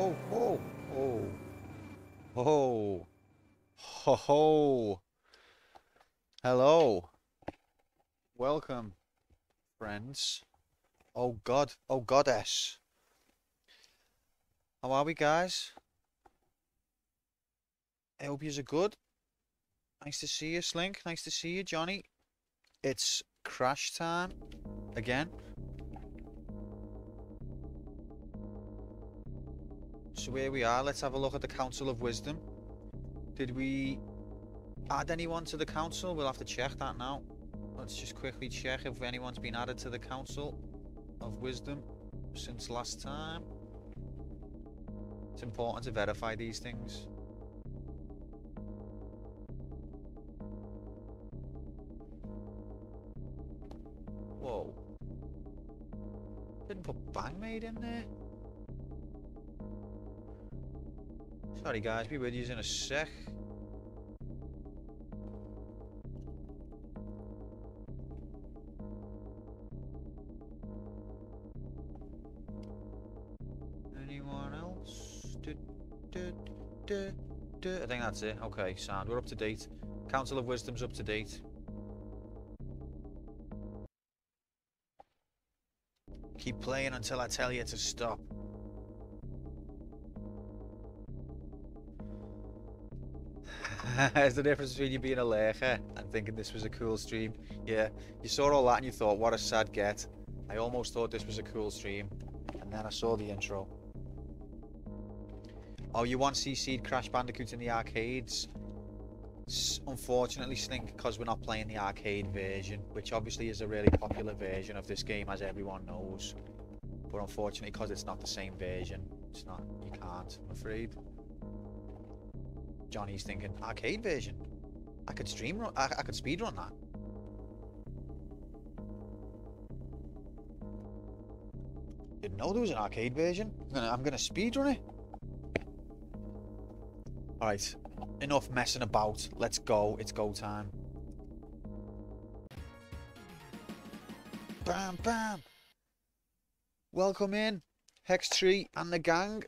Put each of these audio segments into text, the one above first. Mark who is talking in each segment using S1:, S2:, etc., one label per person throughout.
S1: oh, oh, oh, oh, ho, ho. Hello. Welcome, friends. Oh God, oh goddess. How are we, guys? I hope yous are good. Nice to see you, Slink. Nice to see you, Johnny. It's crash time again. So here we are. Let's have a look at the Council of Wisdom. Did we add anyone to the council? We'll have to check that now. Let's just quickly check if anyone's been added to the Council of Wisdom since last time. It's important to verify these things. Whoa. Didn't put Bangmaid in there? Sorry guys, be with you in a sec. Anyone else? I think that's it. Okay, sound. We're up to date. Council of Wisdom's up to date. Keep playing until I tell you to stop. There's the difference between you being a lurker and thinking this was a cool stream. Yeah, you saw all that and you thought, what a sad get. I almost thought this was a cool stream. And then I saw the intro. Oh, you want CC'd Crash Bandicoot in the arcades? Unfortunately, Slink, because we're not playing the arcade version, which obviously is a really popular version of this game, as everyone knows. But unfortunately, because it's not the same version, it's not. You can't, I'm afraid. Johnny's thinking arcade version. I could stream run. I could speed run that. Didn't know there was an arcade version. I'm gonna speed run it. All right, enough messing about. Let's go. It's go time. Bam, bam. Welcome in, Hex3 and the gang.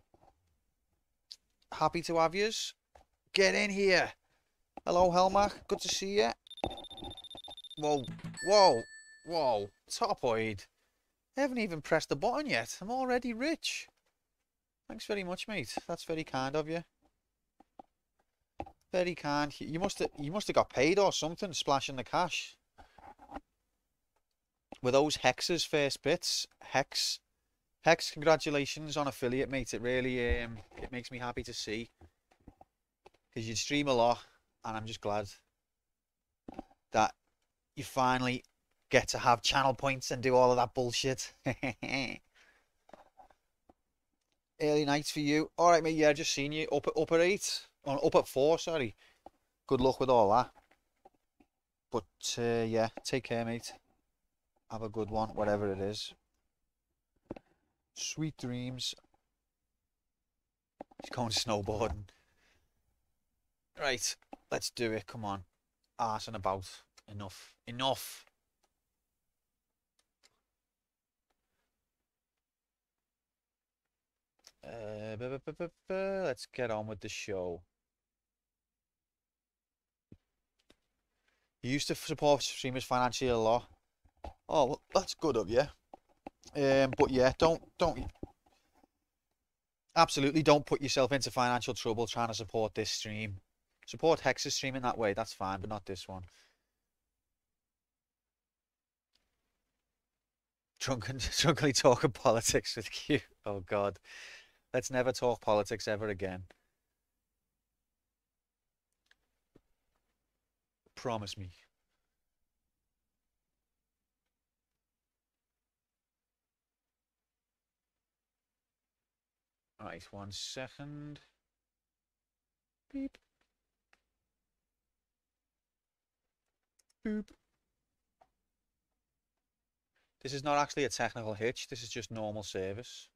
S1: Happy to have yous. Get in here. Hello, Helmach. Good to see you. Whoa, whoa, whoa. Topoid. I haven't even pressed the button yet. I'm already rich. Thanks very much, mate. That's very kind of you. Very kind. You must have got paid or something, splashing the cash. Were those Hex's first bits? Hex, congratulations on affiliate, mate. It really it makes me happy to see. Because you stream a lot, and I'm just glad that you finally get to have channel points and do all of that bullshit. Early nights for you. All right, mate. Yeah, just seen you up at 8, or up at 4. Sorry. Good luck with all that. But yeah, take care, mate. Have a good one, whatever it is. Sweet dreams. He's going snowboarding. Right, let's do it. Come on. Arsing about. Enough. Enough. Let's get on with the show. You used to support streamers financially a lot. Oh, well, that's good of you. But yeah, don't absolutely don't put yourself into financial trouble trying to support this stream. Support Hex's stream in that way, that's fine, but not this one. Drunkenly talking politics with Q. Oh God. Let's never talk politics ever again. Promise me. Alright, 1 second. Beep. Boop. This is not actually a technical hitch, this is just normal service.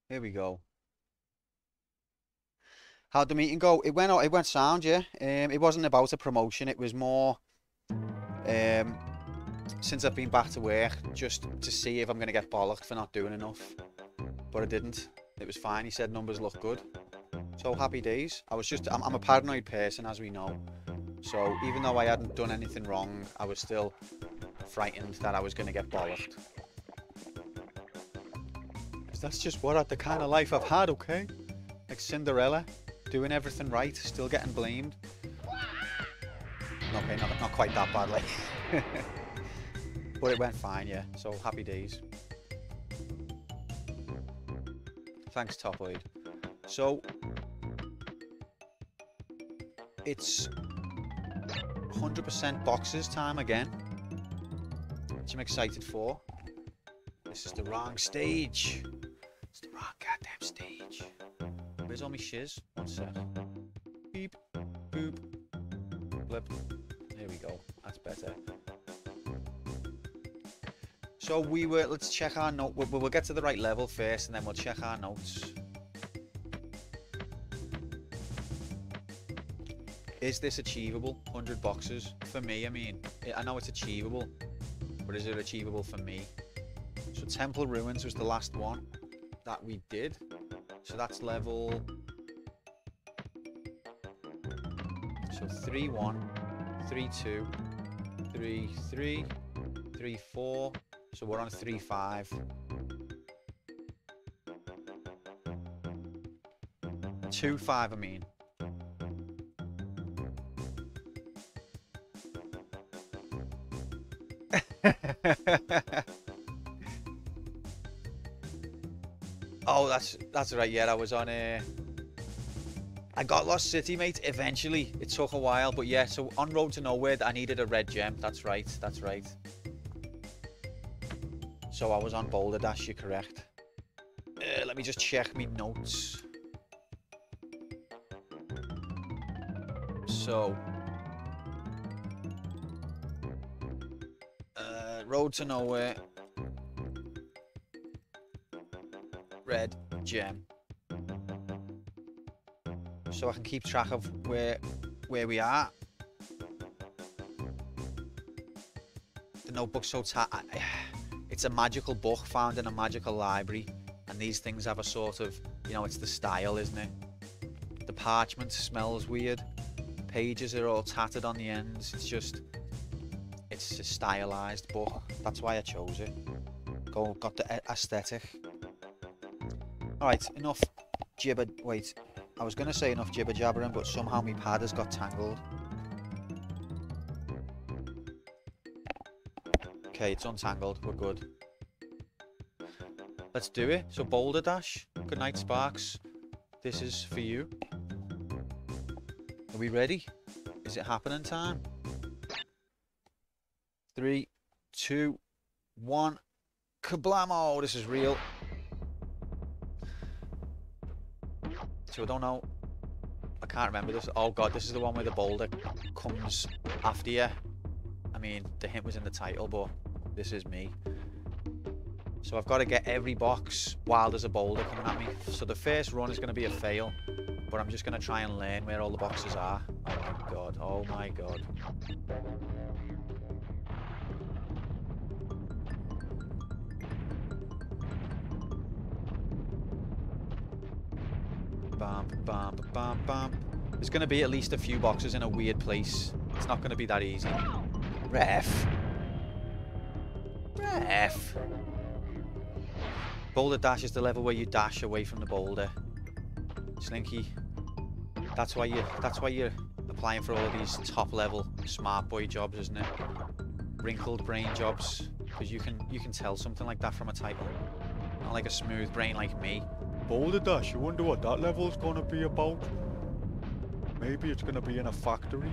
S1: Here we go. How'd the meeting go? It went sound, yeah. It wasn't about a promotion. It was more, since I've been back to work, just to see if I'm going to get bollocked for not doing enough. But I didn't. It was fine. He said numbers look good. So happy days. I'm a paranoid person, as we know. So even though I hadn't done anything wrong, I was still frightened that I was going to get bollocked. Because that's just the kind of life I've had, okay? Like Cinderella, doing everything right, still getting blamed. Okay, not quite that badly. But it went fine, yeah. So happy days. Thanks, Topoid. So it's 100% boxes time again, which I'm excited for. This is the wrong stage. It's the wrong goddamn stage. Where's all my shiz? One sec. Beep, boop, blip. There we go. That's better. So let's check our note. We'll get to the right level first, and then we'll check our notes. Is this achievable? 100 boxes? For me, I mean, I know it's achievable, but is it achievable for me? So Temple Ruins was the last one that we did. So that's level... So 3-1, 3-2, 3-3, 3-4. So we're on 3-5. 2-5, I mean. Oh, that's right. Yeah, I was on I got Lost City, mate. Eventually, it took a while, but yeah. So on Road to Nowhere, I needed a red gem. That's right. That's right. So I was on Boulder Dash. You're correct. Let me just check my notes. So Road to Nowhere, red gem, so I can keep track of where we are. The notebook's so it's a magical book found in a magical library, and these things have a sort of, it's the style, isn't it? The parchment smells weird, pages are all tattered on the ends. It's a stylized book. That's why I chose it. Got the aesthetic. Alright, enough jibber... Wait, I was going to say enough jibber jabbering, but somehow my pad has got tangled. Okay, it's untangled. We're good. Let's do it. So Boulder Dash. Good night, Sparks. This is for you. Are we ready? Is it happening time? 3, 2, 1. Kablamo! This is real. So I don't know. I can't remember this. Oh god, this is the one where the boulder comes after you. I mean, the hint was in the title, but this is me. So I've got to get every box while there's a boulder coming at me. So the first run is going to be a fail, but I'm just going to try and learn where all the boxes are. Oh my god, oh my god. Bam, bam, bam, bam. There's going to be at least a few boxes in a weird place. It's not going to be that easy. Ref. Boulder Dash is the level where you dash away from the boulder. Slinky. That's why you're applying for all of these top level smart boy jobs, isn't it? Wrinkled brain jobs, because you can tell something like that from a title. Not like a smooth brain like me. Boulder Dash, you wonder what that level's gonna be about? Maybe it's gonna be in a factory.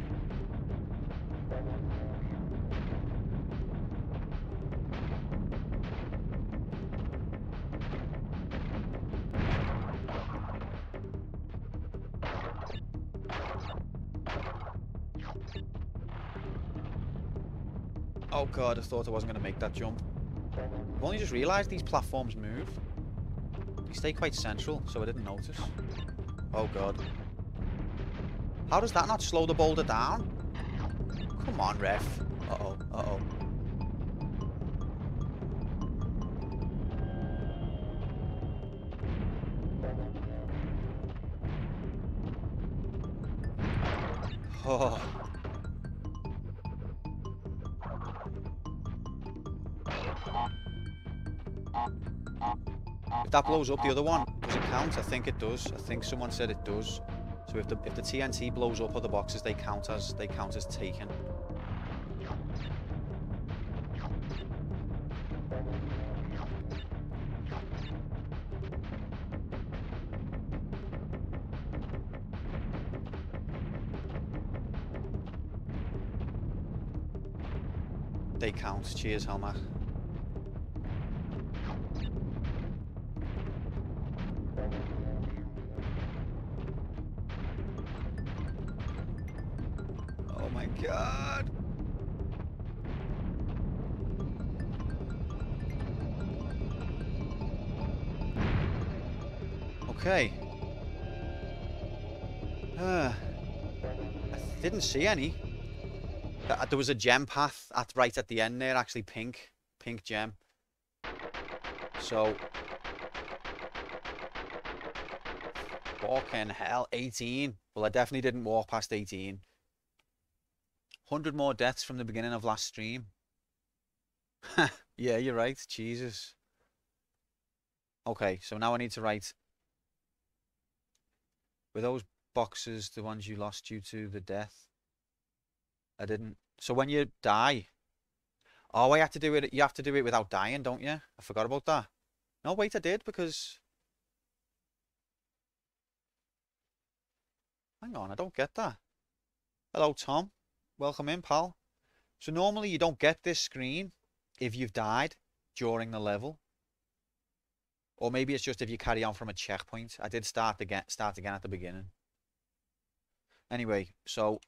S1: Oh god, I thought I wasn't going to make that jump. I've only just realised these platforms move. They stay quite central, so I didn't notice. Oh god. How does that not slow the boulder down? Come on, ref. Uh-oh, uh-oh. Oh. If that blows up the other one, does it count? I think it does. I think someone said it does. So if the TNT blows up other boxes, they count as taken. They count. Cheers, Helmach. Oh my god. Okay. I didn't see any. There was a gem path right at the end there, actually pink gem. So, fucking hell, 18. Well, I definitely didn't walk past 18. 100 more deaths from the beginning of last stream. Yeah, you're right. Jesus. Okay, so now I need to write. Were those boxes the ones you lost due to the death? I didn't. So when you die. Oh, I have to do it. You have to do it without dying, don't you? I forgot about that. No, wait, I did because. Hang on, I don't get that. Hello, Tom. Welcome in, pal. So normally you don't get this screen if you've died during the level. Or maybe it's just if you carry on from a checkpoint. I did start again at the beginning. Anyway, so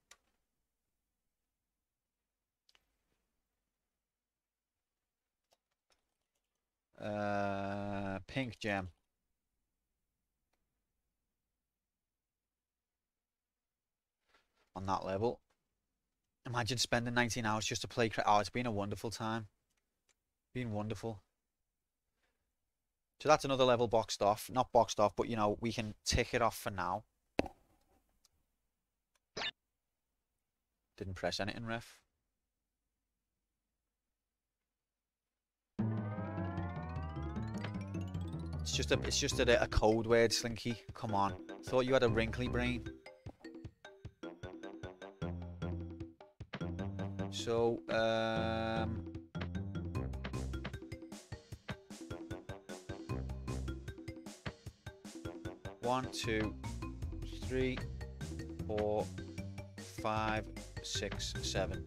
S1: pink gem. On that level. Imagine spending 19 hours just to play. Oh, it's been a wonderful time. Been wonderful. So that's another level boxed off. Not boxed off, but you know, we can tick it off for now. Didn't press anything, ref. It's just a code word, Slinky. Come on. Thought you had a wrinkly brain. So, 1, 2, 3, 4, 5, 6, 7.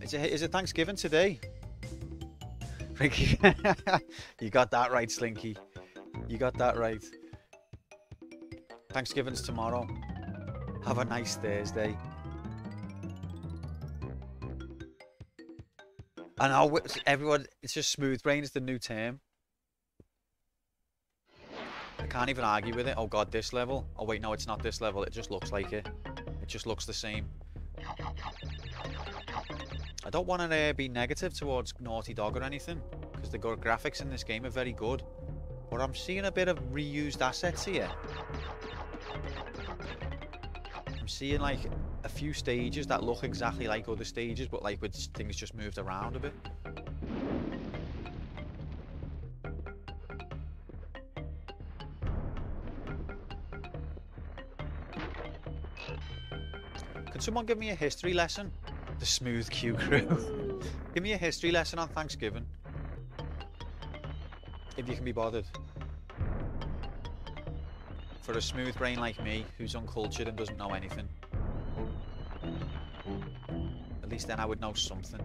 S1: Is it Thanksgiving today? Ricky, you got that right, Slinky. You got that right. Thanksgiving's tomorrow. Have a nice Thursday. I know, everyone, it's just smooth brain is the new term. I can't even argue with it. Oh god, this level. Oh wait, no, it's not this level. It just looks like it. It just looks the same. I don't want to be negative towards Naughty Dog or anything, because the graphics in this game are very good. But I'm seeing a bit of reused assets here. I'm seeing like a few stages that look exactly like other stages, but like with things just moved around a bit. Can someone give me a history lesson? The smooth Q crew. Give me a history lesson on Thanksgiving. If you can be bothered. For a smooth brain like me, who's uncultured and doesn't know anything. At least then I would know something.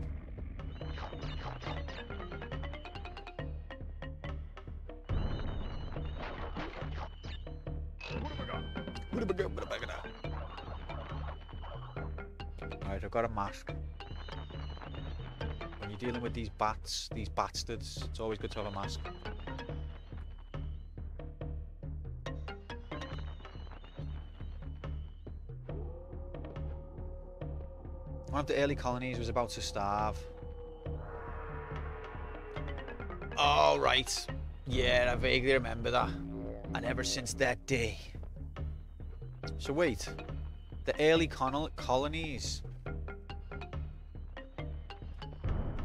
S1: Alright, I've got a mask. When you're dealing with these bats, these bastards, it's always good to have a mask. One of the early colonies was about to starve. Oh, right. Yeah, I vaguely remember that. And ever since that day. So wait, the early colonies,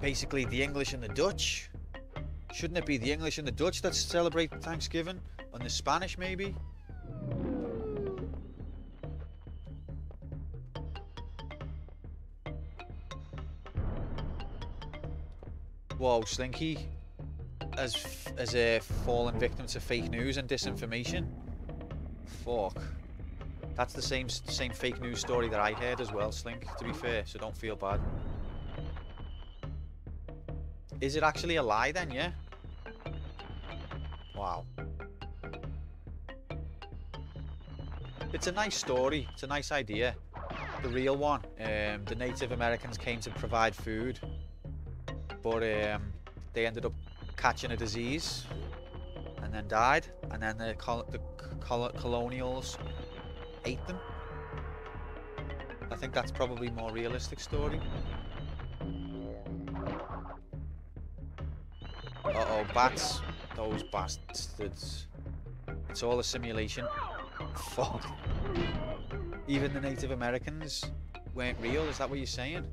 S1: basically the English and the Dutch. Shouldn't it be the English and the Dutch that celebrate Thanksgiving? And the Spanish, maybe? Whoa, Slinky as a fallen victim to fake news and disinformation. Fuck. That's the same fake news story that I heard as well, Slink, to be fair, so don't feel bad. Is it actually a lie then, yeah? Wow. It's a nice story, it's a nice idea. The real one, the Native Americans came to provide food, but they ended up catching a disease and then died, and then the colonials ate them. I think that's probably a more realistic story. Uh-oh, bats. Those bastards. It's all a simulation. Fuck. Even the Native Americans weren't real, is that what you're saying?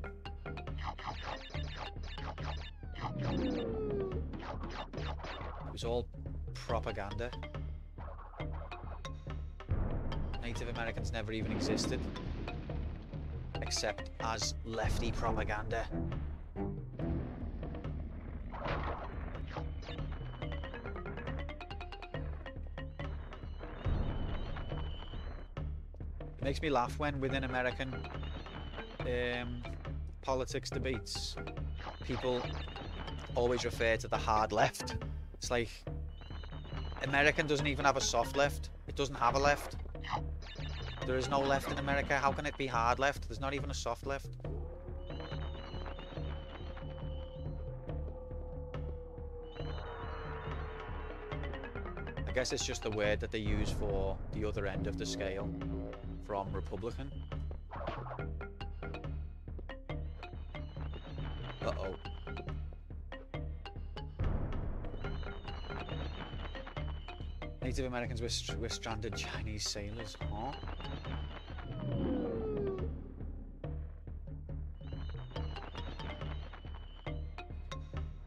S1: It was all propaganda. Native Americans never even existed, except as lefty propaganda. It makes me laugh when within American politics debates, people always refer to the hard left. It's like, American doesn't even have a soft left. It doesn't have a left. There is no left in America. How can it be hard left? There's not even a soft left. I guess it's just the word that they use for the other end of the scale from Republican. Uh-oh. Native Americans were stranded Chinese sailors. Huh?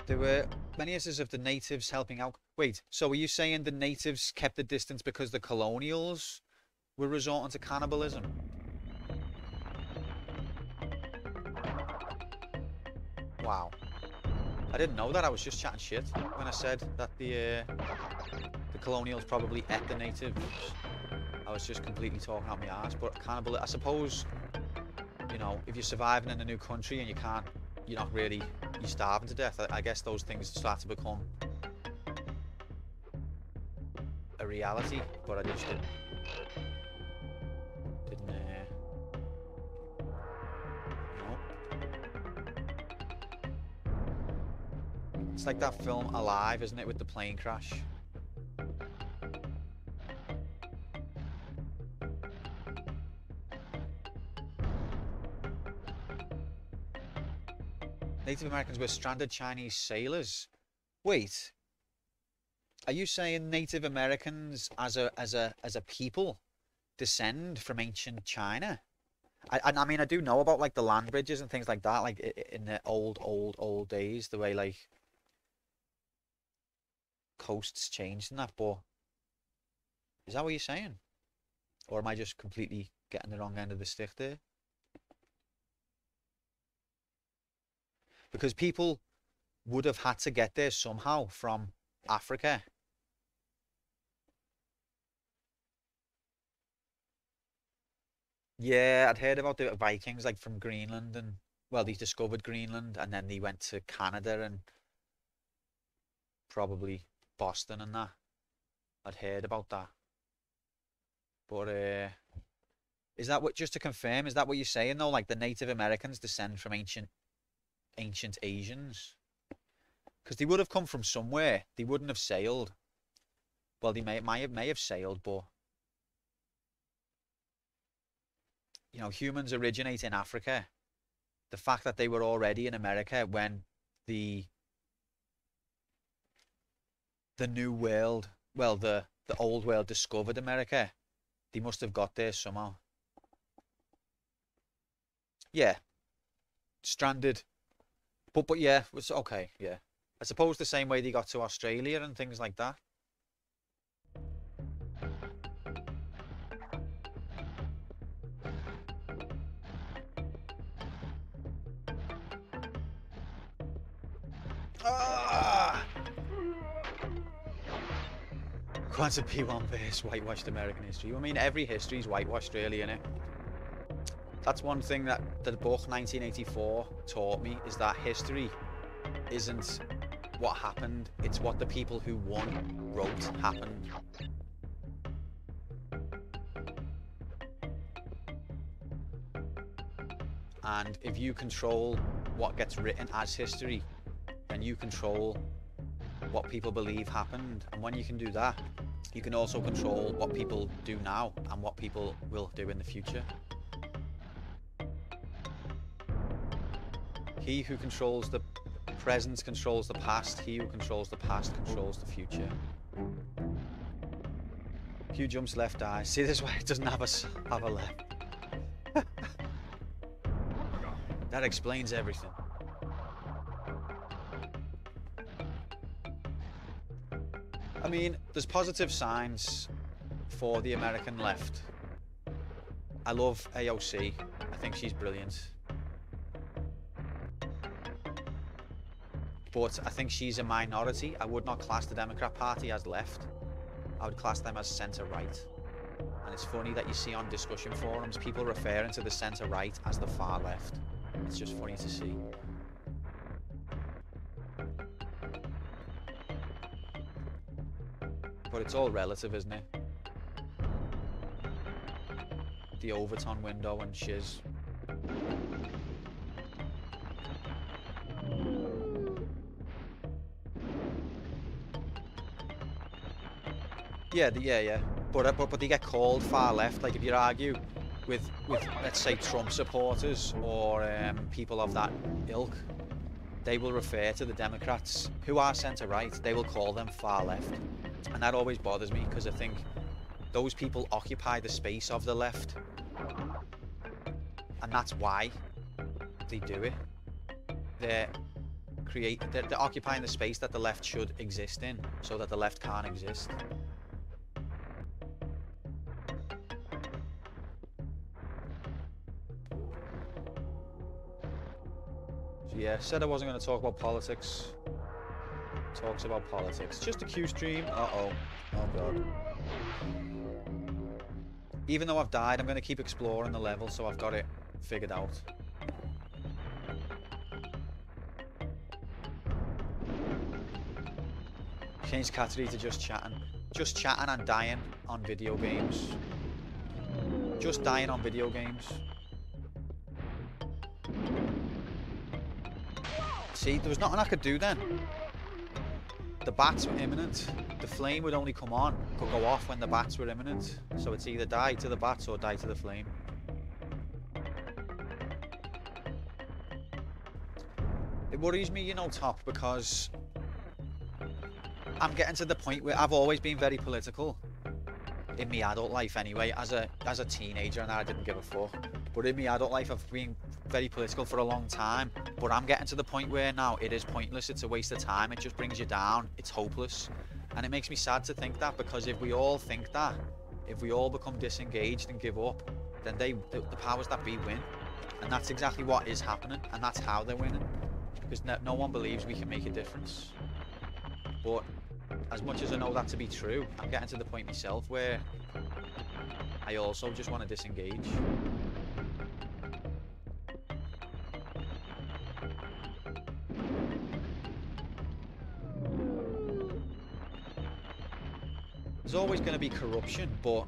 S1: There were many instances of the natives helping out. Wait, so are you saying the natives kept the distance because the colonials were resorting to cannibalism? Wow. I didn't know that. I was just chatting shit when I said that the colonials probably ate the natives. I was just completely talking out my ass. But cannibal, I suppose, you know, if you're surviving in a new country and you're not really, you're starving to death, I guess those things start to become a reality. But I just didn't know. It's like that film Alive, isn't it, with the plane crash? Native Americans were stranded Chinese sailors. Wait, are you saying Native Americans as a people descend from ancient China? I mean, I do know about like the land bridges and things like that, like in the old days, the way like coasts changed and that. But is that what you're saying, or am I just completely getting the wrong end of the stick there? Because people would have had to get there somehow from Africa. Yeah, I'd heard about the Vikings, like from Greenland, and well, they discovered Greenland, and then they went to Canada and probably Boston and that. I'd heard about that. But is that what, just to confirm, is that what you're saying though? Like the Native Americans descend from ancient Asians? Because they would have come from somewhere. They wouldn't have sailed. Well, they may have sailed, but you know, humans originate in Africa, the fact that they were already in America when the new world, well, the old world discovered America. They must have got there somehow. Yeah, stranded. But yeah, it was okay, yeah. I suppose the same way they got to Australia and things like that. Ah! Quite a P1 verse, whitewashed American history. I mean, every history's whitewashed, really, innit? That's one thing that the book 1984 taught me, is that history isn't what happened, it's what the people who won wrote happened. And if you control what gets written as history, then you control what people believe happened. And when you can do that, you can also control what people do now and what people will do in the future. He who controls the present controls the past. He who controls the past controls the future. Q jumps left eye. See, this way it doesn't have a left. That explains everything. I mean, there's positive signs for the American left. I love AOC. I think she's brilliant. But I think she's a minority. I would not class the Democrat Party as left. I would class them as centre-right. And it's funny that you see on discussion forums people referring to the centre-right as the far left. It's just funny to see. But it's all relative, isn't it? The Overton window and shiz. Yeah. But they get called far left. Like if you argue with let's say Trump supporters or people of that ilk, they will refer to the Democrats who are centre right. They will call them far left, and that always bothers me because I think those people occupy the space of the left, and that's why they do it. They're occupying the space that the left should exist in, so that the left can't exist. Yeah, said I wasn't going to talk about politics. Talks about politics. Just a Q stream. Uh-oh. Oh, God. Even though I've died, I'm going to keep exploring the level, so I've got it figured out. Change category to just chatting. Just chatting and dying on video games. Just dying on video games. See, there was nothing I could do then. The bats were imminent. The flame would only could go off when the bats were imminent. So it's either die to the bats or die to the flame. It worries me, you know, Top, because I'm getting to the point where I've always been very political. In my adult life anyway, as a teenager, and I didn't give a fuck. But in my adult life, I've been very political for a long time. But I'm getting to the point where now it is pointless. It's a waste of time. It just brings you down. It's hopeless. And it makes me sad to think that, because if we all think that, if we all become disengaged and give up, then the powers that be win. And that's exactly what is happening. And that's how they're winning. Because no one believes we can make a difference. But as much as I know that to be true, I'm getting to the point myself where I also just want to disengage. There's always going to be corruption, but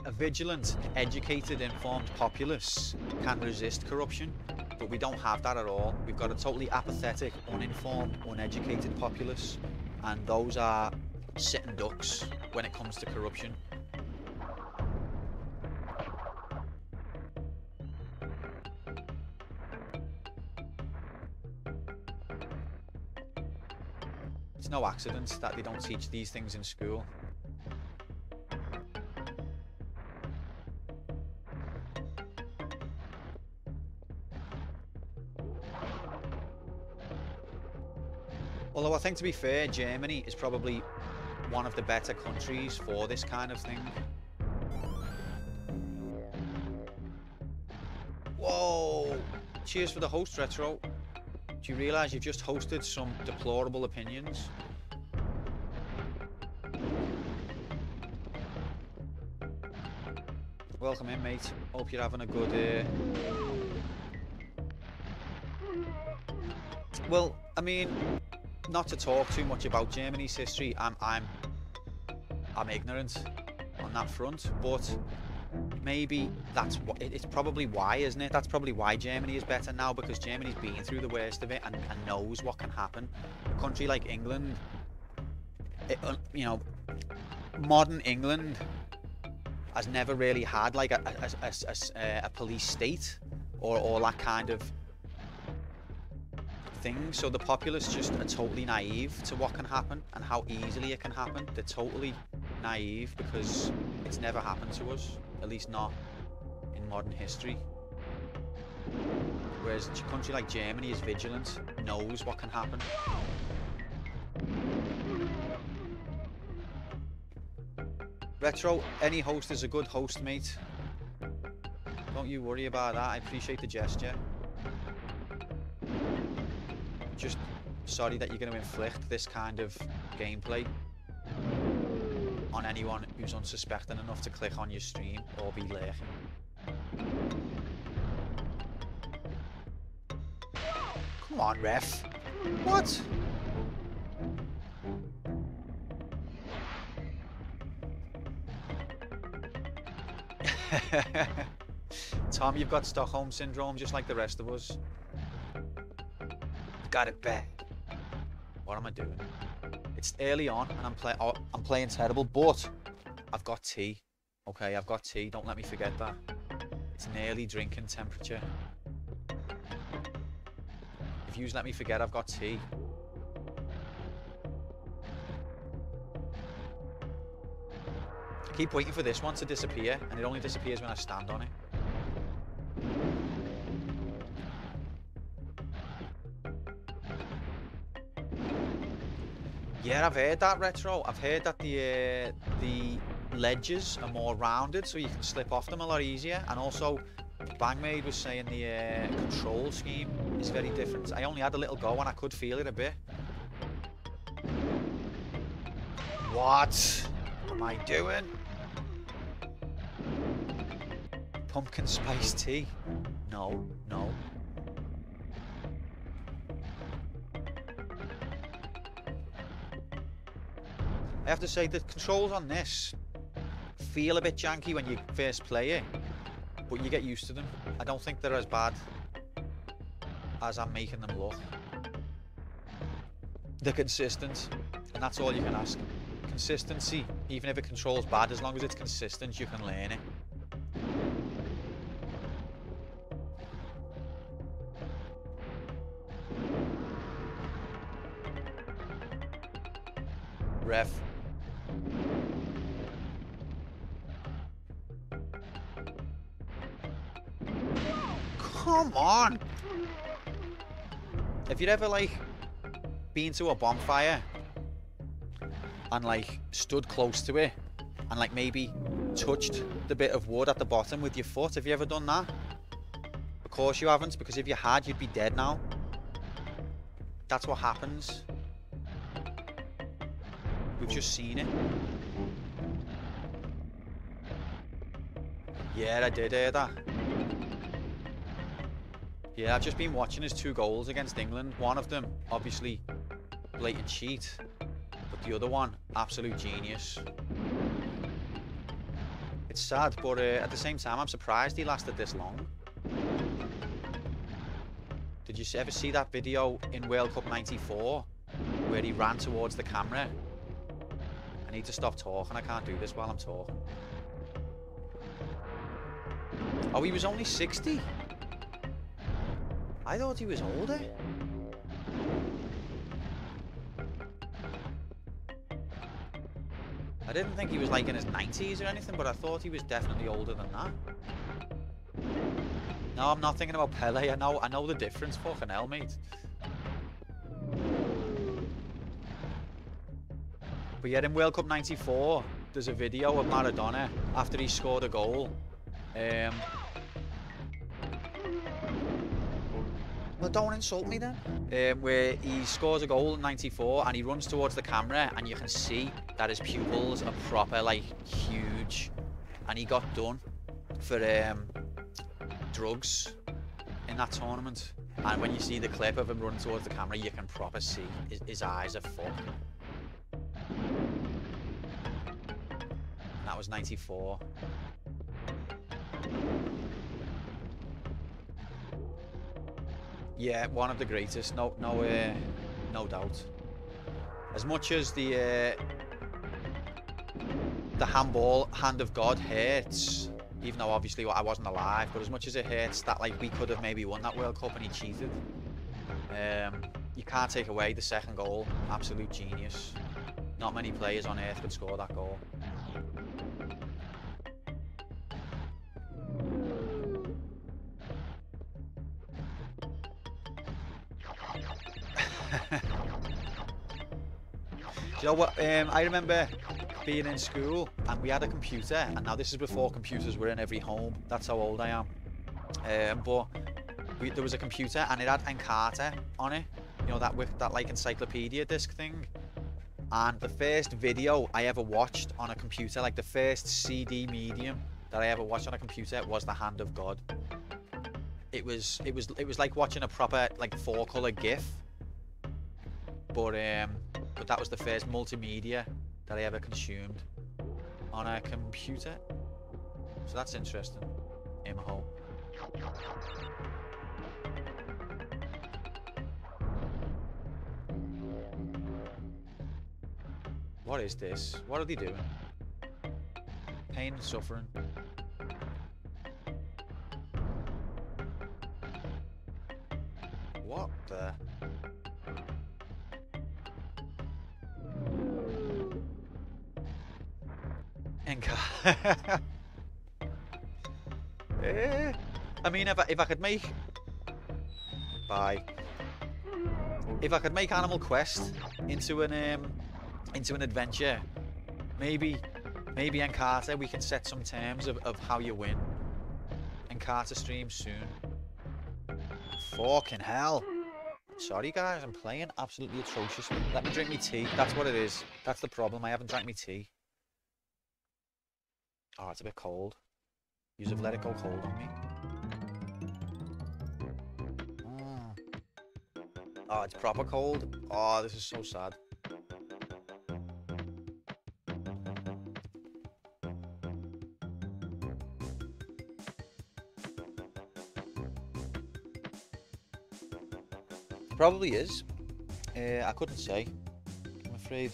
S1: a vigilant, educated, informed populace can resist corruption, but we don't have that at all. We've got a totally apathetic, uninformed, uneducated populace, and those are sitting ducks when it comes to corruption. It's no accident that they don't teach these things in school. Although I think, to be fair, Germany is probably one of the better countries for this kind of thing. Whoa! Cheers for the host, Retro. Do you realise you've just hosted some deplorable opinions? Welcome in, mate. Hope you're having a good... Well, I mean, not to talk too much about Germany's history. I'm ignorant on that front, but maybe that's what it's probably why, isn't it? That's probably why Germany is better now, because Germany's been through the worst of it and knows what can happen. A country like England, you know, modern England has never really had like a police state or that kind of thing. So the populace just are totally naive to what can happen and how easily it can happen. They're totally naive because it's never happened to us, at least not in modern history. Whereas a country like Germany is vigilant, knows what can happen. Retro, any host is a good host, mate. Don't you worry about that. I appreciate the gesture. Just sorry that you're going to inflict this kind of gameplay on anyone who's unsuspecting enough to click on your stream or be lurking. Come on, ref. What? Tom, you've got Stockholm Syndrome just like the rest of us. Got it bad. What am I doing? It's early on and I'm playing terrible, but I've got tea. Okay, I've got tea. Don't let me forget that. It's nearly drinking temperature. If you let me forget, I've got tea. I keep waiting for this one to disappear, and it only disappears when I stand on it. Yeah, I've heard that, Retro. I've heard that the ledges are more rounded, so you can slip off them a lot easier. And also, Bangmaid was saying the control scheme is very different. I only had a little go and I could feel it a bit. What am I doing? Pumpkin spice tea? No, no. I have to say, the controls on this feel a bit janky when you first play it, but you get used to them. I don't think they're as bad as I'm making them look. They're consistent, and that's all you can ask. Consistency, even if it controls bad, as long as it's consistent, you can learn it. Ref. Come on! Have you ever, like, been to a bonfire and, like, stood close to it and, like, maybe touched the bit of wood at the bottom with your foot? Have you ever done that? Of course you haven't, because if you had, you'd be dead now. That's what happens. We've just seen it. Yeah, I did hear that. Yeah, I've just been watching his 2 goals against England. One of them, obviously, blatant cheat. But the other one, absolute genius. It's sad, but at the same time, I'm surprised he lasted this long. Did you ever see that video in World Cup '94 where he ran towards the camera? I need to stop talking. I can't do this while I'm talking. Oh, he was only 60? I thought he was older. I didn't think he was like in his 90s or anything, but I thought he was definitely older than that. No, I'm not thinking about Pele. I know the difference. Fucking hell, mate. But yeah, in World Cup '94, there's a video of Maradona after he scored a goal. Well, don't insult me then. Where he scores a goal in '94 and he runs towards the camera, and you can see that his pupils are proper, like, huge. And he got done for drugs in that tournament. And when you see the clip of him running towards the camera, you can proper see his eyes are fucked. And that was '94. Yeah, one of the greatest, no doubt. As much as the handball hand of God hurts, even though obviously I wasn't alive, but as much as it hurts that, like, we could have maybe won that World Cup and he cheated, you can't take away the second goal. Absolute genius. Not many players on earth could score that goal. Do you know what? I remember being in school and we had a computer, and now this is before computers were in every home. That's how old I am. But there was a computer and it had Encarta on it. You know, that like encyclopedia disc thing. And the first video I ever watched on a computer, like the first CD medium that I ever watched on a computer, was The Hand of God. It was like watching a proper, like, 4-color GIF. But that was the first multimedia that I ever consumed on a computer. So that's interesting. Imho. What is this? What are they doing? Pain and suffering. What the? I mean, if I could make... Bye. If I could make Animal Quest into an adventure, maybe Encarta, we can set some terms of how you win. Encarta stream soon. Fucking hell. Sorry guys, I'm playing absolutely atrociously. Let me drink my tea. That's what it is. That's the problem. I haven't drank my tea. Oh, it's a bit cold. You have let it go cold on me. Oh, it's proper cold. Oh, this is so sad. Probably is. I couldn't say, I'm afraid.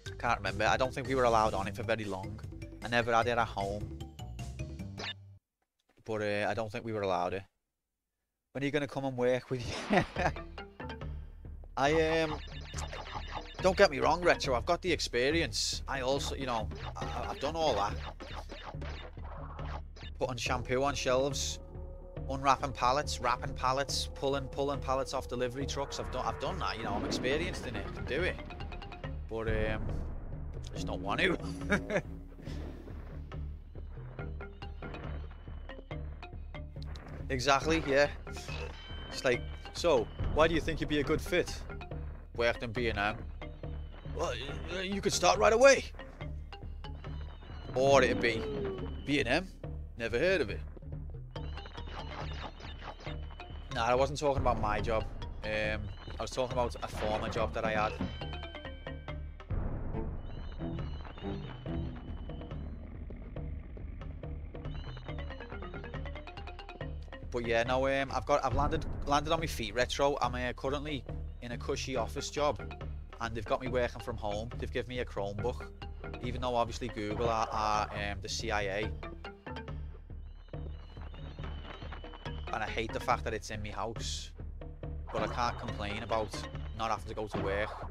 S1: I can't remember. I don't think we were allowed on it for very long. I never had it at home. But I don't think we were allowed it. When are you going to come and work with you? Don't get me wrong, Retro. I've got the experience. I also, you know, I've done all that. Putting shampoo on shelves, unwrapping pallets, wrapping pallets, pulling pallets off delivery trucks. I've done that. You know, I'm experienced in it. I can do it. But I just don't want to. Exactly, yeah. It's like, so, why do you think you'd be a good fit? Worked in B&M. Well, you could start right away. Or it'd be, B&M? Never heard of it. Nah, I wasn't talking about my job. I was talking about a former job that I had. But yeah, no, I've landed on my feet, Retro. I'm currently in a cushy office job, and they've got me working from home. They've given me a Chromebook, even though obviously Google are the CIA. And I hate the fact that it's in my house, but I can't complain about not having to go to work,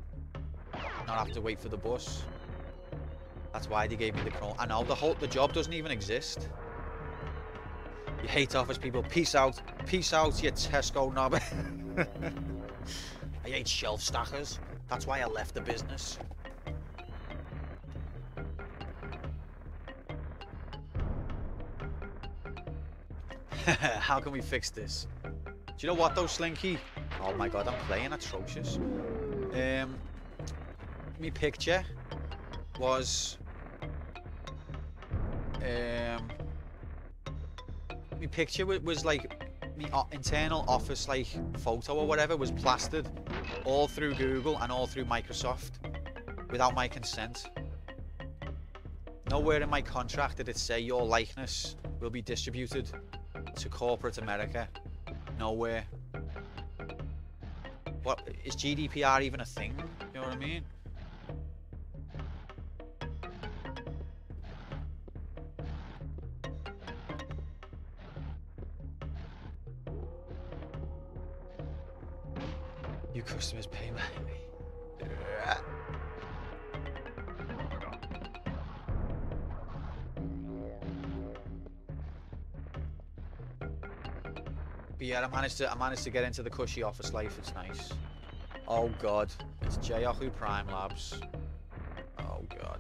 S1: not having to wait for the bus. That's why they gave me the chrome. I know the job doesn't even exist. You hate office people. Peace out, you Tesco knob. I hate shelf stackers. That's why I left the business. How can we fix this? Do you know what though, Slinky? Oh my god, I'm playing atrocious. Me picture was my picture was like me internal office like photo or whatever was plastered all through Google and all through Microsoft without my consent. Nowhere in my contract did it say your likeness will be distributed to corporate America. Nowhere. What is GDPR even a thing? You know what I mean? You customers pay me. But yeah, I managed to get into the cushy office life. It's nice. Oh god, it's J-Yahoo Prime Labs. Oh god.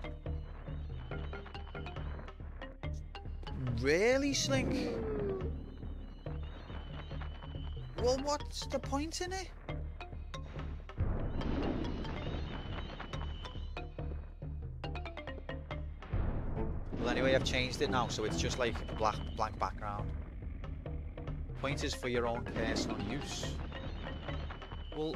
S1: Really, Slink? Well, what's the point in it? Well, anyway, I've changed it now, so it's just like a blank background. Point is for your own personal use. Well,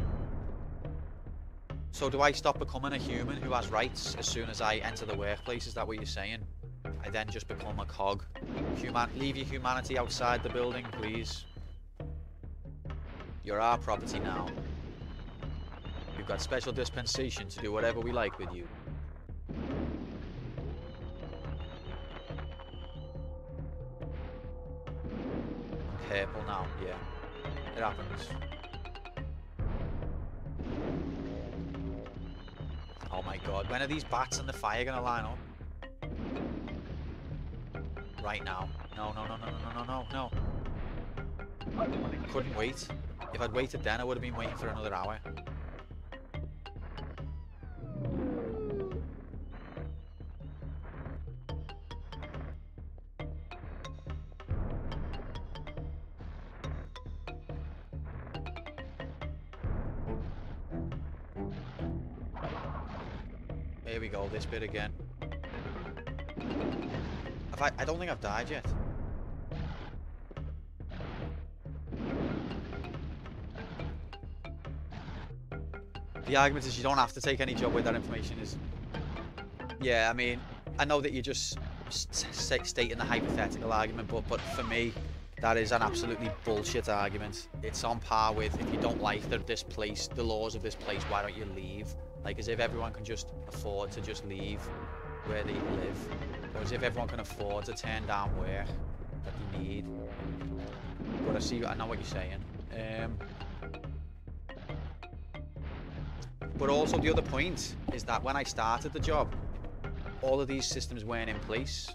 S1: so do I stop becoming a human who has rights as soon as I enter the workplace? Is that what you're saying? I then just become a cog. Leave your humanity outside the building, please. You're our property now. We've got special dispensation to do whatever we like with you. Purple now, yeah. It happens. Oh my god, when are these bats and the fire gonna line up? Right now. No. Couldn't wait. If I'd waited then, I would have been waiting for another hour. Here we go, this bit again. I don't think I've died yet. The argument is you don't have to take any job where that information is. Yeah, I mean, I know that you're just stating the hypothetical argument, but for me, that is an absolutely bullshit argument. It's on par with, if you don't like this place, the laws of this place, why don't you leave? Like, as if everyone can just afford to just leave where they live. Or as if everyone can afford to turn down work that they need. But I know what you're saying. But also the other point is that when I started the job, all of these systems weren't in place.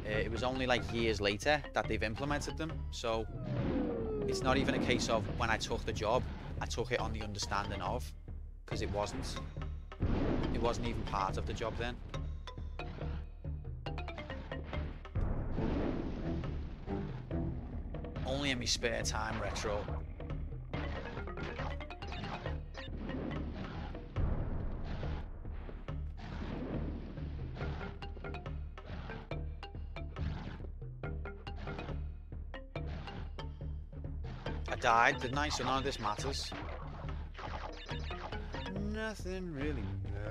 S1: It was only like years later that they've implemented them. So it's not even a case of when I took the job, I took it on the understanding of, because it wasn't. It wasn't even part of the job then. Only in my spare time, retro. I died, didn't I? So none of this matters. Nothing really, no.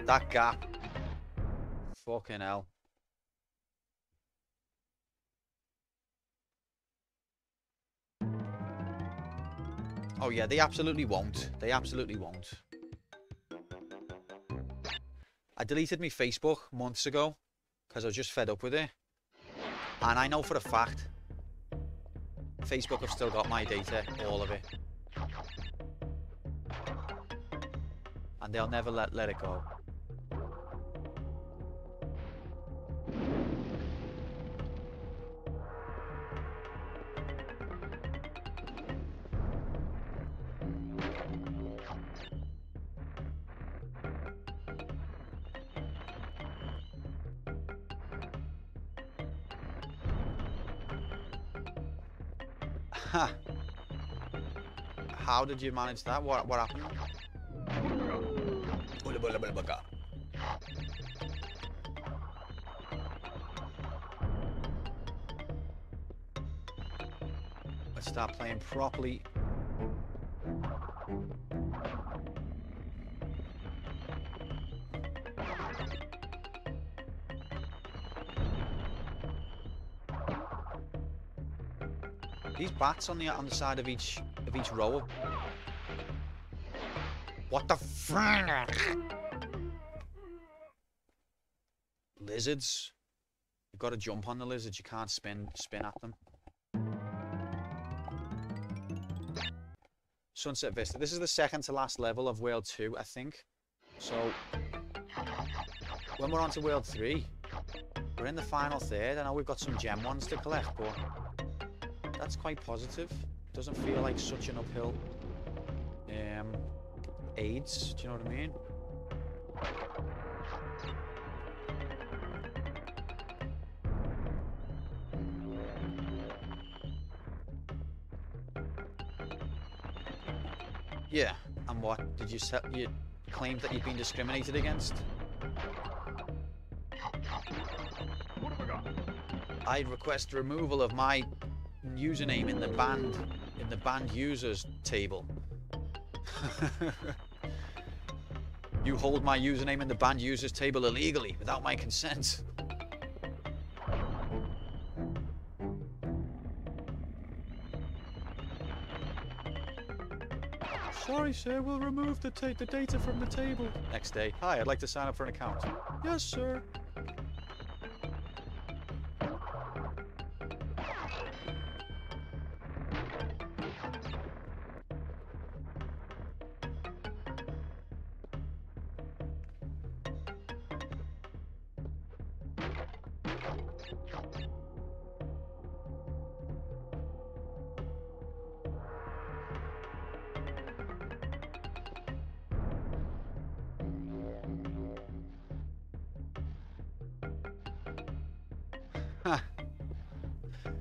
S1: That gap. Fucking hell. Oh yeah, they absolutely won't. They absolutely won't. I deleted my Facebook months ago because I was just fed up with it. And I know for a fact, Facebook have still got my data, all of it. And they'll never let it go. How did you manage that? What happened? Let's start playing properly. These bats on the side of each row. What the frick? Lizards. You've got to jump on the lizards. You can't spin at them. Sunset Vista. This is the second to last level of World 2, I think. So when we're on to World 3, we're in the final third. I know we've got some gem ones to collect, but that's quite positive. Doesn't feel like such an uphill AIDS, do you know what I mean? Yeah, and what? Did you claim that you've been discriminated against? I'd request removal of my username in the banned users table. You hold my username in the banned users table illegally without my consent. Sorry, sir, we'll remove the data from the table. Next day. Hi, I'd like to sign up for an account. Yes, sir.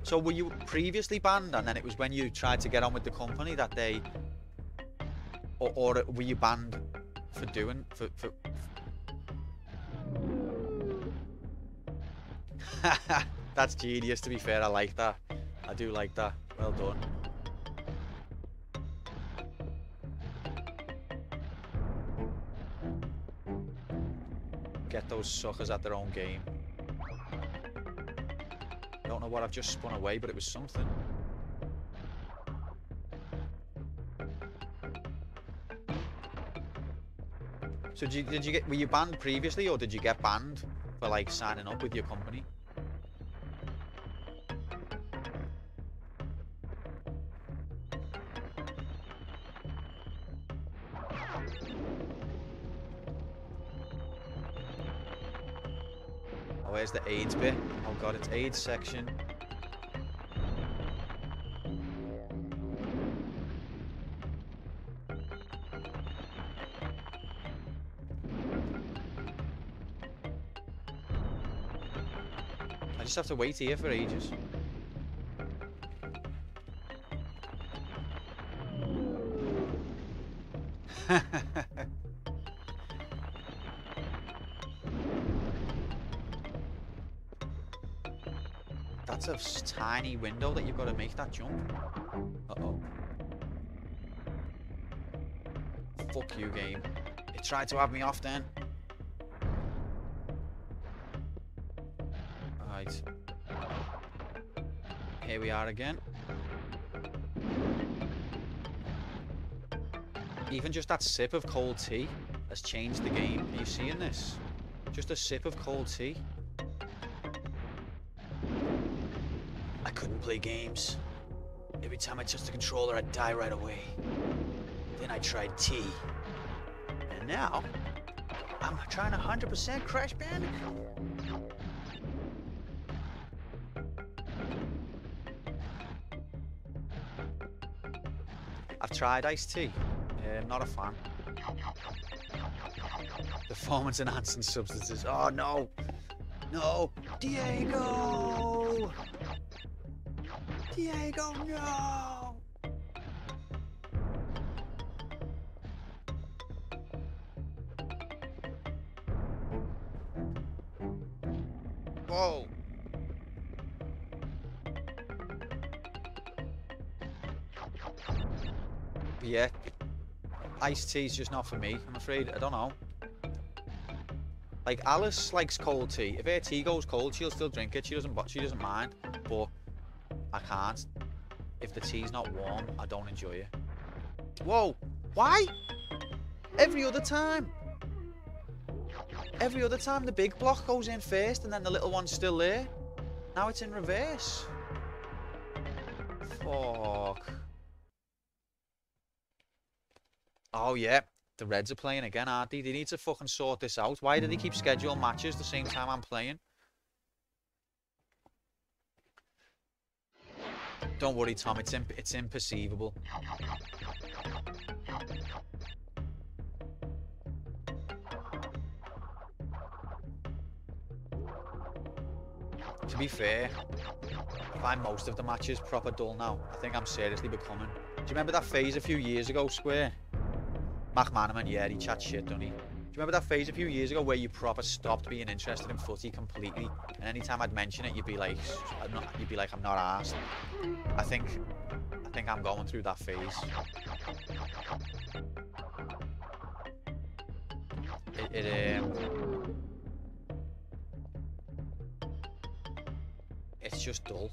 S1: So were you previously banned, and then it was when you tried to get on with the company that they, or were you banned for doing for? That's genius. To be fair, I like that. I do like that. Well done. Get those suckers at their own game. Don't know what I've just spun away, but it was something. So were you banned previously, or did you get banned for like signing up with your company? Oh, where's the AIDS bit? Oh god, it's AIDS section. I just have to wait here for ages. That's a tiny window that you've got to make that jump. Uh-oh. Fuck you, game. It tried to have me off then. Right. Here we are again. Even just that sip of cold tea has changed the game. Are you seeing this? Just a sip of cold tea. couldn't play games. Every time I touched the controller, I'd die right away. Then I tried T. And now, I'm trying 100% Crash Bandicoot. I've tried iced tea. Not a fan. Performance enhancing substances. Oh no! No! Diego! Diego, no! Whoa! But yeah, iced tea's just not for me, I'm afraid. I don't know. Like, Alice likes cold tea. If her tea goes cold, she'll still drink it. She doesn't mind. But I can't. If the tea's not warm, I don't enjoy it. Whoa! Why? Every other time. Every other time the big block goes in first and then the little one's still there. Now it's in reverse. Fuck. Oh yeah, the Reds are playing again, aren't they? They need to fucking sort this out. Why do they keep scheduling matches the same time I'm playing? Don't worry, Tom, it's imperceivable. To be fair, I find most of the matches proper dull now. I think I'm seriously becoming... Do you remember that phase a few years ago, Square? McManaman, yeah, he chats shit, doesn't he? Do you remember that phase a few years ago where you proper stopped being interested in footy completely? And anytime I'd mention it, you'd be like, I'm not arsed. I think I'm going through that phase. It's just dull.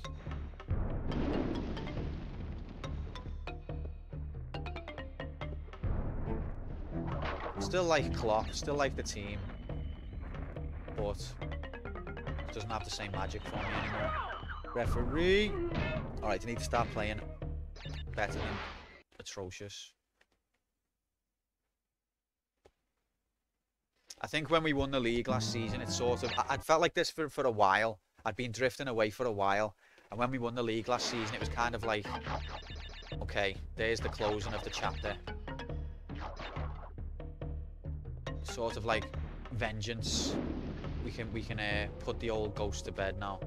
S1: Still like Klopp, still like the team, but it doesn't have the same magic for me anymore. Referee! Alright, I need to start playing better than atrocious. I think when we won the league last season, it sort of... I'd felt like this for a while. I'd been drifting away for a while. And when we won the league last season, it was kind of like... Okay, there's the closing of the chapter. Sort of like vengeance. We can put the old ghost to bed now.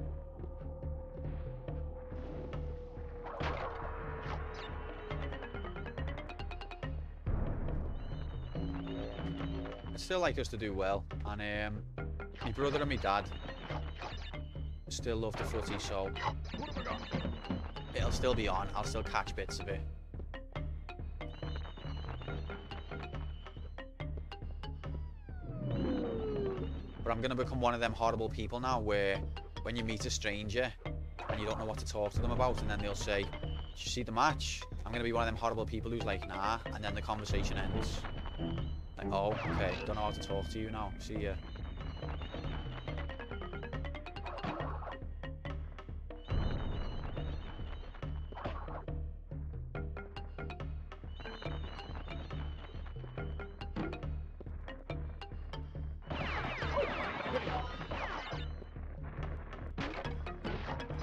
S1: I'd still like us to do well, and my brother and my dad still love the footy, so it'll still be on. I'll still catch bits of it. But I'm going to become one of them horrible people now where when you meet a stranger and you don't know what to talk to them about, and then they'll say, "Did you see the match?" I'm going to be one of them horrible people who's like, "Nah," and then the conversation ends. Like, oh, okay, don't know how to talk to you now. See ya.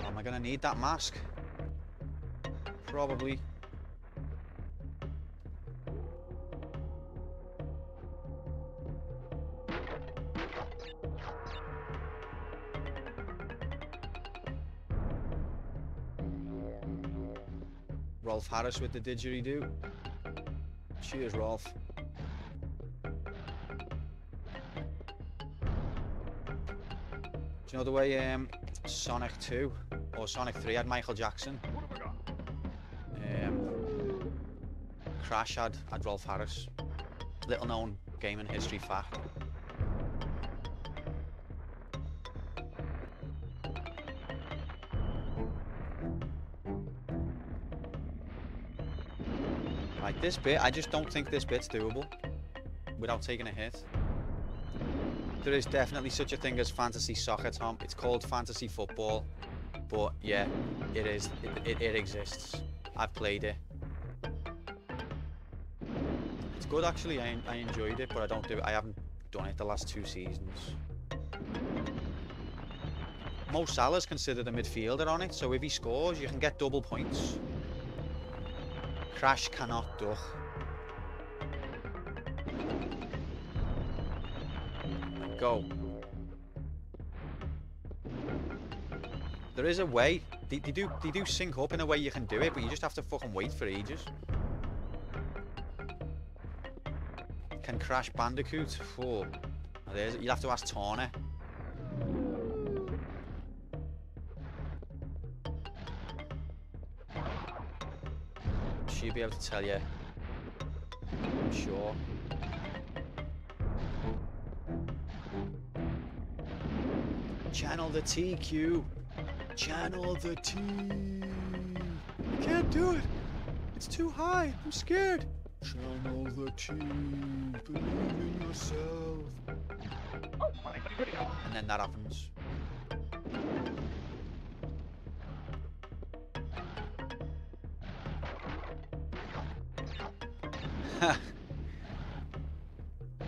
S1: Am I gonna need that mask? Probably. Rolf Harris with the didgeridoo. Cheers, Rolf. Do you know the way Sonic 2 or Sonic 3 had Michael Jackson? Crash had Rolf Harris. Little known gaming history fact. Like this bit, I just don't think this bit's doable without taking a hit. There is definitely such a thing as fantasy soccer, Tom. It's called fantasy football. but yeah, it is. It exists. I've played it. It's good actually. I enjoyed it, but I don't do it. I haven't done it the last 2 seasons. Mo Salah's considered a midfielder on it, so if he scores, you can get double points. Crash cannot duck. Go. There is a way. They do sync up in a way you can do it, but you just have to fucking wait for ages. Can Crash Bandicoot? Oh, you'd have to ask Torna. She'll be able to tell you. I'm sure. Channel the TQ. Channel the T. I can't do it. It's too high. I'm scared. Channel the T. Believe in yourself. And then that happens.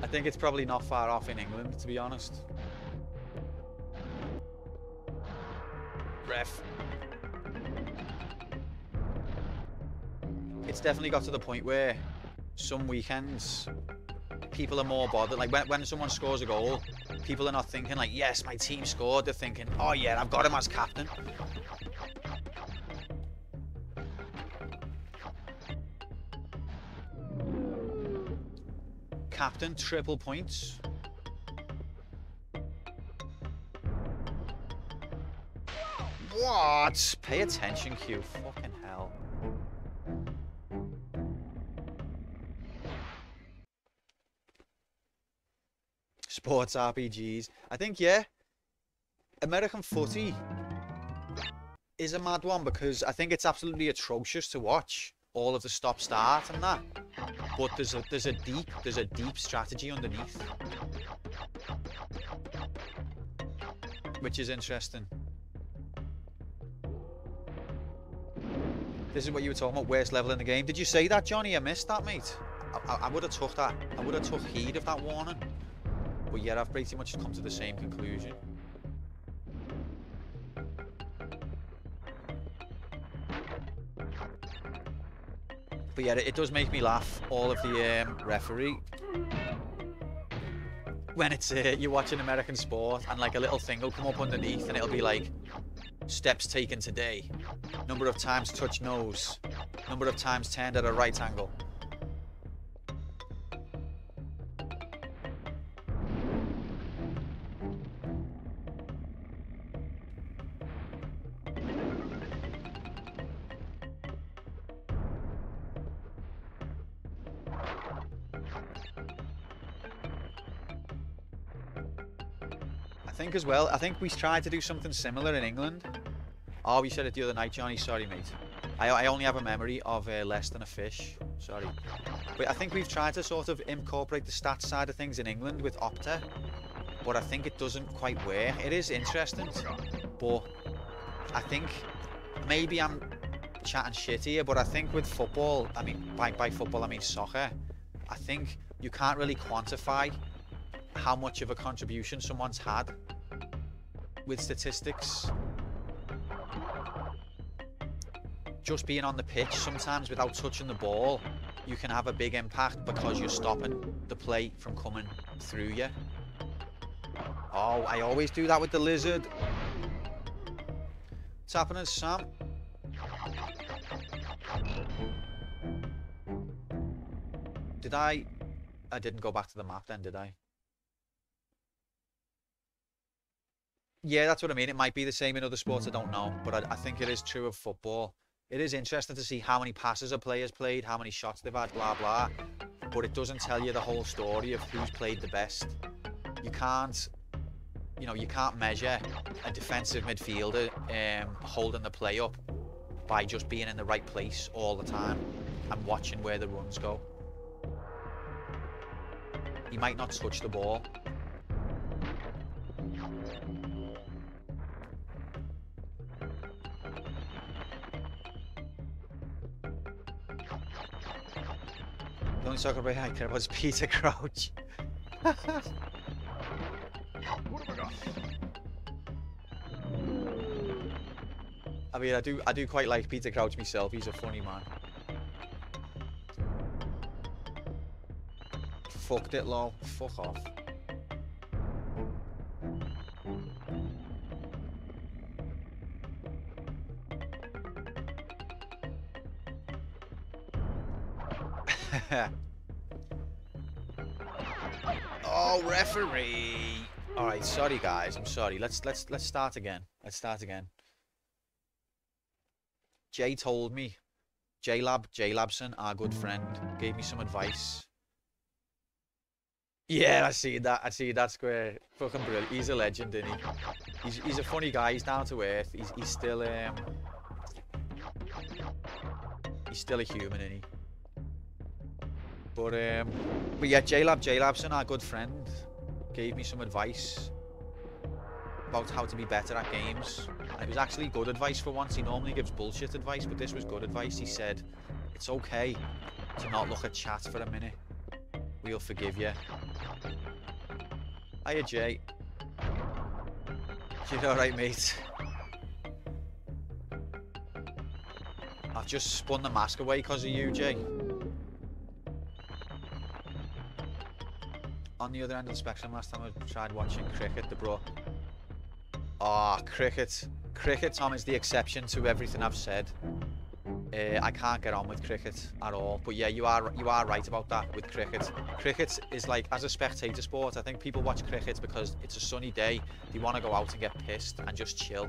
S1: I think it's probably not far off in England, to be honest. Ref. It's definitely got to the point where some weekends people are more bothered. Like when someone scores a goal, people are not thinking like, yes, my team scored. They're thinking, oh yeah, I've got him as captain. Captain, triple points. What? Pay attention, Q. Fucking hell. Sports RPGs. I think, yeah, American footy is a mad one because I think it's absolutely atrocious to watch. All of the stop-start and that. But there's a deep strategy underneath. Which is interesting. This is what you were talking about, worst level in the game. Did you say that, Johnny? I missed that, mate. I would have took that. I would have took heed of that warning. But yeah, I've pretty much come to the same conclusion. But yeah, it does make me laugh, all of the referee. When it's you're watching American sport and like a little thing will come up underneath and it'll be like, steps taken today, number of times touched nose, number of times turned at a right angle. I think as well, I think we tried to do something similar in England. Oh, we said it the other night, Johnny. Sorry, mate. I only have a memory of less than a fish. Sorry. But I think we've tried to sort of incorporate the stats side of things in England with Opta. But I think it doesn't quite work. It is interesting. But I think maybe I'm chatting shit here. But I think with football, I mean, by football I mean soccer. I think you can't really quantify how much of a contribution someone's had with statistics. Just being on the pitch sometimes without touching the ball, you can have a big impact because you're stopping the play from coming through you. Oh, I always do that with the lizard. What's happening, Sam? I didn't go back to the map then, did I? Yeah, that's what I mean. It might be the same in other sports, I don't know. But I think it is true of football. It is interesting to see how many passes a player's played, how many shots they've had, blah, blah. But it doesn't tell you the whole story of who's played the best. You can't, you can't measure a defensive midfielder holding the play up by just being in the right place all the time and watching where the runs go. He might not touch the ball. only talk about I care about Peter Crouch. I mean, I do quite like Peter Crouch myself. He's a funny man. Fucked it, lol. Fuck off. Oh, referee. All right, sorry guys. I'm sorry. Let's start again. Let's start again. Jay told me, Jay Labson, our good friend, gave me some advice. Yeah, I see that square. Fucking brilliant. He's a legend, isn't he? He's a funny guy. He's down to earth. He's still a human, isn't he? But yeah, Jay Labson, our good friend, gave me some advice about how to be better at games. And it was actually good advice for once. He normally gives bullshit advice, but this was good advice. He said, it's okay to not look at chat for a minute. We'll forgive you. Hiya, Jay. You alright, mate? I've just spun the mask away because of you, Jay. On the other end of the spectrum, last time I tried watching cricket, they brought... Ah, cricket. Cricket, Tom, is the exception to everything I've said. I can't get on with cricket at all. But yeah, you are right about that with cricket. Cricket is like, as a spectator sport, I think people watch cricket because it's a sunny day. They want to go out and get pissed and just chill.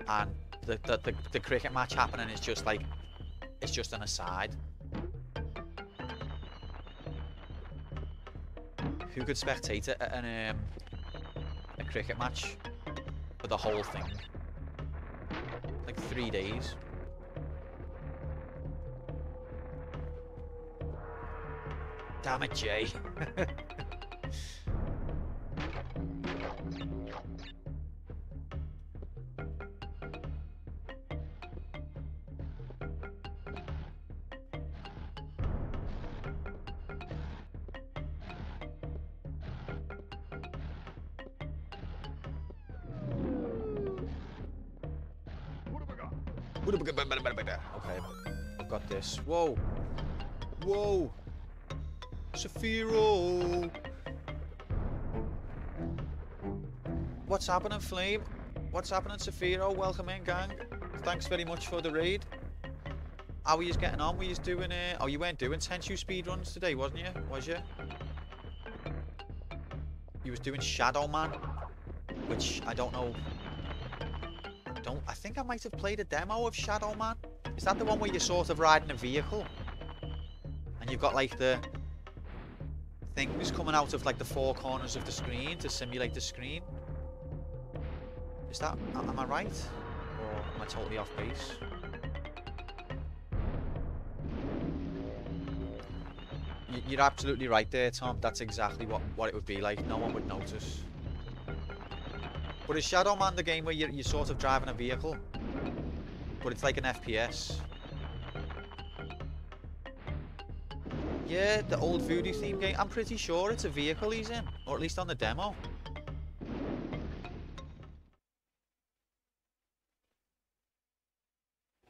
S1: And the cricket match happening is just like, it's just an aside. Who could spectate a cricket match for the whole thing? Like 3 days. Damn it, Jay. Okay, I've got this. Whoa. Whoa. Saphiro. What's happening, Flame? What's happening, Saphiro? Welcome in, gang. Thanks very much for the raid. How are you getting on? Were you doing oh, you weren't doing Tenchu speedruns today, wasn't you? Was you? You was doing Shadow Man, which I don't know. I think I might have played a demo of Shadow Man. Is that the one where you're sort of riding a vehicle and you've got like the things coming out of like the four corners of the screen to simulate the screen? Is that, am I right? Or am I totally off base? You're absolutely right there, Tom. That's exactly what it would be like. No one would notice. But is Shadow Man the game where you're sort of driving a vehicle? But it's like an FPS. Yeah, the old Voodoo theme game. I'm pretty sure it's a vehicle he's in. Or at least on the demo.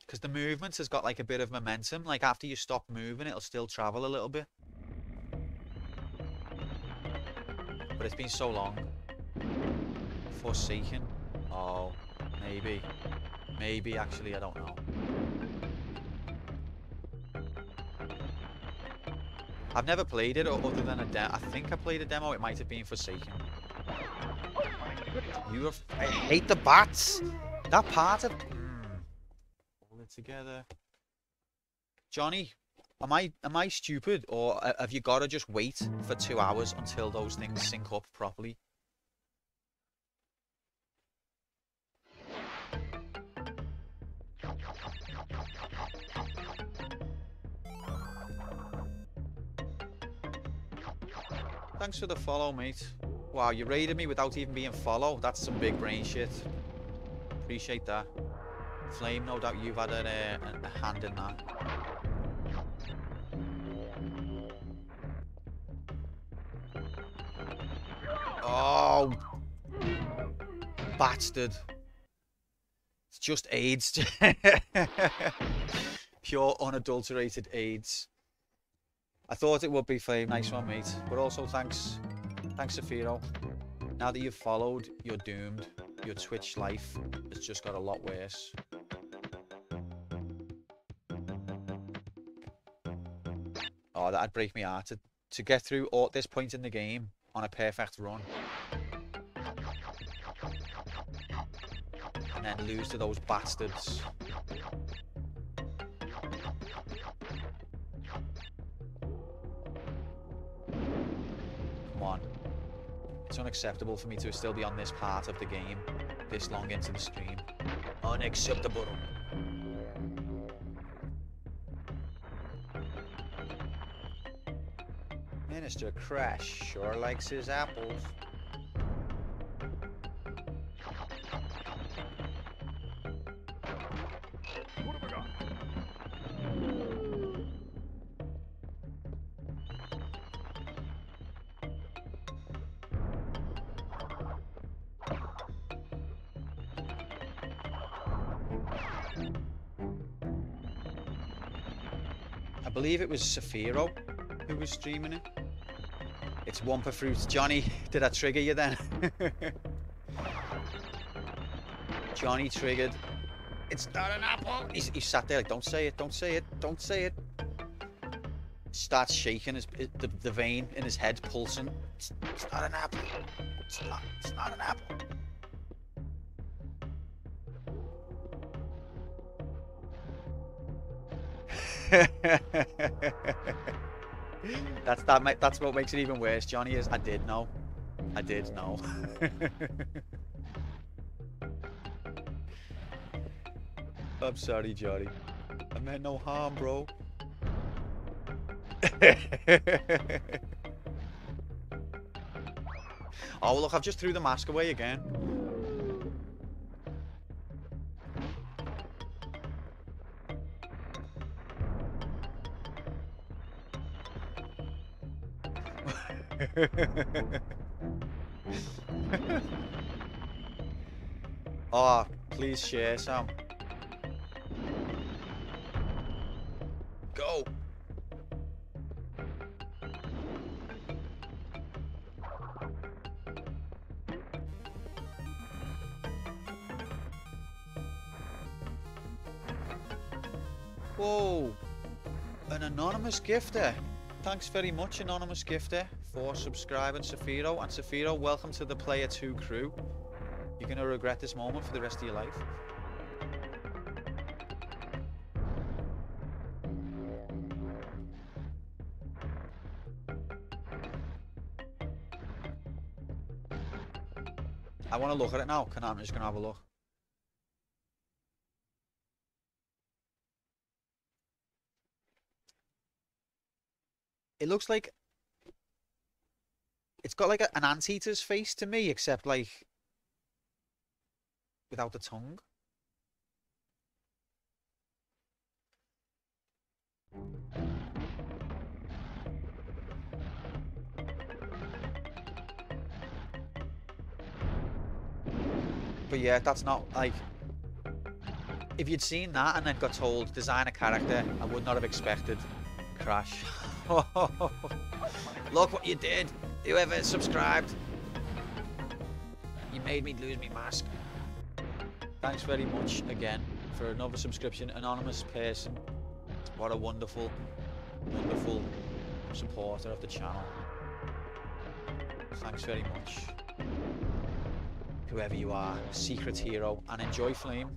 S1: Because the movement has got like a bit of momentum. Like after you stop moving, it'll still travel a little bit. But it's been so long. Forsaken. Oh, maybe. Maybe, actually, I don't know. I've never played it other than a demo. I think I played a demo. It might have been Forsaken. I hate the bats. That part of... Hold it together. Johnny, am I stupid? Or have you got to just wait for 2 hours until those things sync up properly? Thanks for the follow, mate. Wow, you raided me without even being follow. That's some big brain shit. Appreciate that. Flame, no doubt you've had a hand in that. Oh, bastard. It's just AIDS. Pure unadulterated AIDS. I thought it would be Flame. Nice one, mate. But also thanks Safiro. Now that you've followed, you're doomed. Your Twitch life has just got a lot worse. Oh, that'd break me heart to get through at this point in the game on a perfect run. And then lose to those bastards. Come on. It's unacceptable for me to still be on this part of the game this long into the stream. Unacceptable. Minister Crash sure likes his apples. What have I got? I believe it was Safiro who was streaming it. It's Wumpa Fruits. Johnny, did I trigger you then? Johnny triggered. It's not an apple. He sat there like, don't say it, don't say it, don't say it. Starts shaking the vein in his head, pulsing. It's not an apple. It's not an apple. That's what makes it even worse, Johnny, is I did know. I'm sorry, Johnny. I meant no harm, bro. Oh, look, I've just threw the mask away again. Oh, please share some. Go. Whoa, an anonymous gifter. Thanks very much, anonymous gifter, for subscribing, Safiro. And Safiro, welcome to the Player 2 crew. You're going to regret this moment for the rest of your life. I want to look at it now. I'm just going to have a look. It looks like it's got like an anteater's face to me, except like without the tongue. But yeah, that's not like, if you'd seen that and then got told design a character, I would not have expected Crash. Look what you did, whoever subscribed. You made me lose my mask. Thanks very much again for another subscription, anonymous person. What a wonderful, wonderful supporter of the channel. Thanks very much. Whoever you are, secret hero, and enjoy Flame.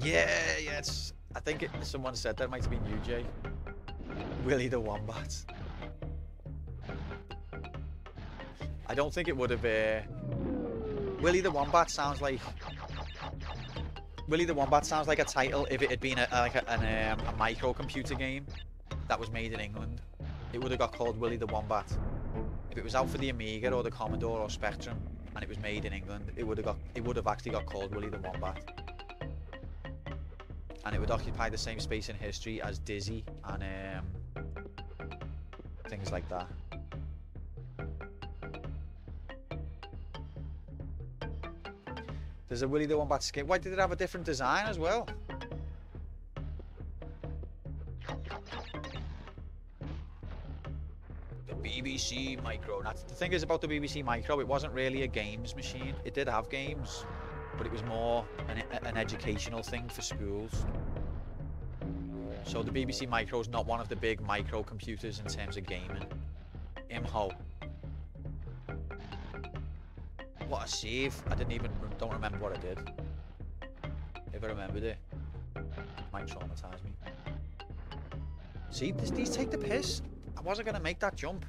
S1: Yeah, it's. I think someone said that might have been you, Jay. Willy the Wombat. I don't think it would have. Willy the Wombat sounds like. Willy the Wombat sounds like a title if it had been a microcomputer game that was made in England. It would have got called Willy the Wombat. If it was out for the Amiga or the Commodore or Spectrum and it was made in England, it would have actually got called Willy the Wombat. And it would occupy the same space in history as Dizzy and things like that. There's a Willy the Wombat skin. Why did it have a different design as well? The BBC Micro. Now, the thing is about the BBC Micro, it wasn't really a games machine. It did have games, but it was more an educational thing for schools. So the BBC Micro is not one of the big microcomputers in terms of gaming. Imho. What a save. I don't remember what I did. If I remembered it, might traumatise me. See, these take the piss. I wasn't gonna make that jump.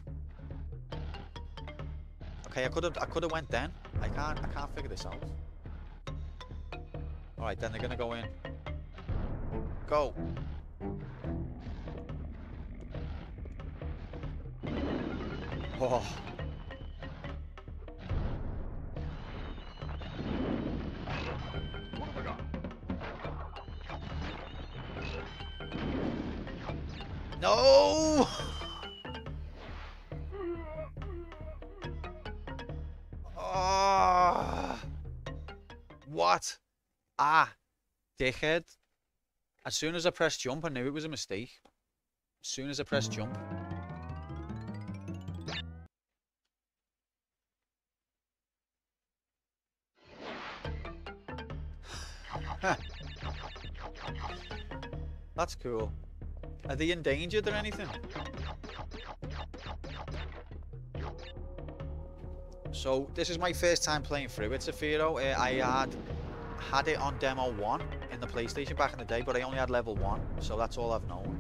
S1: Okay, I could have went then. I can't figure this out. Alright, then they're gonna go in. Go. Oh. No! Oh. What? Ah, dickhead. As soon as I pressed jump, I knew it was a mistake. As soon as I pressed jump. That's cool. Are they endangered or anything? So this is my first time playing through it, Safiro. I had it on demo 1 in the PlayStation back in the day, but I only had level 1, so that's all I've known.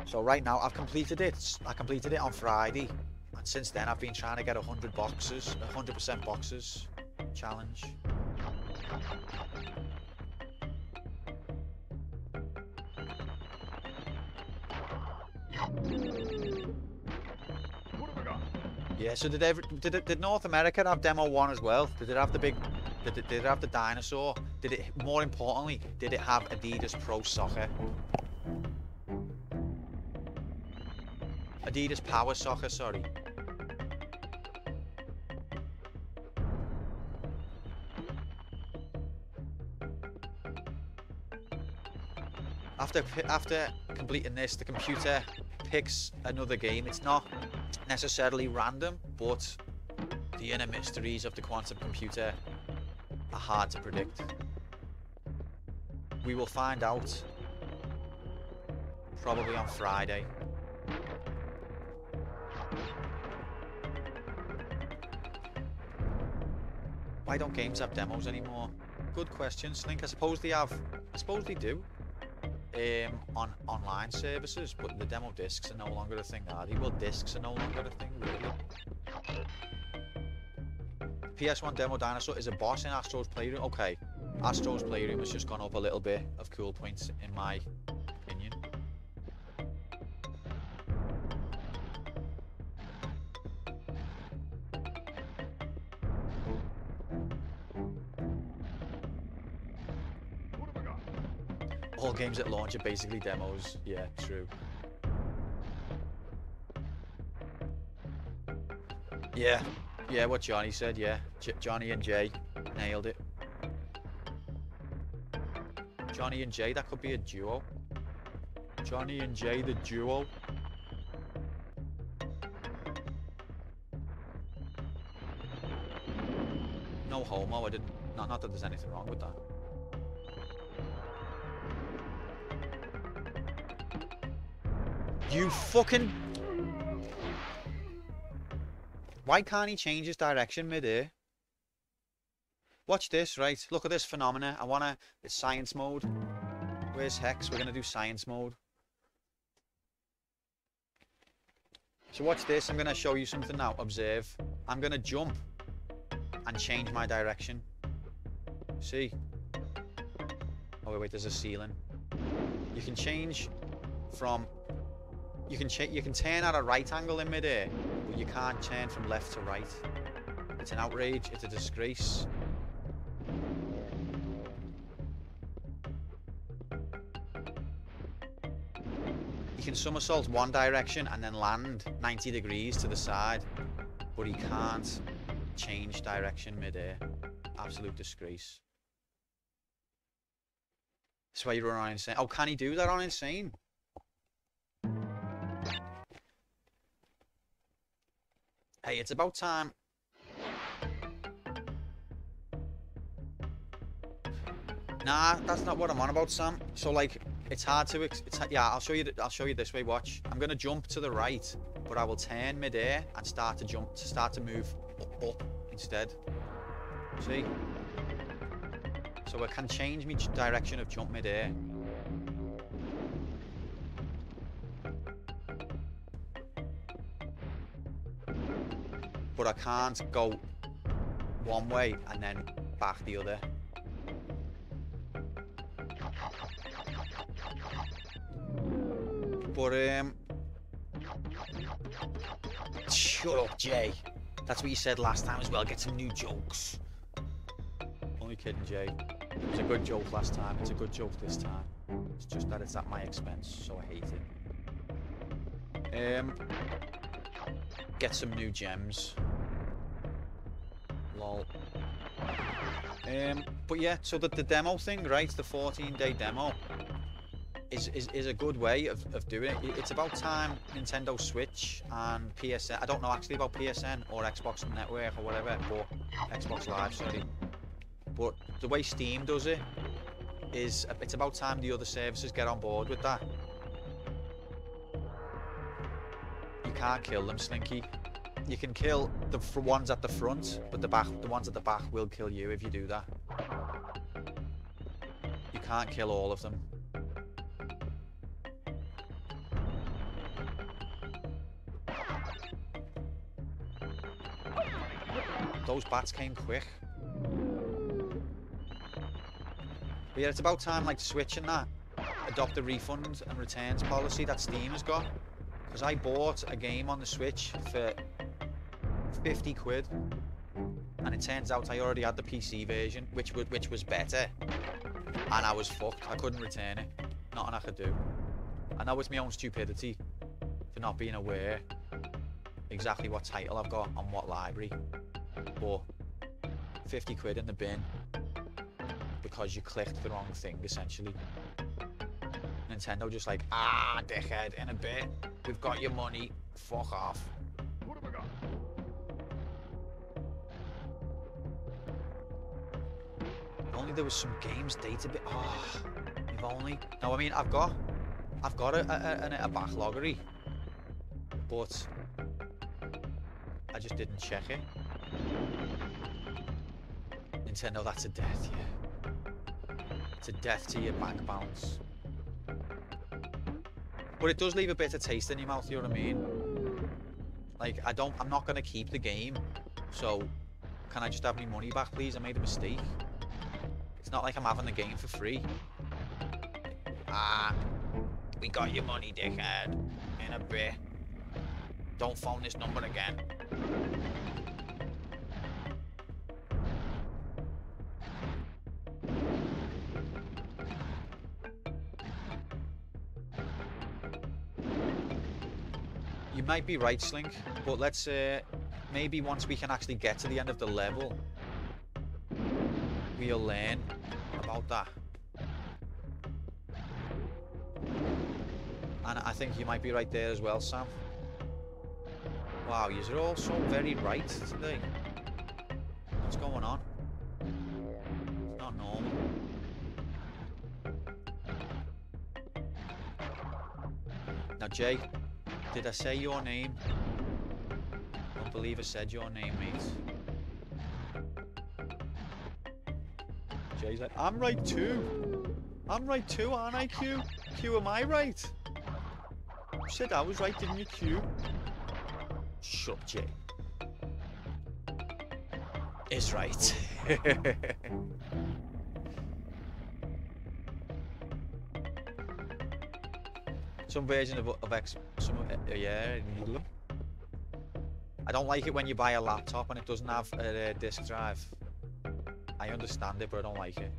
S1: So right now I've completed it. I completed it on Friday, and since then I've been trying to get 100 boxes, 100% boxes challenge. Yeah, so did North America have demo 1 as well? Did it have the big, did it have the dinosaur? Did it, more importantly, did it have Adidas Pro Soccer? Adidas Power Soccer, sorry. After completing this, the computer picks another game. It's not necessarily random, but the inner mysteries of the quantum computer are hard to predict. We will find out probably on Friday. Why don't games have demos anymore? Good question, Slink. I suppose they have. I suppose they do. On online services, but the demo discs are no longer a thing, are they? Well, discs are no longer a thing, really. PS1 demo dinosaur is a boss in Astro's Playroom. Okay, Astro's Playroom has just gone up a little bit of cool points, in my opinion. All games at launch are basically demos. Yeah, true. Yeah, what Johnny said, yeah. Johnny and Jay nailed it. Johnny and Jay, that could be a duo. Johnny and Jay, the duo. No homo, I didn't. Not that there's anything wrong with that. You fucking... Why can't he change his direction mid-air? Watch this, right? Look at this phenomena. I wanna... It's science mode. Where's Hex? We're gonna do science mode. So watch this. I'm gonna show you something now. Observe. I'm gonna jump and change my direction. See? Oh wait, there's a ceiling. You can change from... You can turn at a right angle in mid-air, but you can't turn from left to right. It's an outrage, it's a disgrace. can somersault one direction and then land 90 degrees to the side, but he can't change direction mid-air. Absolute disgrace. That's why you run on Insane. Oh, can he do that on Insane? Hey, it's about time. Nah, that's not what I'm on about, Sam. So like, it's hard to. Yeah, I'll show you. I'll show you this way. Watch. I'm gonna jump to the right, but I will turn mid-air and start to jump. Start to move up instead. See? So I can change my direction of jump mid-air. But I can't go one way and then back the other. But shut up, Jay. That's what you said last time as well. Get some new jokes. Only kidding, Jay. It was a good joke last time. It's a good joke this time. It's just that it's at my expense, so I hate it. Get some new gems. Lol. But yeah, so the demo thing, right? The 14-day demo is a good way of doing it. It's about time Nintendo Switch and PSN. I don't know actually about PSN or Xbox Network or whatever, but Xbox Live, sorry. But the way Steam does it is it's about time the other services get on board with that. You can't kill them, Slinky. You can kill the ones at the front, but the ones at the back will kill you if you do that. You can't kill all of them. Those bats came quick. But yeah, it's about time like Switch and that adopt the refund and returns policy that Steam has got. Because I bought a game on the Switch for 50 quid, and it turns out I already had the PC version, which was better, and I was fucked. I couldn't return it. Nothing I could do. I know it's my own stupidity for not being aware exactly what title I've got on what library, but 50 quid in the bin because you clicked the wrong thing, essentially. Nintendo just like, ah, dickhead, in a bit, we've got your money, fuck off. What have I got? If only there was some games database. Oh, if only. No, I mean, I've got a backloggery, but I just didn't check it. Nintendo, that's a death, yeah. It's a death to your bank balance. But it does leave a bitter taste in your mouth, you know what I mean? Like, I'm not gonna keep the game, so can I just have my money back, please? I made a mistake. It's not like I'm having the game for free. Ah, we got your money, dickhead. In a bit. Don't phone this number again. You might be right, Slink, but let's maybe once we can actually get to the end of the level, we'll learn about that. And I think you might be right there as well, Sam. Wow, you're all so very right today. What's going on? It's not normal. Now, Jay, did I say your name? I don't believe I said your name, mate. Jay's like, I'm right too. I'm right too, aren't I, Q? Q, am I right? You said I was right, didn't you, Q? Shut up, Jay. It's right. Some version of X, yeah. I don't like it when you buy a laptop and it doesn't have a disk drive. I understand it, but I don't like it.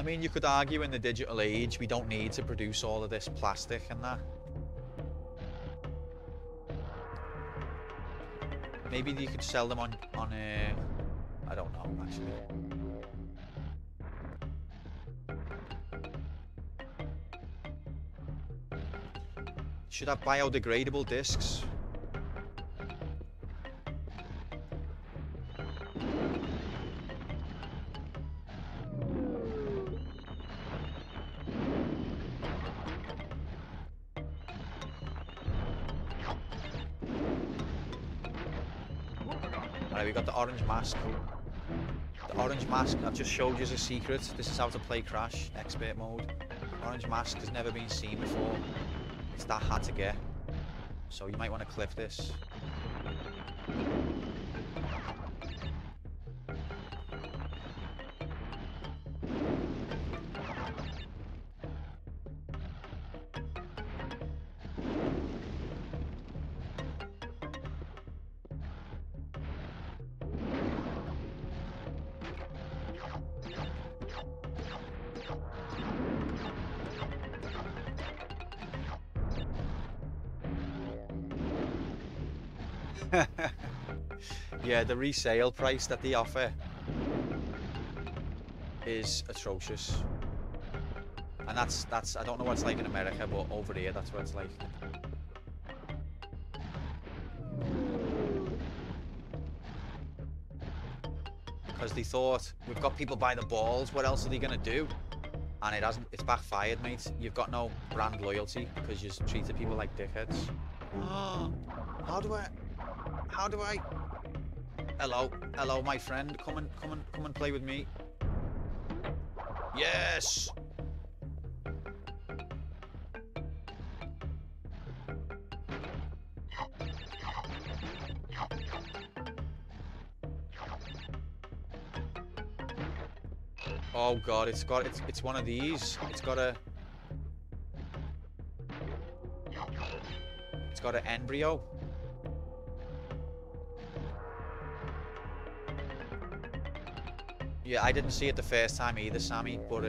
S1: I mean, you could argue in the digital age, we don't need to produce all of this plastic and that. Maybe you could sell them on I don't know, actually. Should have biodegradable discs. Alright, we got the orange mask. The orange mask, I've just showed you as a secret. This is how to play Crash, expert mode. Orange mask has never been seen before. It's that hard to get. So you might want to clip this. Yeah, the resale price that they offer is atrocious. And that's I don't know what it's like in America, but over here that's what it's like. Because they thought, we've got people by the balls, what else are they gonna do? And it hasn't, it's backfired, mate. You've got no brand loyalty because you've treated people like dickheads. How do I hello my friend, come and play with me. Yes. Oh god, it's one of these. It's got an embryo. Yeah, I didn't see it the first time either, Sammy. But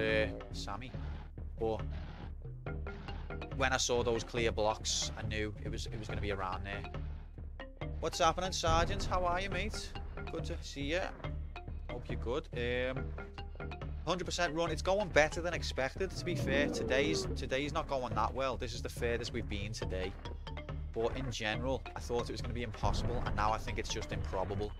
S1: when I saw those clear blocks, I knew it was going to be around there. What's happening, Sergeant? How are you, mate? Good to see you. Hope you're good. 100% run. It's going better than expected, to be fair. Today's not going that well. This is the furthest we've been today. But in general, I thought it was going to be impossible, and now I think it's just improbable.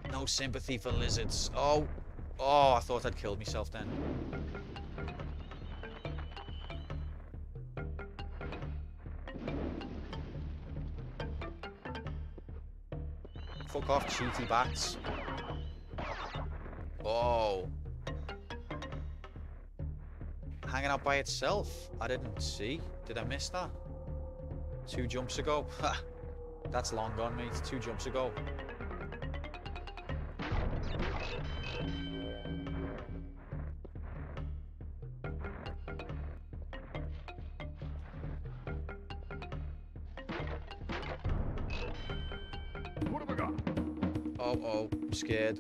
S1: No sympathy for lizards. Oh, I thought I'd killed myself then. Fuck off, cheaty bats. Oh. Hanging out by itself. I didn't see. Did I miss that? 2 jumps ago. That's long gone, mate. 2 jumps ago.
S2: What have I got?
S1: Oh, I'm scared.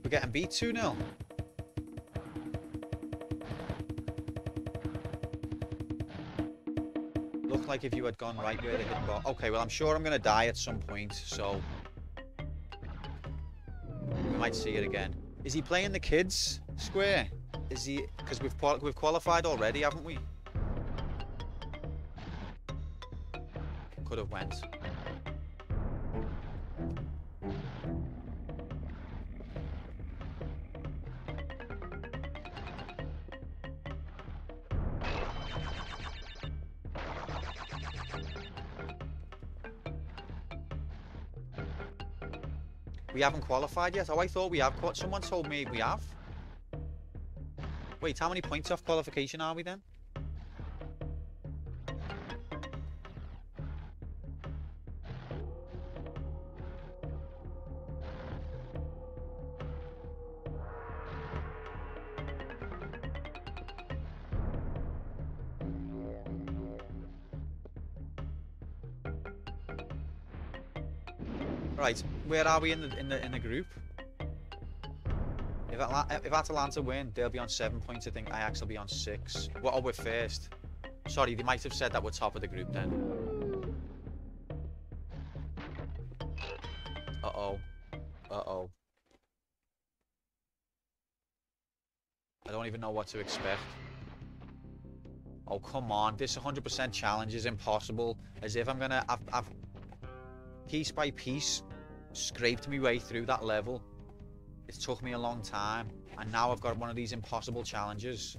S1: We're getting beat 2-0. Looked like if you had gone right where the hidden ball. Okay, well I'm sure I'm gonna die at some point, so we might see it again. Is he playing the kids square? Is he? Because we've qualified already, haven't we? Could have went. We haven't qualified yet. Oh, I thought we have. Someone told me we have. Wait, how many points off qualification are we then? Right, where are we in the group? If Atalanta win, they'll be on 7 points. I think Ajax will be on 6. Well, oh, we're first. Sorry, they might have said that we're top of the group then. Uh-oh. Uh-oh. I don't even know what to expect. Oh, come on. This 100% challenge is impossible. As if I'm gonna... I've piece by piece scraped my way through that level. It took me a long time. And now I've got one of these impossible challenges.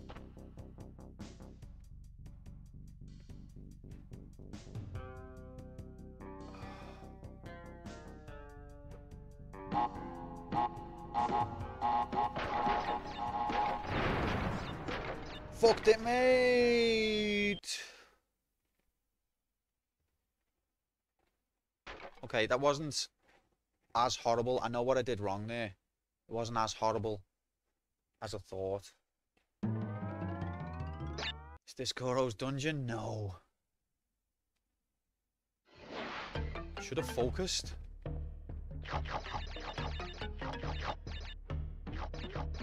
S1: Fucked it, mate! Okay, that wasn't as horrible. I know what I did wrong there. It wasn't as horrible as I thought. Is this Goro's dungeon? No. Should have focused.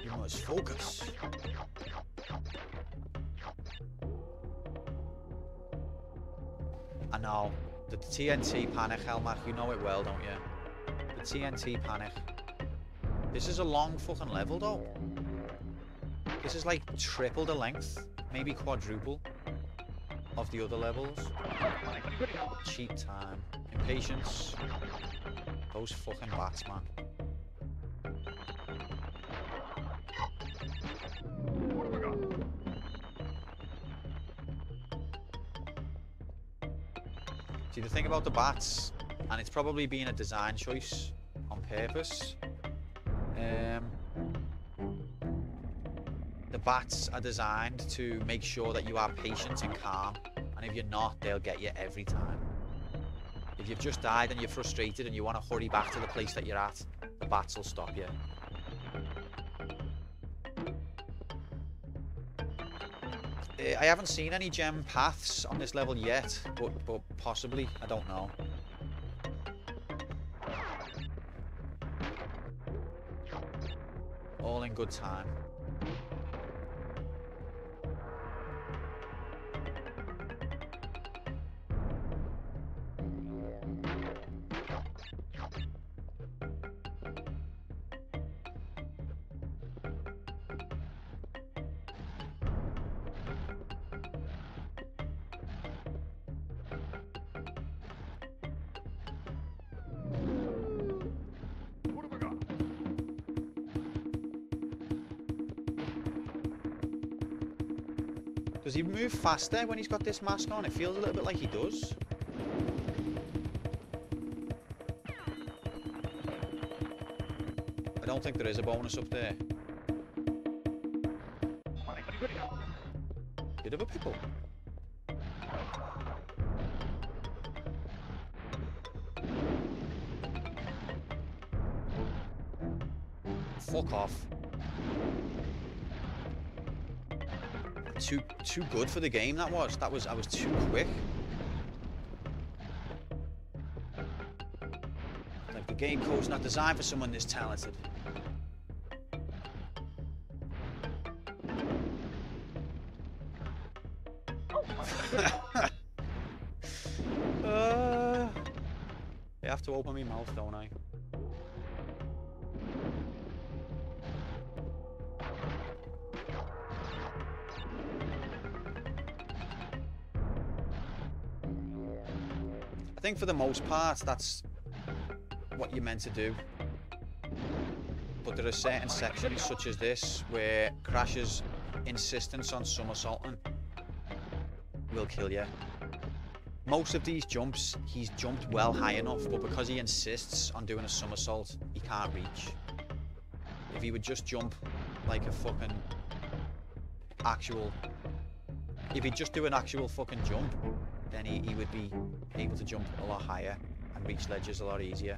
S1: You must focus. I know. The TNT panic, Helmach, you know it well, don't you? The TNT panic. This is a long fucking level, though. This is like triple the length, maybe quadruple, of the other levels. Cheap time. Impatience. Those fucking bats, man. See, the thing about the bats, and it's probably been a design choice on purpose, the bats are designed to make sure that you are patient and calm, and if you're not, they'll get you every time. If you've just died and you're frustrated and you want to hurry back to the place that you're at, the bats will stop you. I haven't seen any gem paths on this level yet, but possibly, I don't know. All in good time. Does he move faster when he's got this mask on? It feels a little bit like he does. I don't think there is a bonus up there. Bit of a pickle. Fuck off. Too good for the game, that was. I was too quick. Like, the game code's not designed for someone this talented. I have to open my mouth, don't I? I think for the most part, that's what you're meant to do. But there are certain sections, such as this, where Crash's insistence on somersaulting will kill you. Most of these jumps, he's jumped well high enough, but because he insists on doing a somersault, he can't reach. If he would just jump like a fucking actual... If he'd just do an actual fucking jump, then he would be able to jump a lot higher and reach ledges a lot easier.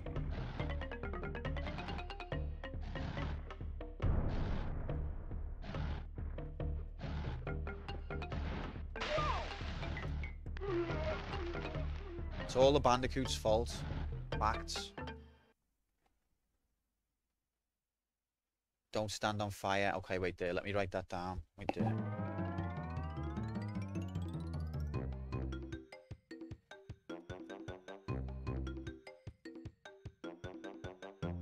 S1: It's all the Bandicoot's fault. Facts. Don't stand on fire. Okay, wait there. Let me write that down. Wait there.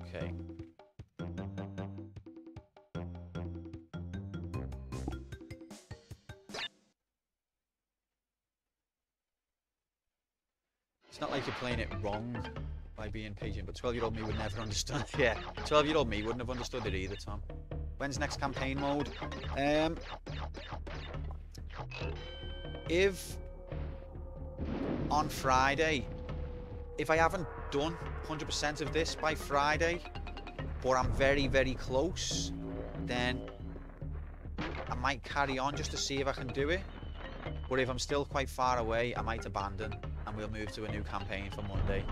S1: Okay. It's not like you're playing it wrong by being patient, but 12-year-old me would never understand. Yeah, 12-year-old me wouldn't have understood it either, Tom. When's next campaign mode? If on Friday, if I haven't done 100% of this by Friday, but I'm very, very close, then I might carry on just to see if I can do it. But if I'm still quite far away, I might abandon and we'll move to a new campaign for Monday.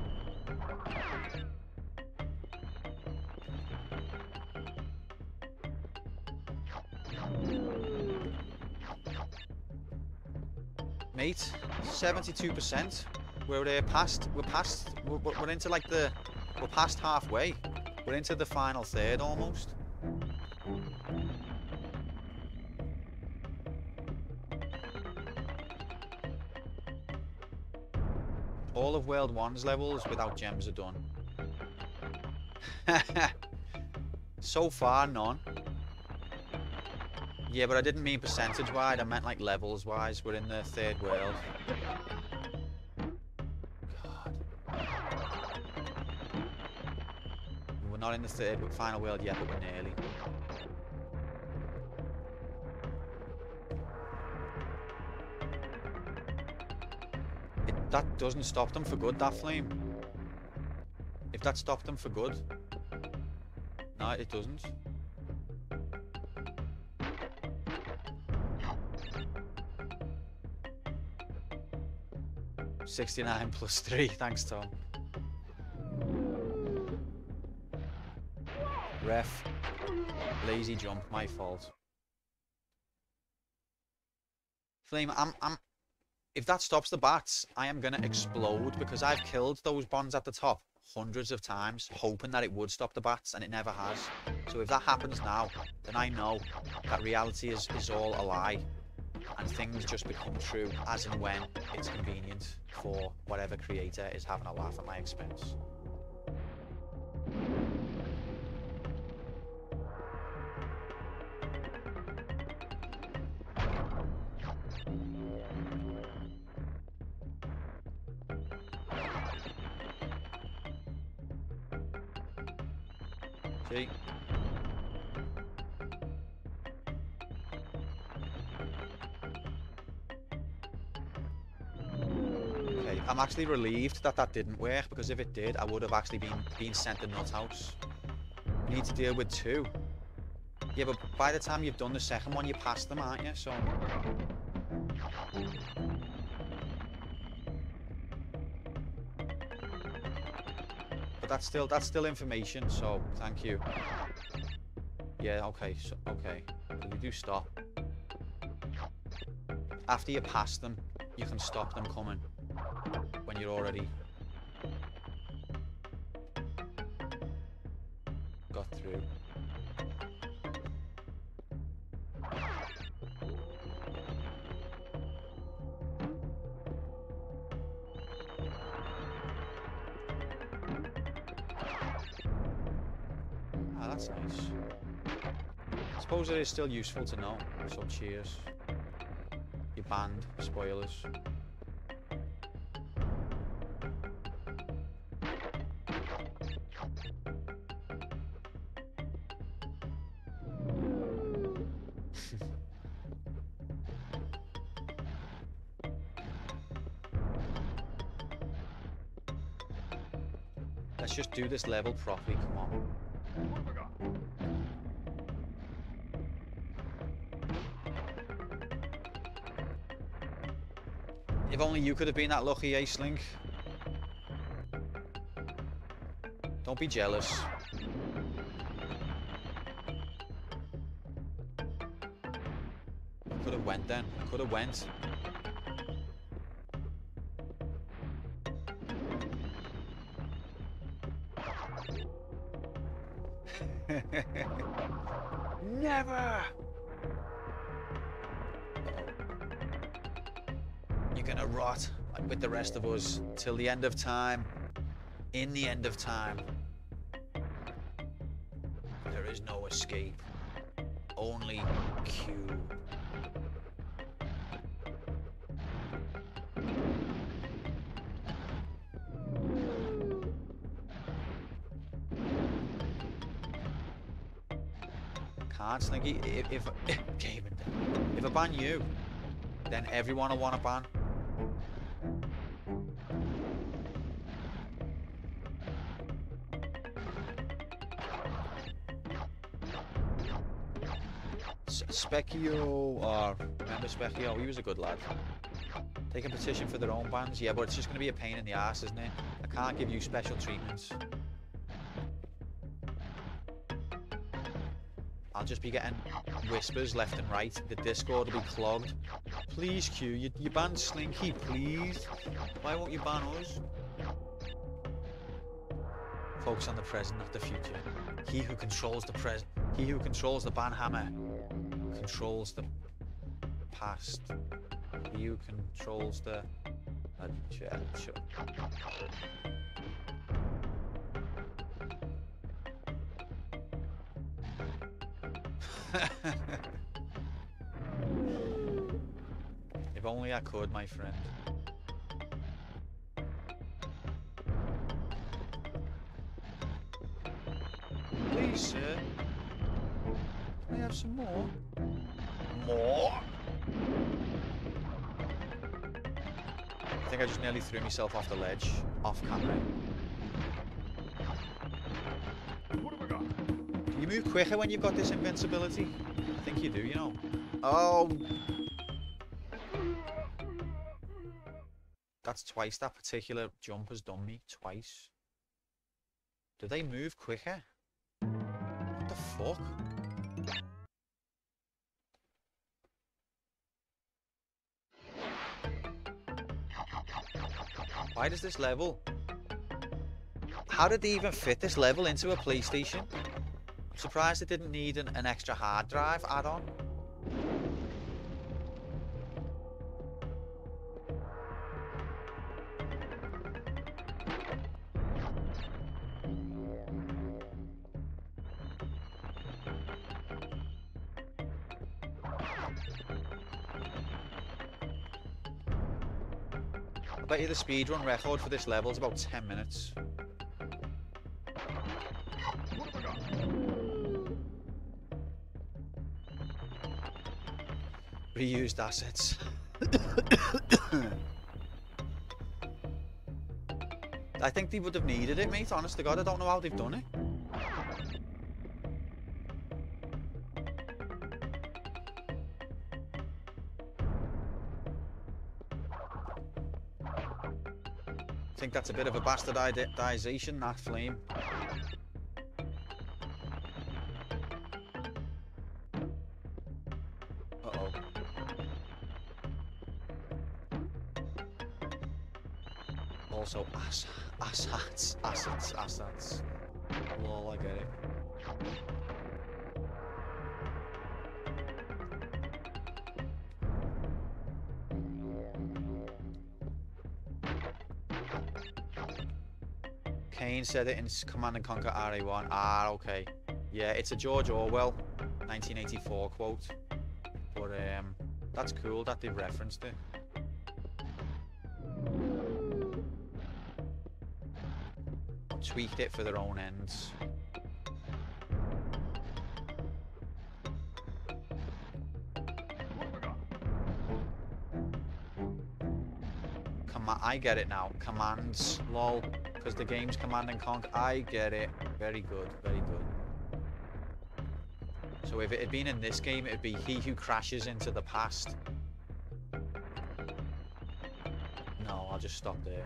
S1: Mate, 72%. We're into like we're past halfway. We're into the final third almost. All of World 1's levels without gems are done. So far, none. Yeah, but I didn't mean percentage-wise, I meant like levels-wise. We're in the third world. God. We're not in the final world yet, but we're nearly. That doesn't stop them for good, that flame. If that stopped them for good. No, it doesn't. $69 plus 3, thanks Tom. Ref. Lazy jump, my fault. Flame, if that stops the bats, I am gonna explode because I've killed those bonds at the top hundreds of times, hoping that it would stop the bats, and it never has. So if that happens now, then I know that reality is all a lie, and things just become true as and when it's convenient for whatever creator is having a laugh at my expense. See? Okay, I'm actually relieved that that didn't work, because if it did, I would have actually been sent the nut house. We need to deal with 2. Yeah, but by the time you've done the second one, you're past them, aren't you? So... But that's still information, so thank you. Yeah, okay, so, okay. So we do stop. After you pass them, you can stop them coming when you're already got through. Ah, that's nice. I suppose it is still useful to know, so cheers. You're banned, spoilers. Let's just do this level properly, come on. If only you could have been that lucky, Ace-Link. Don't be jealous. I could have went then. I could have went. Never! You're gonna rot like with the rest of us till the end of time. In the end of time. There is no escape. Only Q. Can't Slinky. If I ban you, then everyone will want to ban. Specchio, remember Specchio? He was a good lad. They can petition for their own bans, yeah, but it's just going to be a pain in the ass, isn't it? I can't give you special treatments. I'll just be getting whispers left and right. The Discord will be clogged. Please, Q, you banned Slinky, please. Why won't you ban us? Focus on the present, not the future. He who controls the present, he who controls the ban hammer, controls the past. He who controls the sure. If only I could, my friend. Please, sir. Can I have some more? More? I think I just nearly threw myself off the ledge, off camera. What have I got? Do you move quicker when you've got this invincibility? I think you do, you know. Oh! That's twice that particular jump has done me. Twice. Do they move quicker? What the fuck? Why does this level? How did they even fit this level into a PlayStation? I'm surprised it didn't need an extra hard drive add-on. I bet you the speedrun record for this level is about 10 minutes. Reused assets. I think they would have needed it, mate. Honest to God, I don't know how they've done it. I think that's a bit of a bastardization, that flame. Uh-oh. Also, assets. Lol, I get it. Kane said it in Command & Conquer RA1. Ah, okay. Yeah, it's a George Orwell 1984 quote. But that's cool that they've referenced it. Tweaked it for their own ends. I get it now. Commands, lol. Because the game's Command & Conquer. I get it. Very good, very good. So if it had been in this game, it'd be he who crashes into the past. No, I'll just stop there.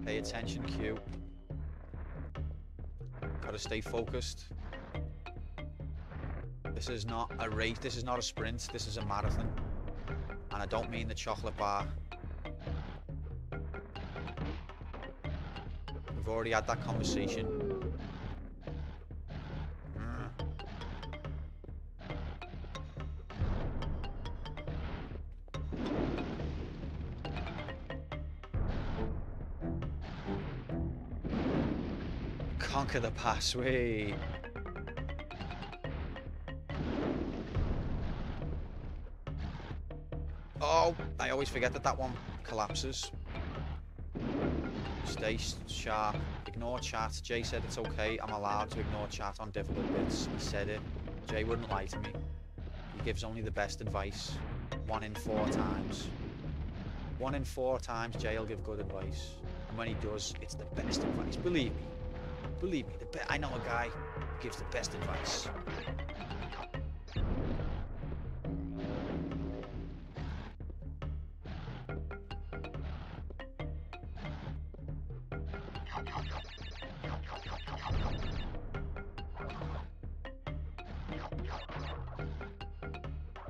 S1: Pay attention, Q. Gotta stay focused. This is not a race, this is not a sprint, this is a marathon. And I don't mean the chocolate bar. We've already had that conversation. Conquer the passway. Oh, I always forget that that one collapses. Stay sharp. Ignore chat. Jay said it's okay. I'm allowed to ignore chat on difficult bits. He said it. Jay wouldn't lie to me. He gives only the best advice. 1 in 4 times. 1 in 4 times Jay will give good advice. And when he does, it's the best advice. Believe me. Believe me. I know a guy who gives the best advice.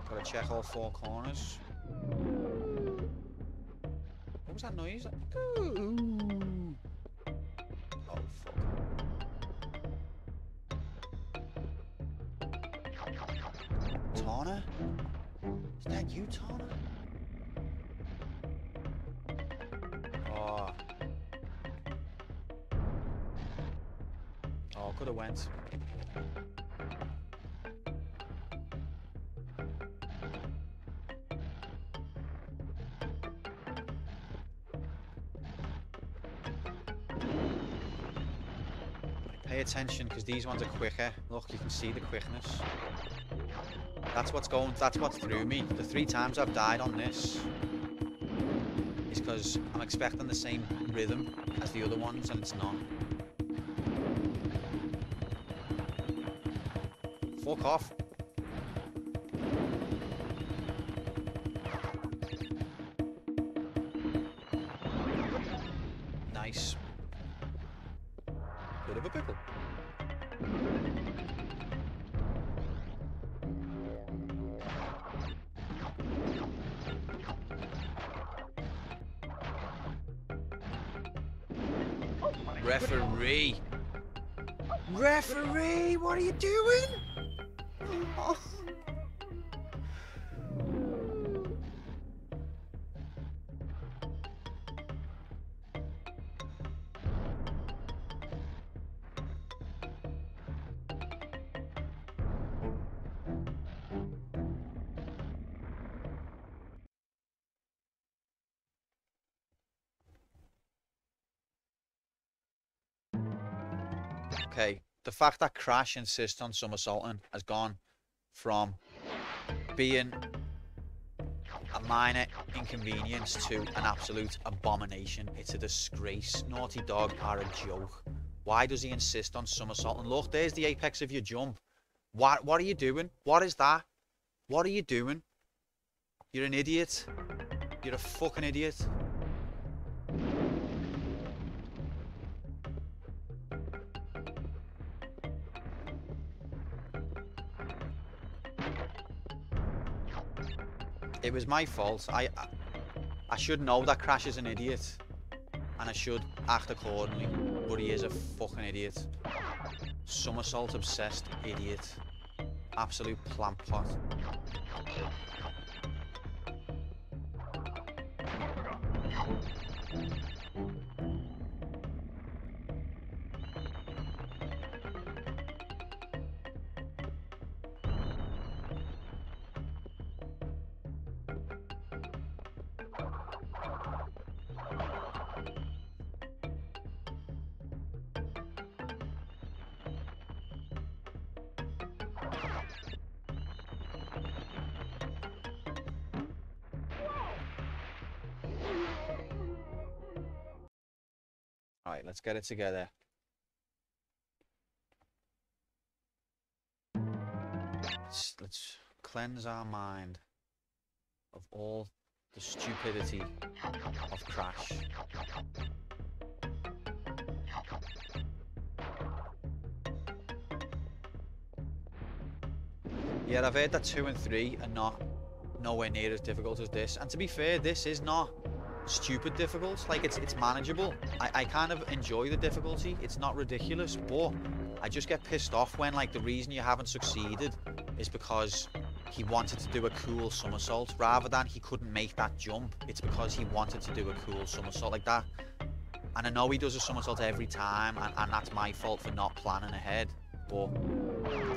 S1: Gotta check all 4 corners. What was that noise? Ooh. Oh, fuck. Tana? Is that you, Tana? Oh. Oh, could have went. Pay attention, because these ones are quicker. Look, you can see the quickness. That's what's threw me. The 3 times I've died on this is because I'm expecting the same rhythm as the other ones, and it's not. Fuck off. Nice. Bit of a pickle. Referee! Referee! What are you doing? Oh. Okay, the fact that Crash insists on somersaulting has gone from being a minor inconvenience to an absolute abomination. It's a disgrace. Naughty Dog are a joke. Why does he insist on somersaulting? Look, there's the apex of your jump. What are you doing? What is that? What are you doing? You're an idiot. You're a fucking idiot. It was my fault. I should know that Crash is an idiot, and I should act accordingly, but he is a fucking idiot. Somersault obsessed idiot. Absolute plant pot. Alright, let's get it together. Let's cleanse our mind of all the stupidity of Crash. Yeah, I've heard that 2 and 3 are not nowhere near as difficult as this. And to be fair, this is not stupid difficult. Like, it's manageable. I kind of enjoy the difficulty. It's not ridiculous, but I just get pissed off when, like, the reason you haven't succeeded is because he wanted to do a cool somersault rather than he couldn't make that jump. It's because he wanted to do a cool somersault like that. And I know he does a somersault every time, and that's my fault for not planning ahead. But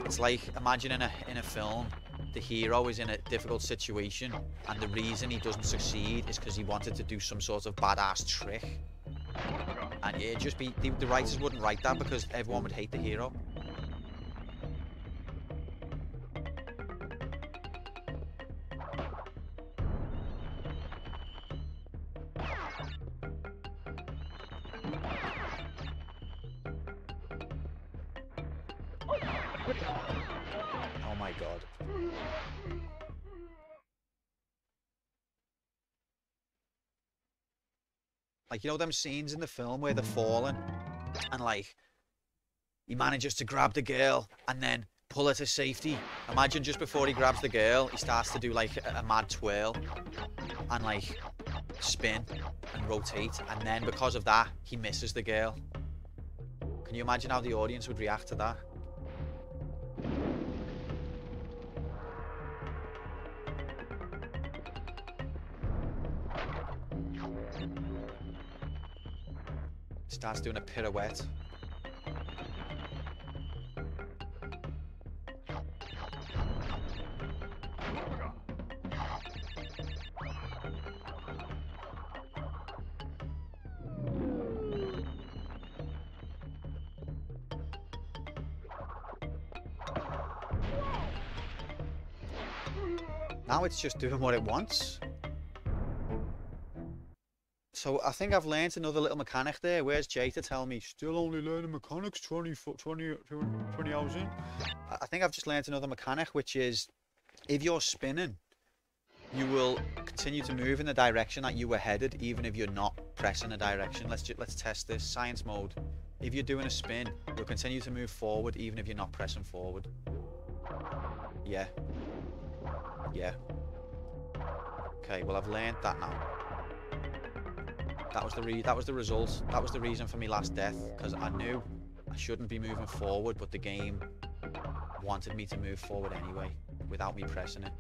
S1: it's like, imagine in a film, the hero is in a difficult situation, and the reason he doesn't succeed is because he wanted to do some sort of badass trick. And it'd just be, the writers wouldn't write that because everyone would hate the hero. Oh my god. Like, you know them scenes in the film where they're falling and, like, he manages to grab the girl and then pull her to safety. Imagine just before he grabs the girl, he starts to do, like, a mad twirl and, like, spin and rotate, and then because of that, he misses the girl. Can you imagine how the audience would react to that? Starts doing a pirouette. Now it's just doing what it wants. So I think I've learnt another little mechanic there. Where's Jay to tell me? Still only learning mechanics 20 hours in. I think I've just learnt another mechanic, which is if you're spinning, you will continue to move in the direction that you were headed, even if you're not pressing a direction. Let's test this. Science mode. If you're doing a spin, you'll continue to move forward, even if you're not pressing forward. Yeah. Yeah. Okay, well, I've learnt that now. That was the result. That was the reason for me last death, because I knew I shouldn't be moving forward, but the game wanted me to move forward anyway, without me pressing it.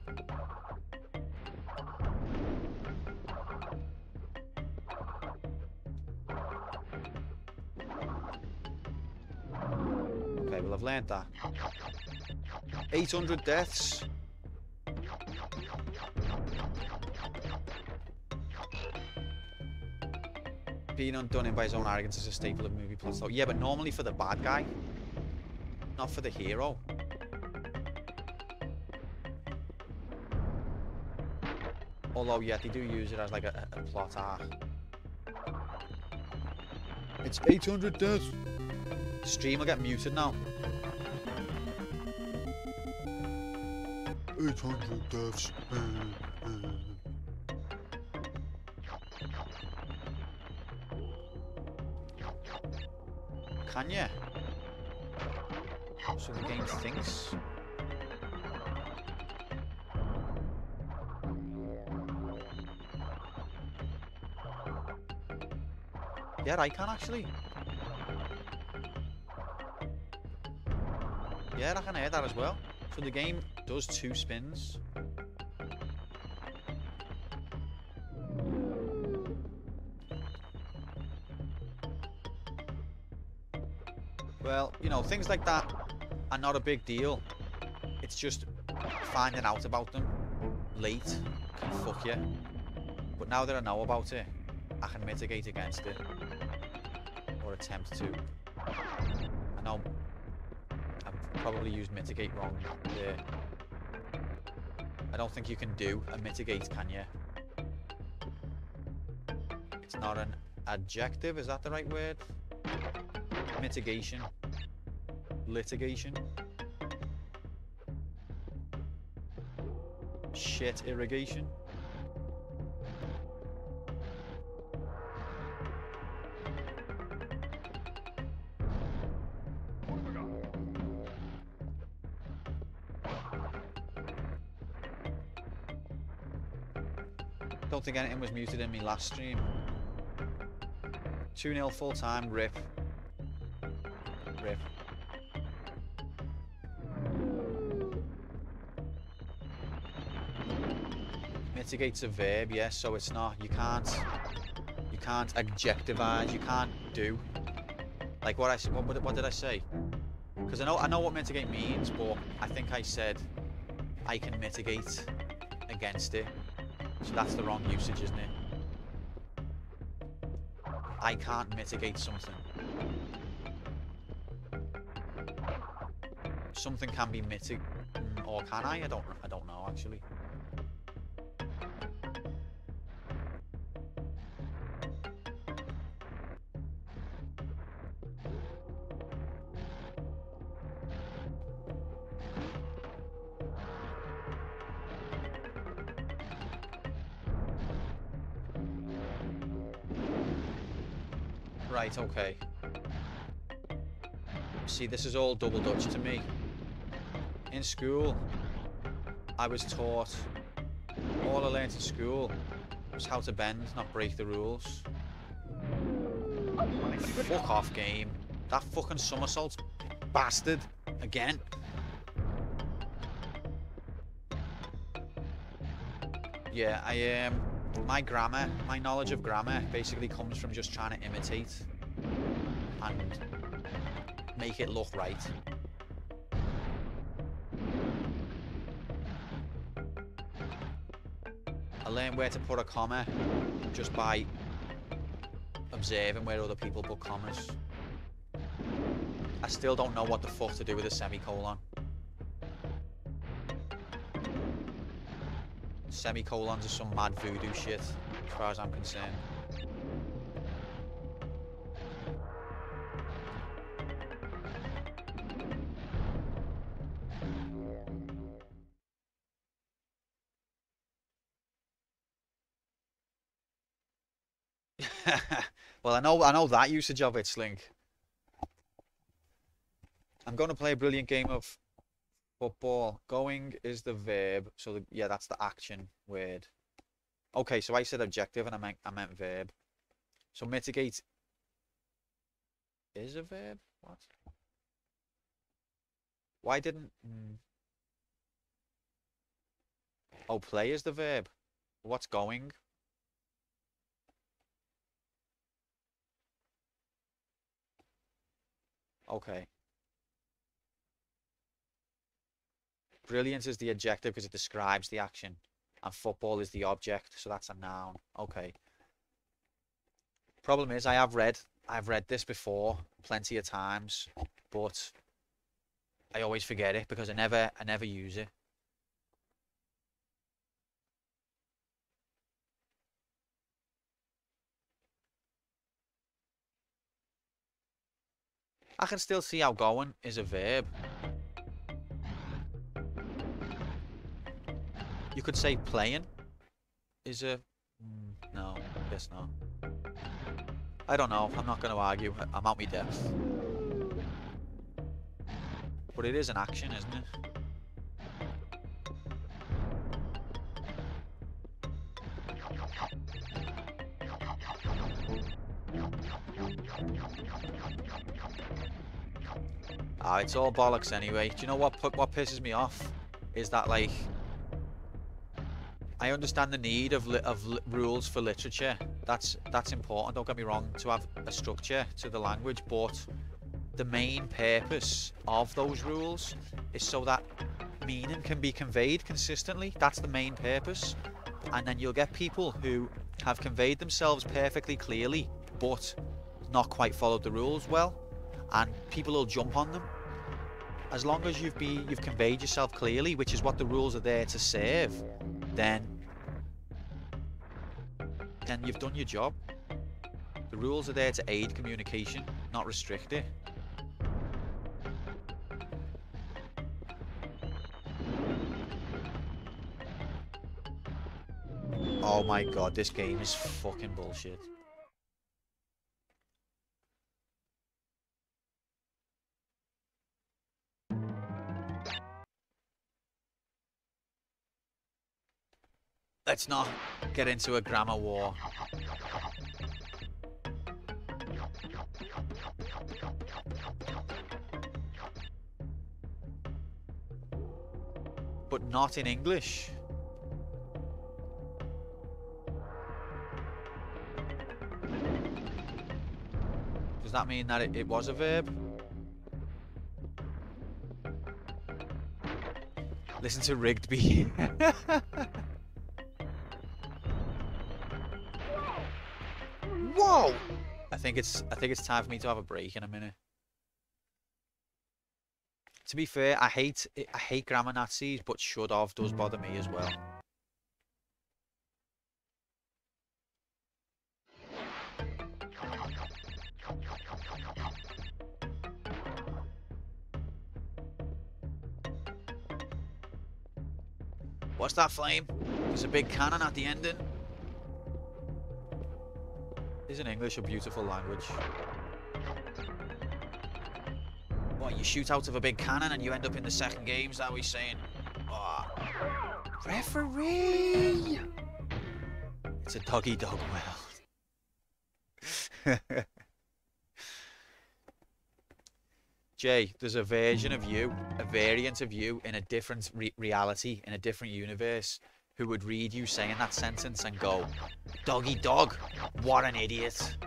S1: Okay, well, I've learnt that. 800 deaths. Being undone by his own arrogance is a staple of movie plots. So, yeah, but normally for the bad guy, not for the hero. Although, yeah, they do use it as like a plot arc. It's 800 deaths. The stream will get muted now. 800 deaths. Can you? So the game thinks. Yeah, I can actually. Yeah, I can hear that as well. So the game does 2 spins. Well, you know, things like that are not a big deal. It's just finding out about them late can fuck you. But now that I know about it, I can mitigate against it. Or attempt to. I know I've probably used mitigate wrong there. I don't think you can do a mitigate, can you? It's not an adjective, is that the right word? Mitigation. Litigation. Shit irrigation. Don't think anything was muted in me last stream. 2-0 full time, rip. Rip. Mitigate's a verb, yes, so it's not, you can't adjectivize, you can't do. Like what did I say? Because I know what mitigate means, but I think I said I can mitigate against it. So that's the wrong usage, isn't it? I can't mitigate something. Something can be mitigated, or can I? I don't know actually. Right, okay. See, this is all double Dutch to me. In school, I was taught, all I learned in school was how to bend, not break the rules. Fuck off, game. That fucking somersault bastard again. Yeah, my grammar, my knowledge of grammar basically comes from just trying to imitate and make it look right. I learned where to put a comma just by observing where other people put commas. I still don't know what the fuck to do with a semicolon. Semicolons are some mad voodoo shit, as far as I'm concerned. Well, I know that usage of it, Slink. I'm going to play a brilliant game of football. Going is the verb, so yeah, that's the action word. Okay, so I said objective and I meant verb. So mitigate is a verb? What? Why didn't... Oh, play is the verb. What's going? Okay. Brilliant is the adjective because it describes the action. And football is the object, so that's a noun. Okay. Problem is, I've read this before plenty of times, but I always forget it because I never use it. I can still see how going is a verb. You could say playing is a... No, I guess not. I don't know. I'm not going to argue. I'm out my depth. But it is an action, isn't it? Ah, it's all bollocks anyway. Do you know what pisses me off? Is that, like... I understand the need of rules for literature. That's important, don't get me wrong, to have a structure to the language, but the main purpose of those rules is so that meaning can be conveyed consistently. That's the main purpose. And then you'll get people who have conveyed themselves perfectly clearly, but not quite followed the rules well, and people will jump on them. As long as you've conveyed yourself clearly, which is what the rules are there to serve, then you've done your job. The rules are there to aid communication, not restrict it. Oh my god, this game is fucking bullshit. Let's not get into a grammar war. But not in English. Does that mean that it was a verb? Listen to Rigby. Whoa! I think it's time for me to have a break in a minute. To be fair, I hate grammar Nazis, but should have does bother me as well. What's that flame? There's a big cannon at the ending. Isn't English a beautiful language? What, you shoot out of a big cannon and you end up in the second game? Is that what he's saying? Oh. Referee! It's a dog-eat-dog world. Jay, there's a version of you, a variant of you in a different reality, in a different universe, who would read you saying that sentence and go, dog-eat-dog, what an idiot.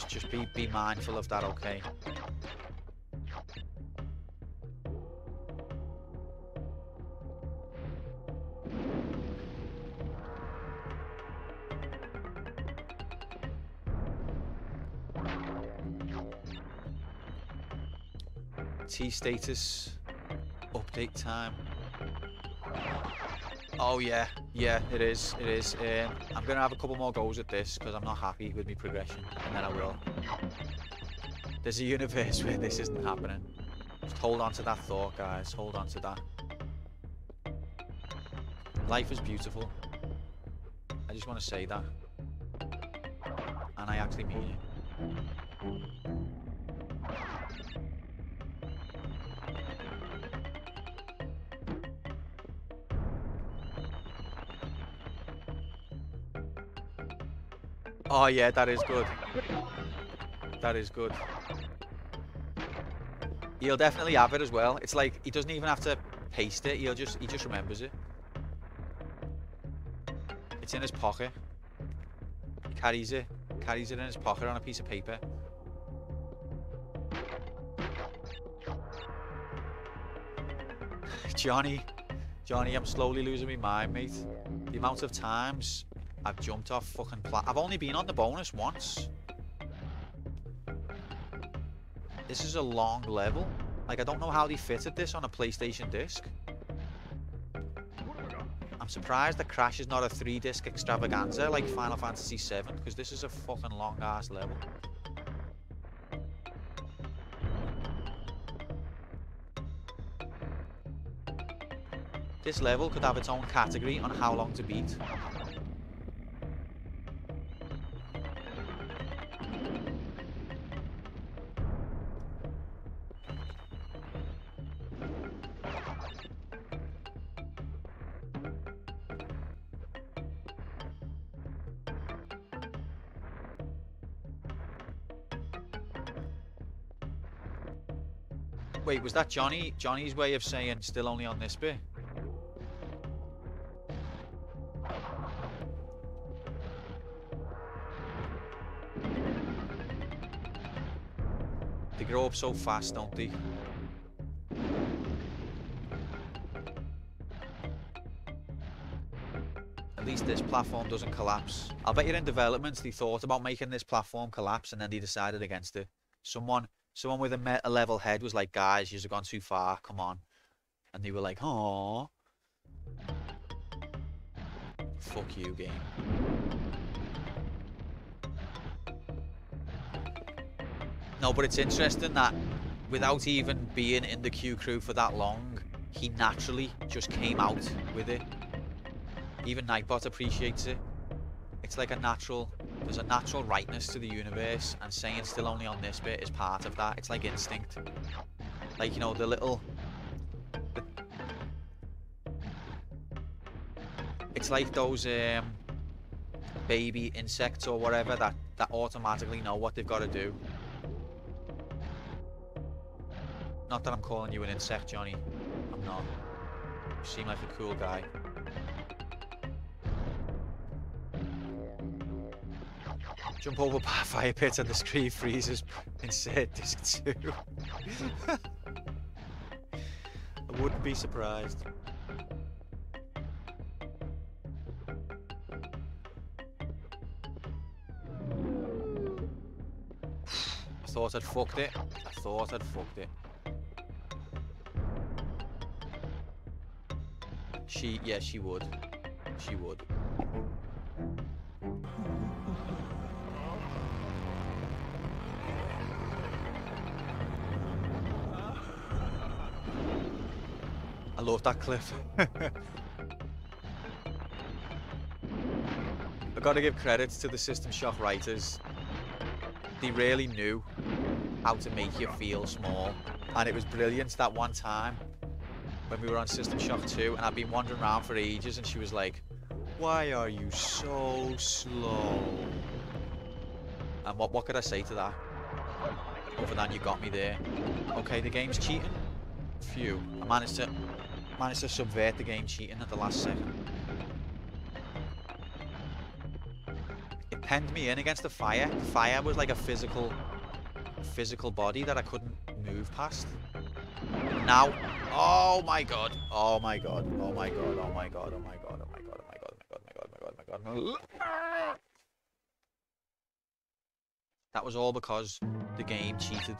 S1: Just be mindful of that, okay? T status update time. Oh yeah, it is. I'm gonna have a couple more goes at this because I'm not happy with my progression, and then I will. There's a universe where this isn't happening. Just hold on to that thought, guys. Hold on to that. Life is beautiful. I just want to say that, and I actually mean it. Oh yeah, that is good. That is good. He'll definitely have it as well. It's like he doesn't even have to paste it. He just remembers it. It's in his pocket. He carries it in his pocket on a piece of paper. Johnny, I'm slowly losing my mind, mate. The amount of times I've jumped off fucking I've only been on the bonus once. This is a long level. Like, I don't know how they fitted this on a PlayStation disc. I'm surprised that Crash is not a 3-disc extravaganza like Final Fantasy VII, because this is a fucking long-ass level. This level could have its own category on how long to beat. Wait, was that Johnny's way of saying still only on this bit? They grow up so fast, don't they? At least this platform doesn't collapse. I'll bet you're in development they thought about making this platform collapse and then they decided against it. Someone with a level head was like, guys, you've gone too far, come on. And they were like, oh. Fuck you, game. No, but it's interesting that without even being in the Q crew for that long, he naturally just came out with it. Even Nightbot appreciates it. It's like there's a natural rightness to the universe, and saying still only on this bit is part of that. It's like instinct. Like, you know, It's like those baby insects or whatever that automatically know what they've got to do. Not that I'm calling you an insect, Johnny. I'm not. You seem like a cool guy. Jump over fire pits and the screen freezes. Insert disc 2. I wouldn't be surprised. I thought I'd fucked it. I thought I'd fucked it. Yeah, she would. She would. I love that cliff. I gotta give credit to the System Shock writers. They really knew how to make you feel small. And it was brilliant that one time when we were on System Shock 2 and I'd been wandering around for ages and she was like, "Why are you so slow?" And what could I say to that? Other than you got me there. Okay, the game's cheating. Phew. I managed to subvert the game cheating at the last second. It penned me in against the fire. The fire was like a physical body that I couldn't move past. Now, oh my god, oh my god, oh my god, oh my god, oh my god, oh my god, oh my god, oh my god, oh my god, oh my god, oh my god. That was all because the game cheated.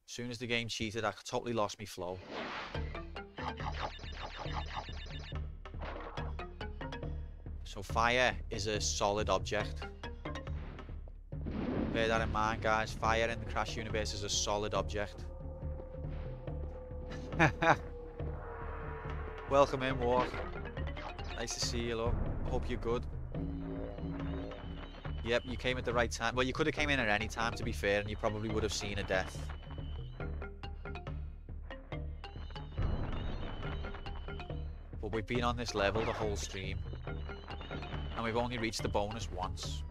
S1: As soon as the game cheated, I totally lost my flow. So fire is a solid object. Bear that in mind, guys. Fire in the Crash universe is a solid object. Welcome in, Walk. Nice to see you, love. Hope you're good. Yep, you came at the right time. Well, you could have came in at any time, to be fair, and you probably would have seen a death. But we've been on this level the whole stream. And we've only reached the bonus once.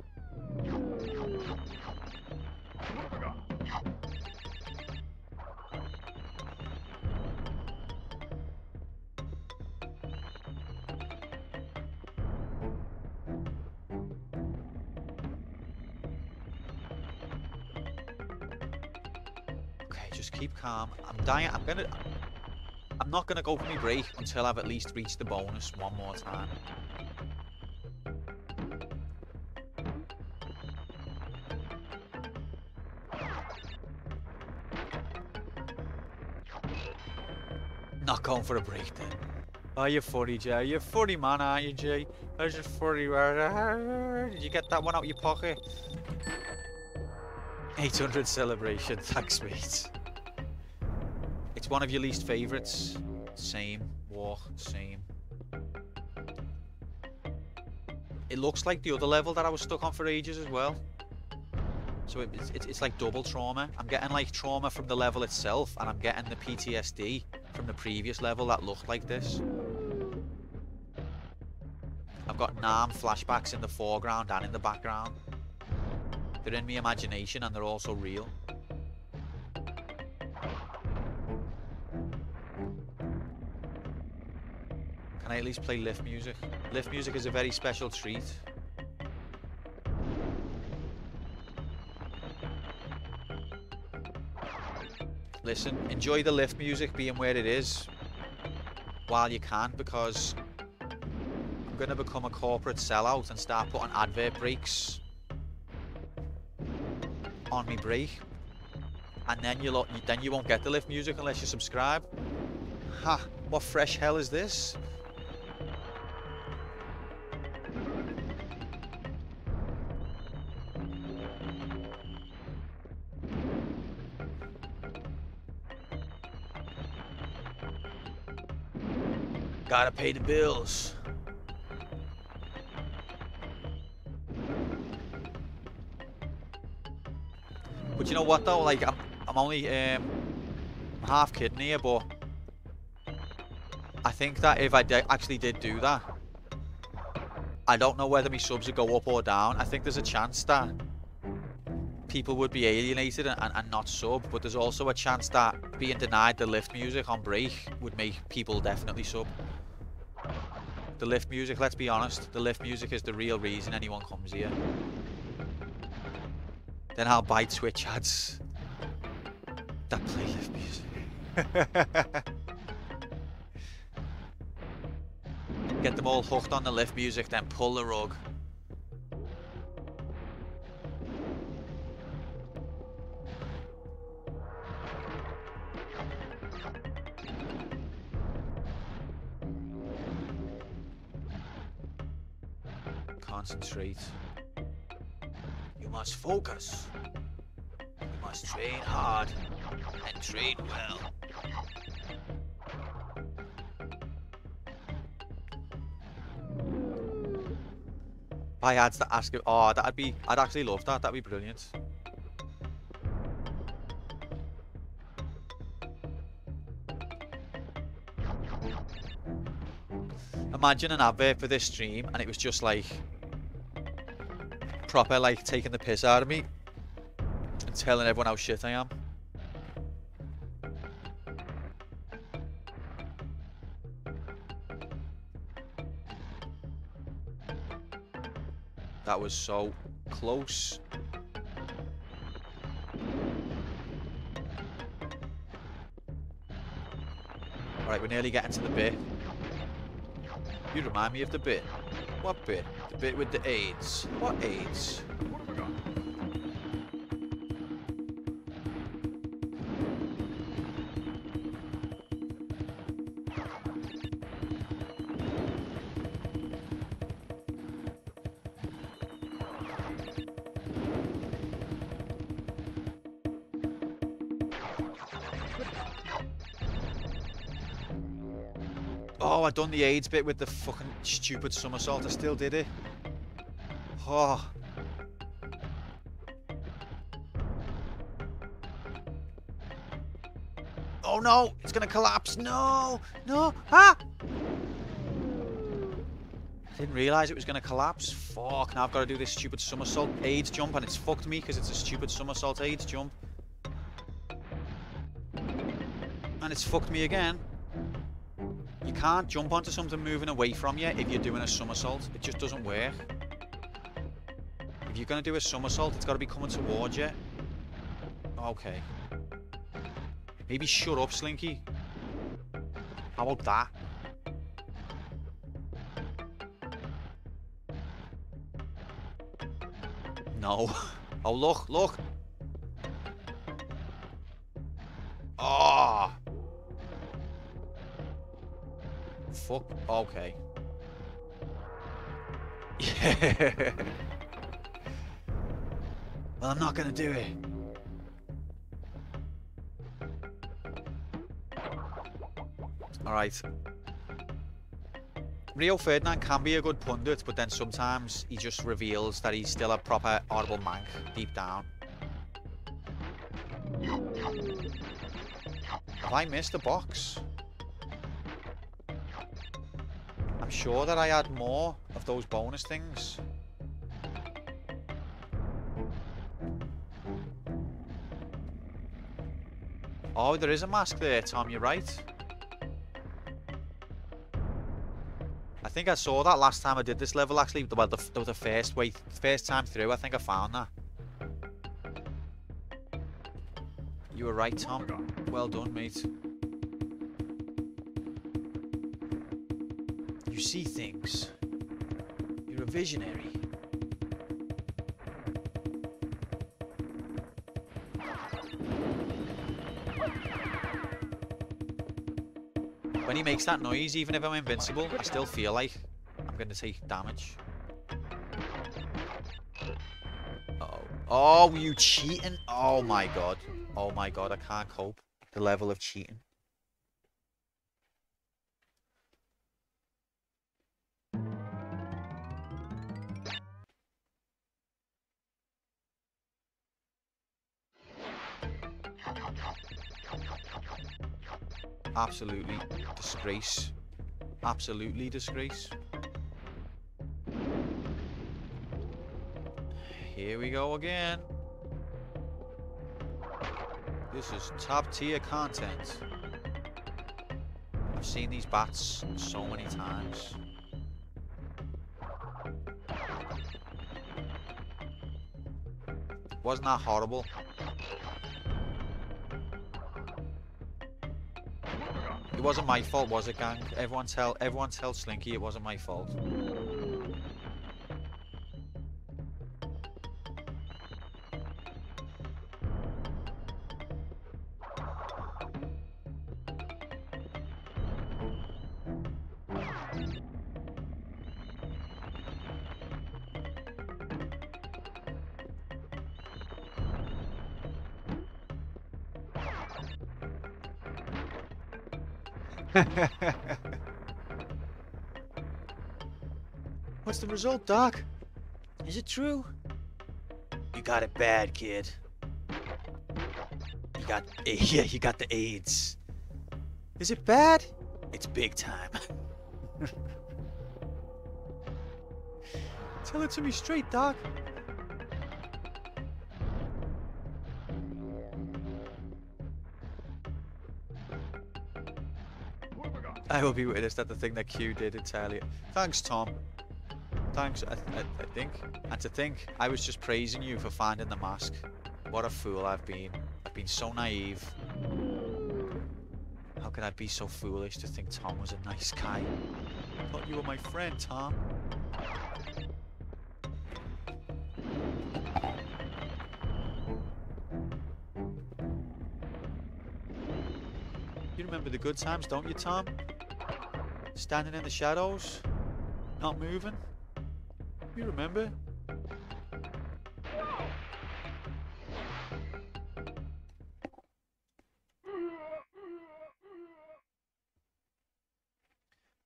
S1: Okay, just keep calm. I'm dying. I'm not gonna go for my break until I've at least reached the bonus one more time. Not going for a break then. Oh, you're funny, Jay. You're a funny man, aren't you, Jay? That's just funny. Did you get that one out of your pocket? 800 celebration. Thanks, mate. It's one of your least favourites. Same. Walk. Same. It looks like the other level that I was stuck on for ages as well. So it's like double trauma. I'm getting like trauma from the level itself, and I'm getting the PTSD from the previous level that looked like this. I've got Nam flashbacks in the foreground and in the background. They're in my imagination and they're also real. Can I at least play lift music? Lift music is a very special treat. Listen, enjoy the lift music being where it is while you can, because I'm going to become a corporate sellout and start putting advert breaks on me break, and then you won't get the lift music unless you subscribe. Ha! What fresh hell is this? Gotta pay the bills. But you know what though? Like I'm only half kidding here, but I think that if I actually did do that, I don't know whether my subs would go up or down. I think there's a chance that people would be alienated and not sub, but there's also a chance that being denied the lift music on break would make people definitely sub. The lift music, let's be honest, the lift music is the real reason anyone comes here. Then I'll buy Twitch ads that play lift music. Get them all hooked on the lift music, then pull the rug. Concentrate. You must focus. You must train hard and train well. Buy ads that ask it. Oh, I'd actually love that. That'd be brilliant. Imagine an advert for this stream and it was just like proper like taking the piss out of me and telling everyone how shit I am. That was so close. Alright, we're nearly getting to the bit. You remind me of the bit. What bit? The bit with the AIDS. What AIDS? What have we got? Oh, I done the AIDS bit with the fucking stupid somersault. I still did it. Oh. Oh no, it's gonna collapse. No, no, ah! I didn't realise it was gonna collapse. Fuck, now I've got to do this stupid somersault AIDS jump and it's fucked me because it's a stupid somersault AIDS jump. And it's fucked me again. You can't jump onto something moving away from you if you're doing a somersault. It just doesn't work. If you're going to do a somersault, it's got to be coming towards you. Okay. Maybe shut up, Slinky. How about that? No. Oh, look, look. Oh. Fuck. Okay. Yeah. Well, I'm not gonna do it. Alright. Rio Ferdinand can be a good pundit, but then sometimes he just reveals that he's still a proper audible mank deep down. Have I missed a box? I'm sure that I had more of those bonus things. Oh, there is a mask there, Tom, you're right. I think I saw that last time I did this level, actually. Well, the first time through, I think I found that. You were right, Tom. Well done, mate. You see things. You're a visionary. When he makes that noise, even if I'm invincible, I still feel like I'm going to take damage. Uh-oh. Oh, were you cheating? Oh my god. Oh my god, I can't cope. The level of cheating. Absolutely disgrace. Absolutely disgrace. Here we go again. This is top tier content. I've seen these bats so many times. Wasn't that horrible? It wasn't my fault, was it, gang? Everyone tell Slinky it wasn't my fault. What's the result, Doc? Is it true? You got it bad, kid. You got the AIDS. Is it bad? It's big time. Tell it to me straight, Doc. I will be witness that the thing that Q did entirely. Thanks, Tom. Thanks, I think. And to think, I was just praising you for finding the mask. What a fool I've been. I've been so naive. How could I be so foolish to think Tom was a nice guy? I thought you were my friend, Tom. You remember the good times, don't you, Tom? Standing in the shadows, not moving. You remember?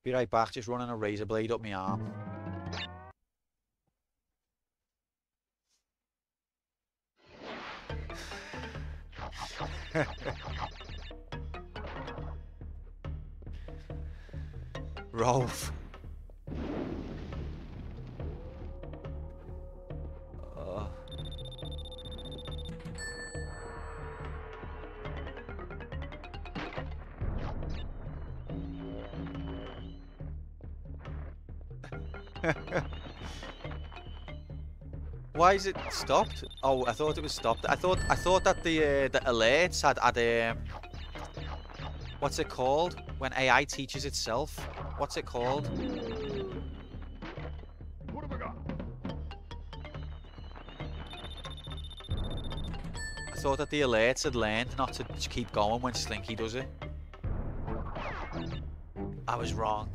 S1: Be right back, just running a razor blade up my arm. Rolf. Why is it stopped? Oh, I thought it was stopped. I thought that the alerts had what's it called when AI teaches itself? What's it called?
S2: What have we got?
S1: I thought that the alerts had learned not to keep going when Slinky does it. I was wrong.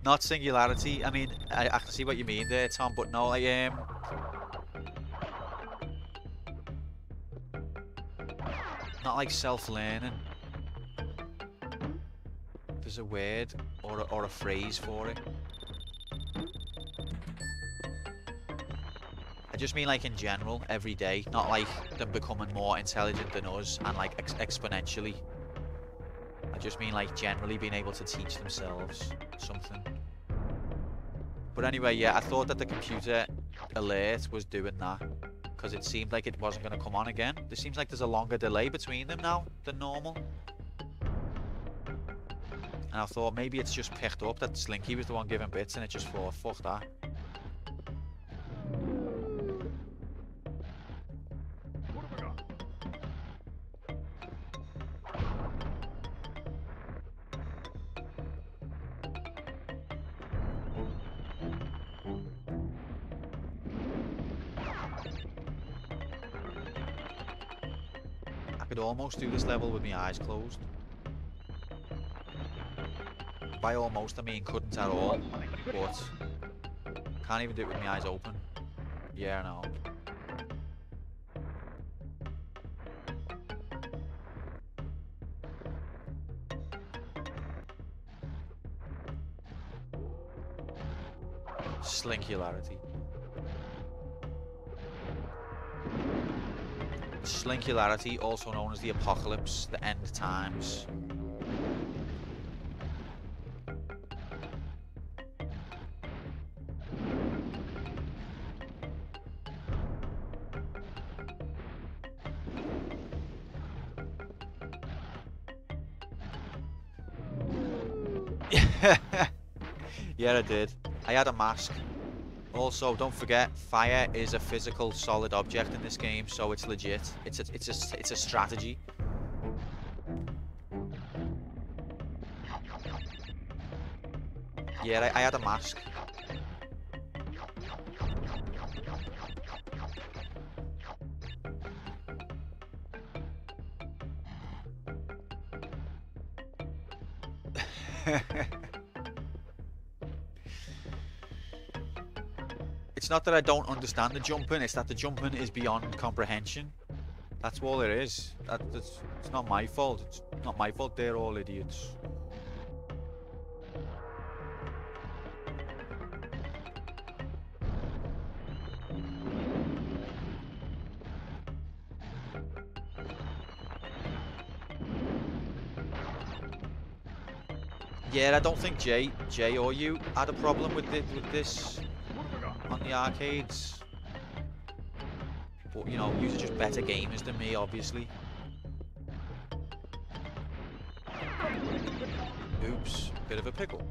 S1: Not singularity. I mean, I can see what you mean there, Tom, but no, not like self-learning. There's a word or a phrase for it. I just mean like in general, every day, not like them becoming more intelligent than us and like exponentially. I just mean like generally being able to teach themselves something. But anyway, yeah, I thought that the computer alert was doing that because it seemed like it wasn't going to come on again. There seems like there's a longer delay between them now than normal. And I thought maybe it's just picked up that Slinky was the one giving bits and it just thought, fuck that. I could almost do this level with my eyes closed. By almost, I mean couldn't at all, but can't even do it with my eyes open. Yeah, no. Slinkularity. Slinkularity, also known as the apocalypse, the end times. Yeah, I did. I had a mask. Also, don't forget, fire is a physical, solid object in this game, so it's legit. It's a strategy. Yeah, I had a mask. It's not that I don't understand the jumping, it's that the jumping is beyond comprehension. That's all it is. It's not my fault. It's not my fault they're all idiots. Yeah, I don't think Jay or you had a problem with this on the arcades. But, you know, you are just better gamers than me, obviously. Oops, bit of a pickle.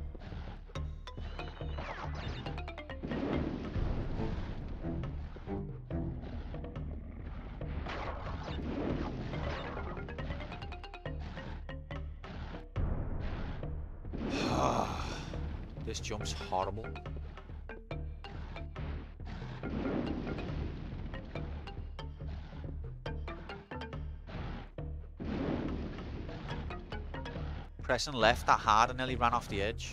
S1: This jump's horrible. Pressing left that hard and nearly ran off the edge.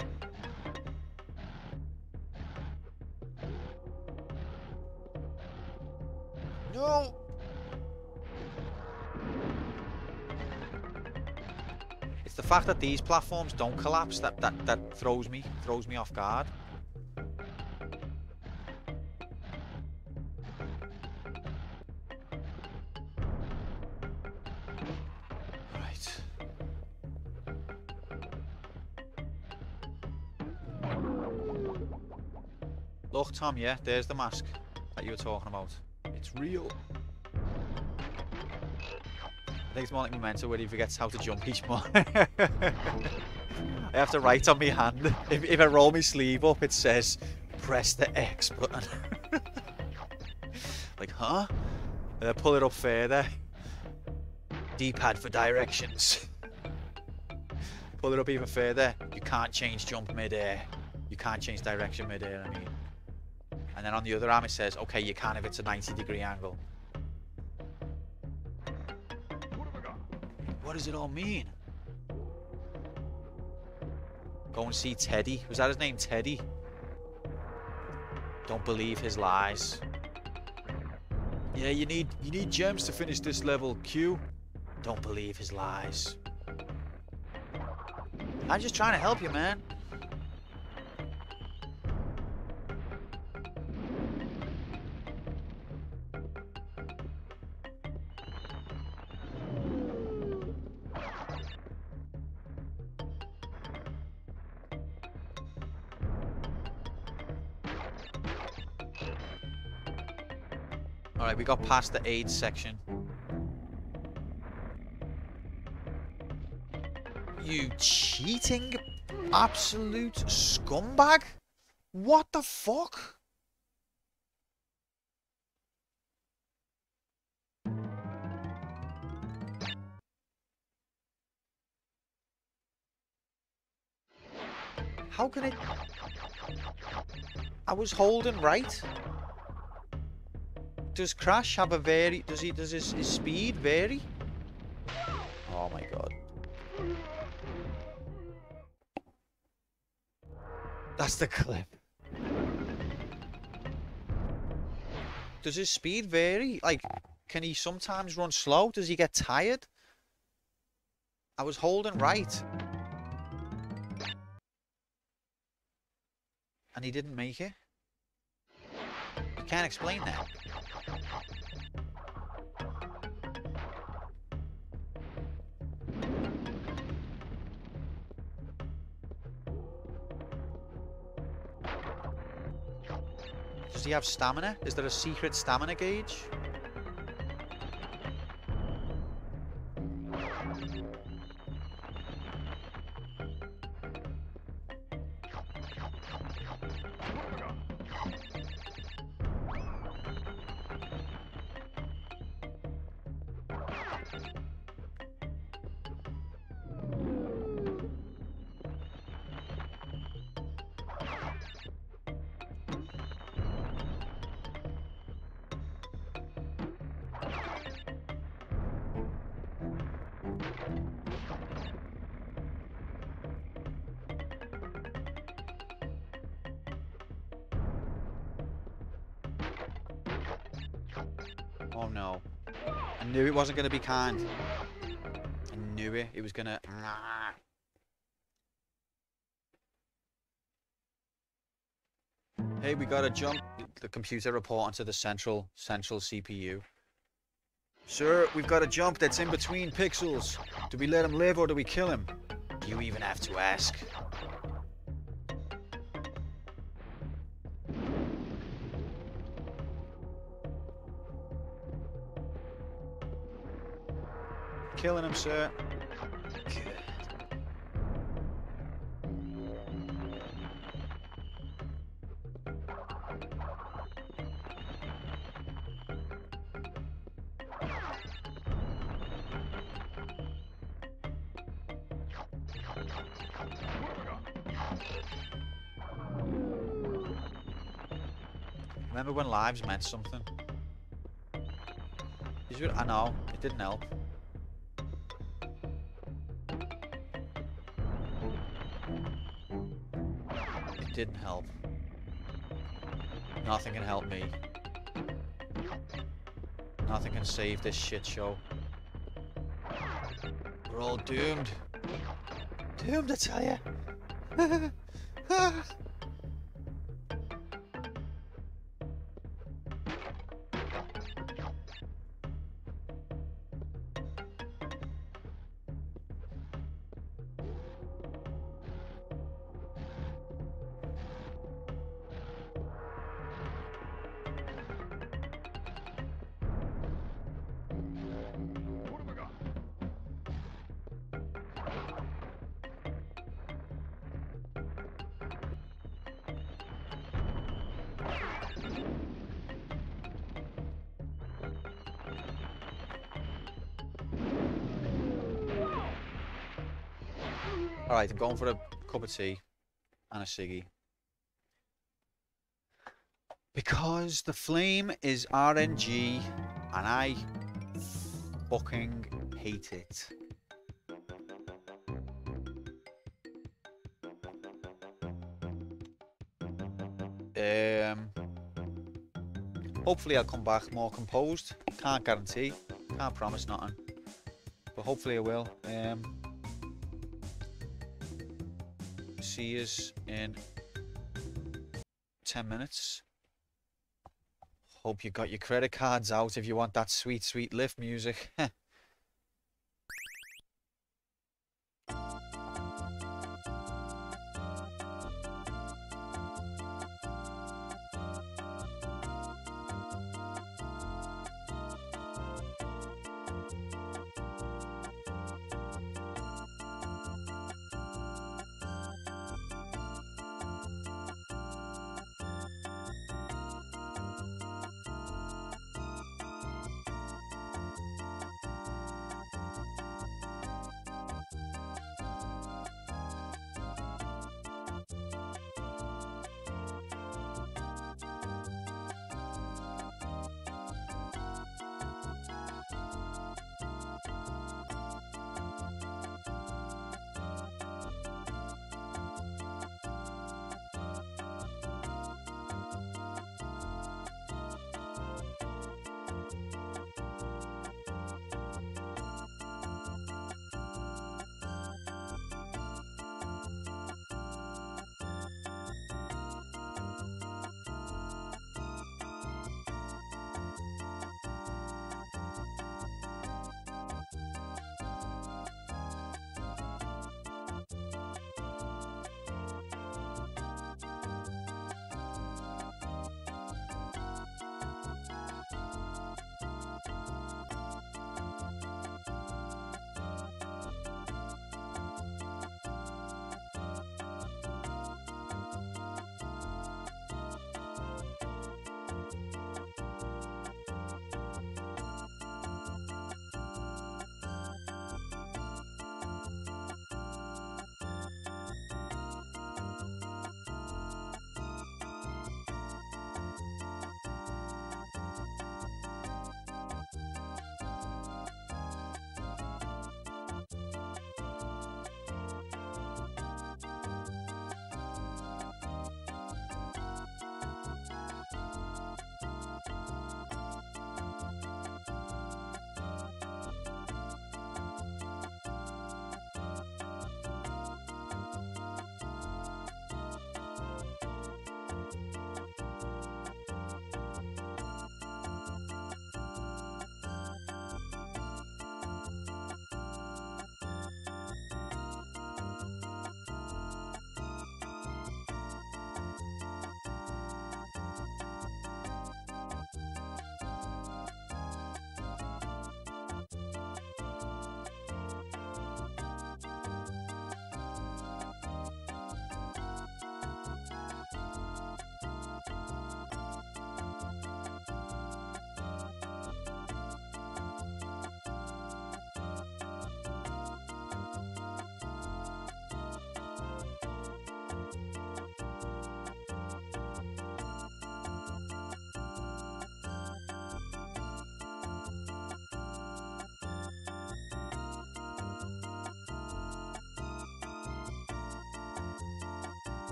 S1: No! It's the fact that these platforms don't collapse that throws me off guard. Right. Look, Tom, yeah, there's the mask that you were talking about. It's real. I think it's more like Memento where he forgets how to jump each one. I have to write on my hand. If I roll my sleeve up, it says, press the X button. Like, huh? And I pull it up further. D-pad for directions. Pull it up even further. You can't change jump mid-air. You can't change direction mid-air, I mean. And then on the other arm it says, okay, you can if it's a 90-degree angle. What does it all mean? Go and see Teddy. Was that his name, Teddy? Don't believe his lies. Yeah, you need gems to finish this level, Q. Don't believe his lies. I'm just trying to help you, man. Alright, we got past the AIDS section. You cheating absolute scumbag? What the fuck? How can it... I was holding right. Does Crash have a vary... Does his speed vary? Oh my god. That's the clip. Does his speed vary? Like, can he sometimes run slow? Does he get tired? I was holding right. And he didn't make it. You can't explain that. he have stamina? Is there a secret stamina gauge? Oh no. I knew it wasn't going to be kind. I knew it. It was going to... Hey, we got to jump. The computer reporting to the central CPU. Sir, we've got a jump that's in between pixels. Do we let him live or do we kill him? You even have to ask. Killing him, sir. Good. Remember when lives meant something? I know, it didn't help. It didn't help. Nothing can help me. Nothing can save this shit show. We're all doomed. Doomed, I tell you. Alright, I'm going for a cup of tea and a ciggy. Because the flame is RNG and I fucking hate it. Hopefully I'll come back more composed. Can't guarantee, can't promise nothing. But hopefully I will. See yous in 10 minutes. Hope you got your credit cards out if you want that sweet, sweet lift music.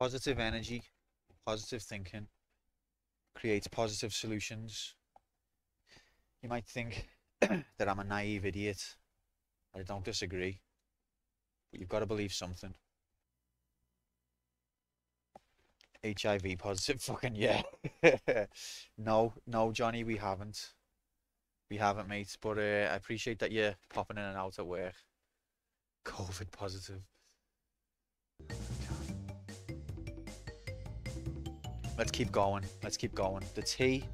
S1: Positive energy, positive thinking creates positive solutions. You might think that I'm a naive idiot. I don't disagree. But you've got to believe something. HIV positive, fucking yeah. No, no, Johnny, we haven't. We haven't, mate. But I appreciate that you're popping in and out at work. COVID positive. Let's keep going. Let's keep going. The tea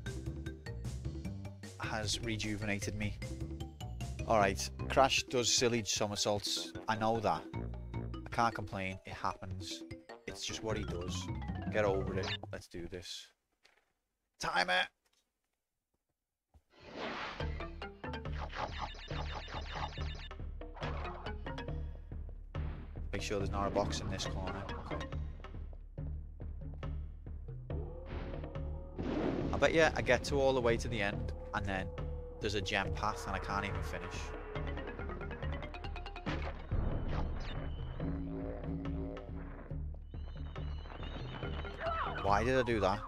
S1: has rejuvenated me. Alright, Crash does silly somersaults. I know that. I can't complain. It happens. It's just what he does. Get over it. Let's do this. Timer! Make sure there's not a box in this corner. Okay. I bet you I get to all the way to the end and then there's a gem path and I can't even finish. Why did I do that?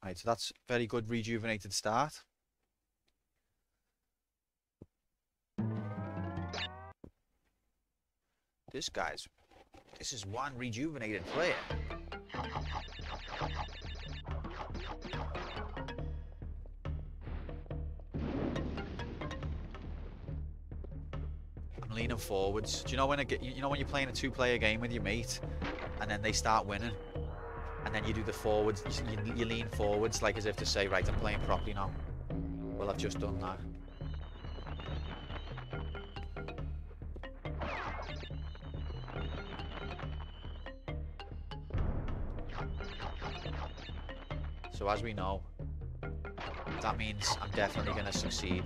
S1: Right, so that's very good rejuvenated start. This is one rejuvenated player. I'm leaning forwards. Do you know when when you're playing a two-player game with your mate, and then they start winning, and then you do the forwards, you lean forwards like as if to say, right, I'm playing properly now. Well, I've just done that. So as we know, that means I'm definitely going to succeed.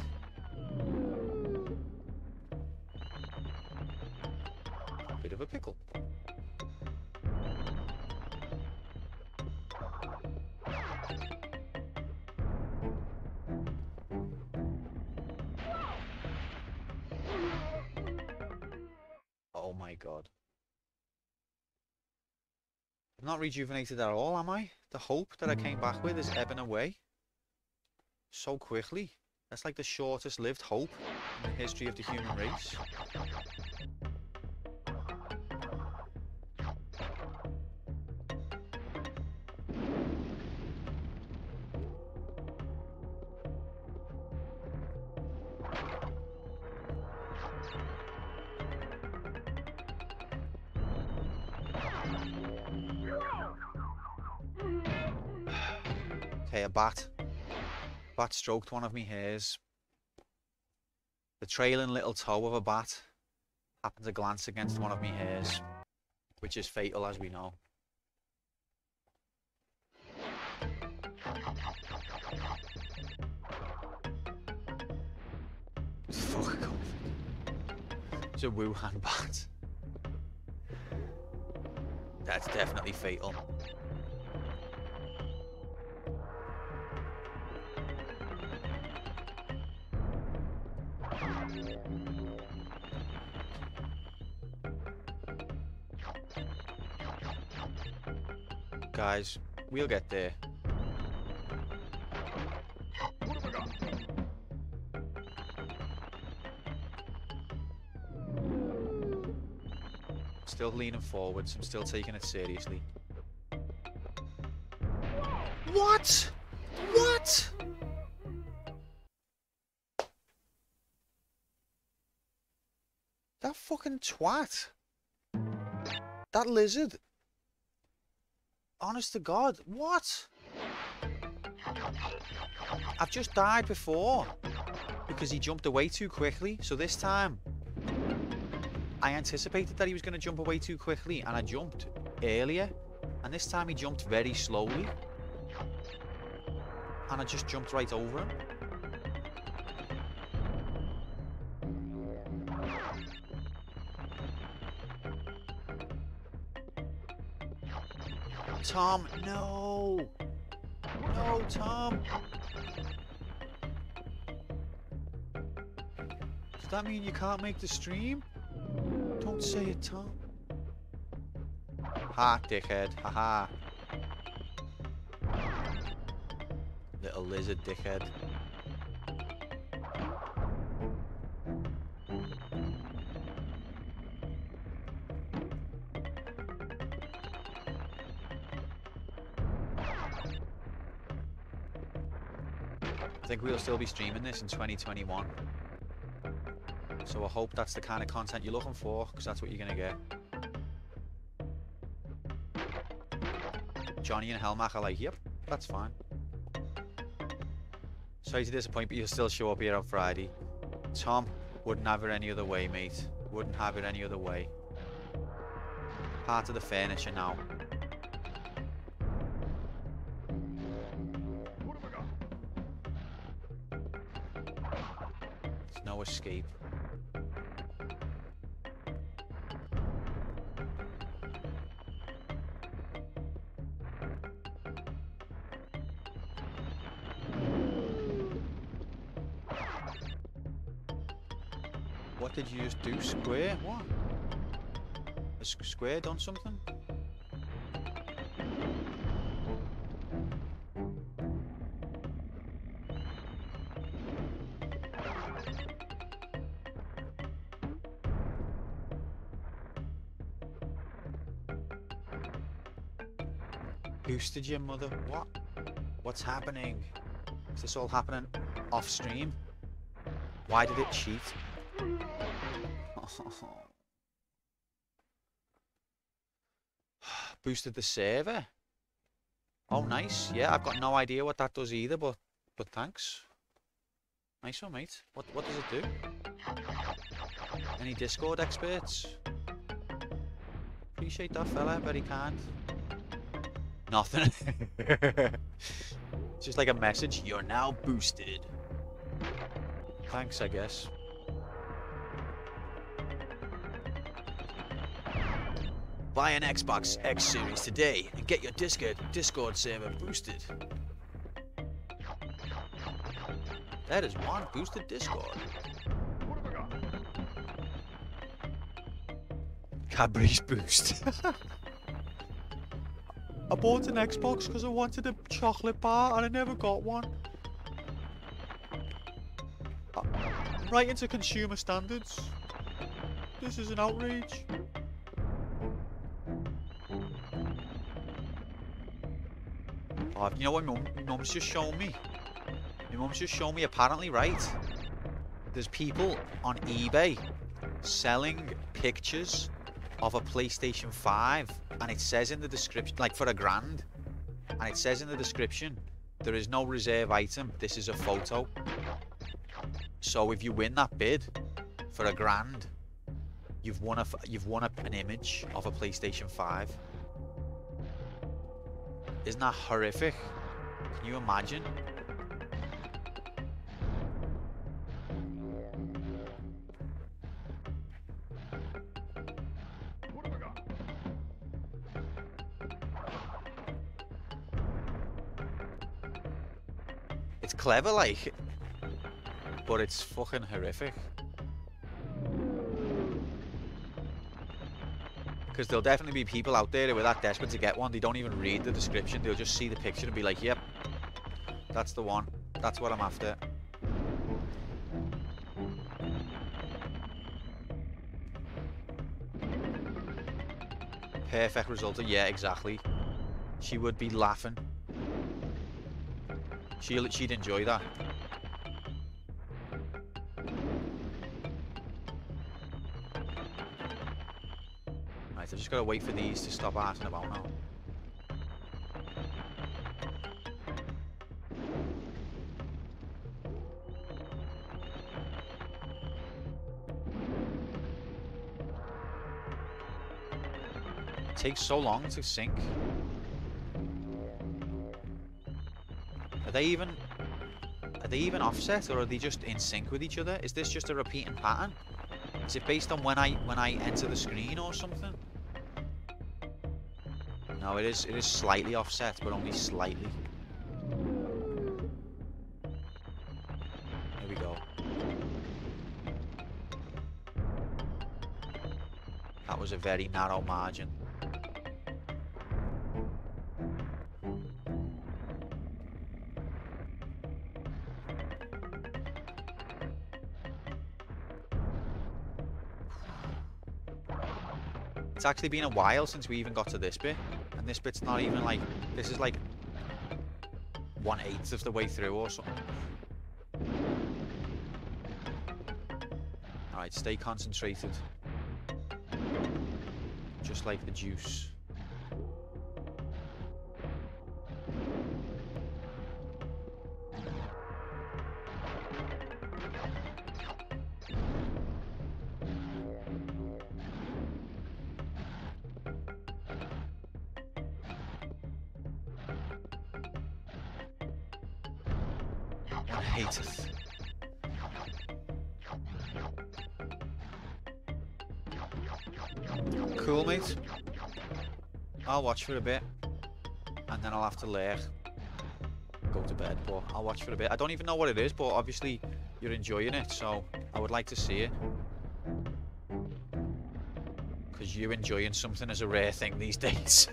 S1: Bit of a pickle. Oh my god. I'm not rejuvenated at all, am I? The hope that I came back with is ebbing away so quickly. That's like the shortest lived hope in the history of the human race. Okay, a bat. Bat stroked one of me hairs. The trailing little toe of a bat happened to glance against one of me hairs, which is fatal, as we know. Fuck COVID. It's a Wuhan bat. That's definitely fatal. Guys, we'll get there. Still leaning forwards, I'm still taking it seriously. What? What? That fucking twat. That lizard. Honest to God, what? I've just died before because he jumped away too quickly. So this time, I anticipated that he was going to jump away too quickly and I jumped earlier. And this time he jumped very slowly. And I just jumped right over him. Tom, no! No, Tom! Does that mean you can't make the stream? Don't say it, Tom. Ha, dickhead. Haha. Little lizard dickhead. I think we'll still be streaming this in 2021. So I hope that's the kind of content you're looking for, because that's what you're going to get. Johnny and Helmach are like, yep, that's fine. Sorry to disappoint, but you'll still show up here on Friday. Tom, wouldn't have it any other way, mate. Wouldn't have it any other way. Part of the furniture now. There's no escape. What did you just do? Square? What? Has Square done something? Boosted your mother? What? What's happening? Is this all happening off stream? Why did it cheat? Boosted the server. Oh, nice. Yeah, I've got no idea what that does either, but thanks. Nice one, mate. What does it do? Any Discord experts? Appreciate that, fella. Very kind. Nothing. Just like a message. You're now boosted. Thanks, I guess. Buy an Xbox X Series today and get your Discord server boosted. That is one boosted Discord. Cadbury's boost. I bought an Xbox because I wanted a chocolate bar and I never got one. Right into consumer standards. This is an outrage. Oh, you know what my mum's just shown me? My mum's just shown me, apparently, right? There's people on eBay selling pictures of a PlayStation 5 and it says in the description, like for $1,000, and it says in the description, there is no reserve item, this is a photo. So if you win that bid for $1,000, you've won an image of a PlayStation 5. Isn't that horrific? Can you imagine? It's clever, like, but it's fucking horrific. Because there'll definitely be people out there who are that desperate to get one, they don't even read the description, they'll just see the picture and be like, yep, that's the one, that's what I'm after. Perfect result, yeah, exactly. She would be laughing. She'd enjoy that. Right, I've just got to wait for these to stop asking about now. It takes so long to sync. Are they even offset, or are they just in sync with each other? Is this just a repeating pattern? Is it based on when I enter the screen or something? No, it is slightly offset, but only slightly. There we go. was a very narrow margin. It's actually been a while since we even got to this bit, and this bit's not even like, this is like 1/8 of the way through or something. Alright, stay concentrated. Just like the juice. One hateth. Cool, mate. I'll watch for a bit, and then I'll have to go to bed, but I'll watch for a bit. I don't even know what it is, but obviously you're enjoying it, so I would like to see it. Because you enjoying something is a rare thing these days.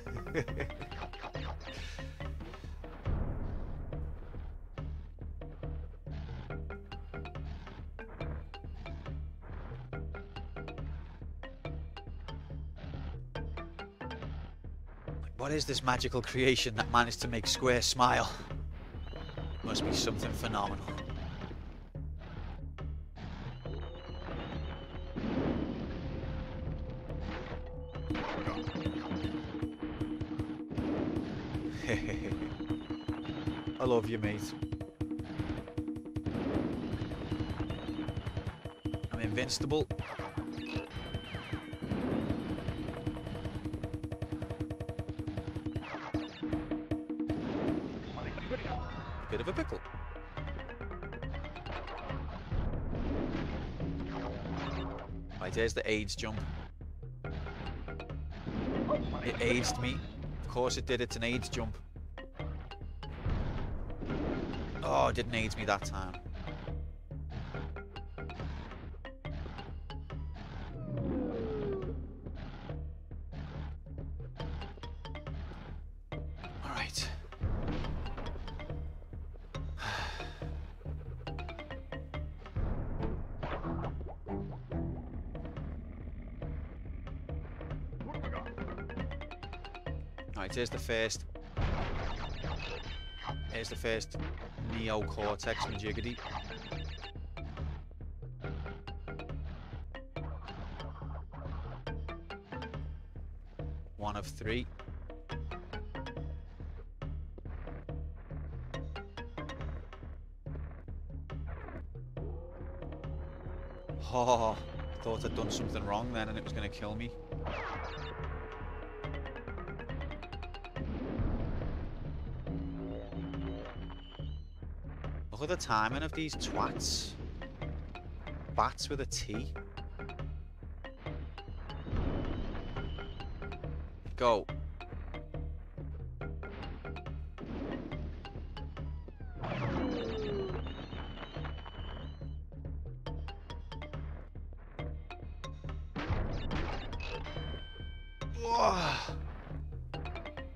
S1: What is this magical creation that managed to make Square smile? Must be something phenomenal. I love you, mate. I'm invincible. Bit of a pickle. Right, there's the AIDS jump. It aged me. Of course it did, it's an AIDS jump. Oh, it didn't age me that time. Alright. Alright, here's the first. Here's the first neocortex majiggity. One of 3. Oh, I thought I'd done something wrong then and it was going to kill me. Look at the timing of these twats. Bats with a T. Go.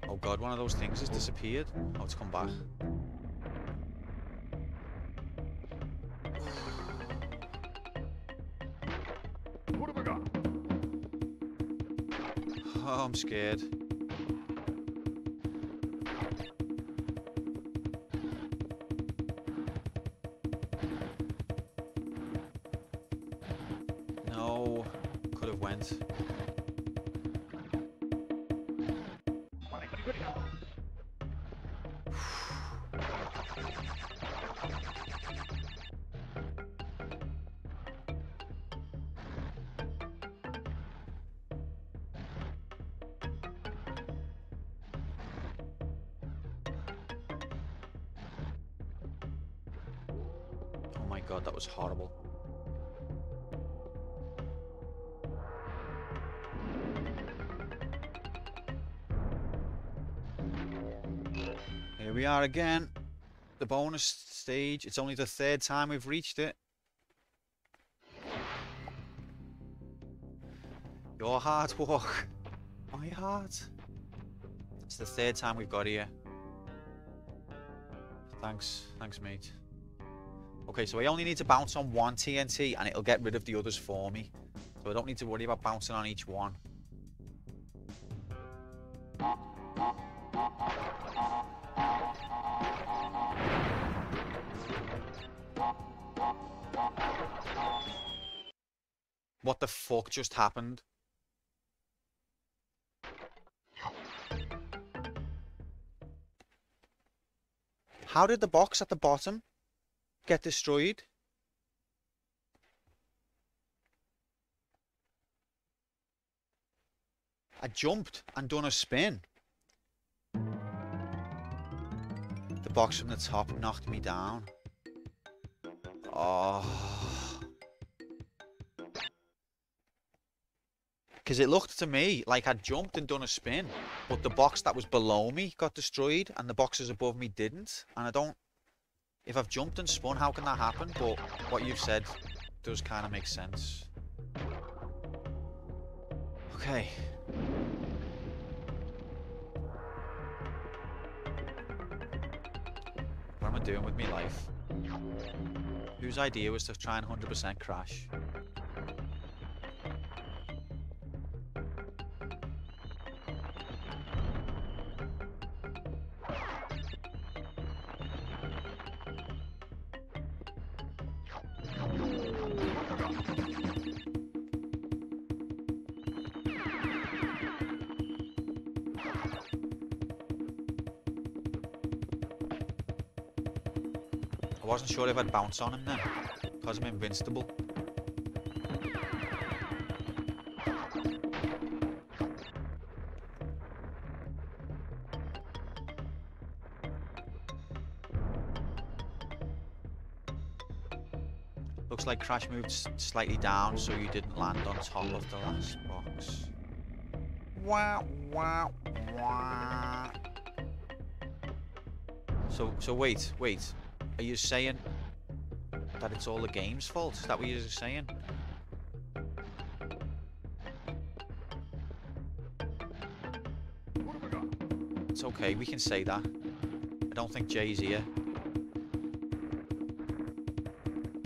S1: Oh god, one of those things has disappeared. Oh, it's come back. Oh, I'm scared. No, could have went. Oh my god, that was horrible. Here we are again. The bonus stage. It's only the 3rd time we've reached it. Your hard work. My heart. It's the third time we've got here. Thanks, mate. Okay, so I only need to bounce on one TNT and it'll get rid of the others for me. So I don't need to worry about bouncing on each one. What the fuck just happened? How did the box at the bottom get destroyed? I jumped and done a spin. The box from the top knocked me down. Oh. Because it looked to me like I'd jumped and done a spin, but the box that was below me got destroyed and the boxes above me didn't. And I don't... If I've jumped and spun, how can that happen? But what you've said does kind of make sense. Okay. What am I doing with my life? Whose idea was to try and 100% crash? I wasn't sure if I'd bounce on him then, because I'm invincible. Looks like Crash moved slightly down so you didn't land on top of the last box. Wah, wah, wah. So wait. Are you saying that it's all the game's fault? Is that what you're saying? It's okay, we can say that. I don't think Jay's here.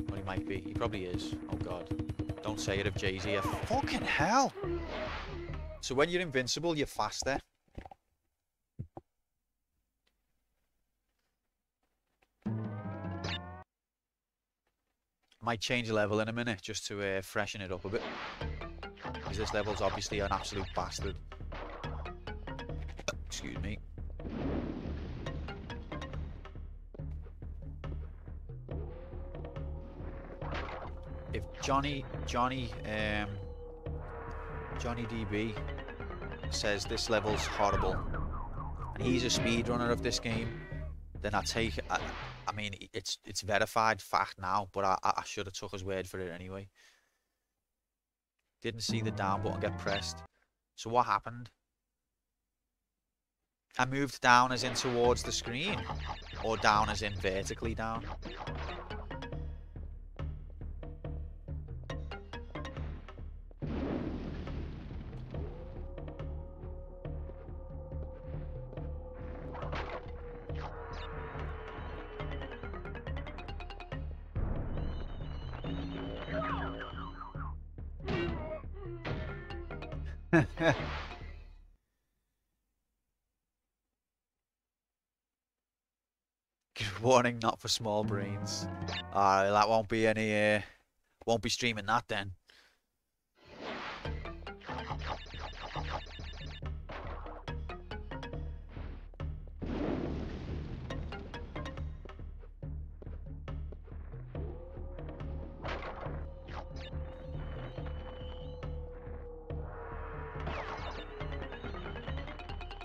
S1: Well, he might be. He probably is. Oh god. Don't say it if Jay's here. Fucking hell! So when you're invincible, you're faster. Might change level in a minute just to freshen it up a bit, because this level's obviously an absolute bastard. Excuse me. If Johnny DB says this level's horrible and he's a speedrunner of this game, then I take it. I mean, it's verified fact now, but I should have took his word for it anyway. Didn't see the down button get pressed. So what happened? I moved down as in towards the screen, or down as in vertically down? Warning, not for small brains. That won't be any. Won't be streaming that then.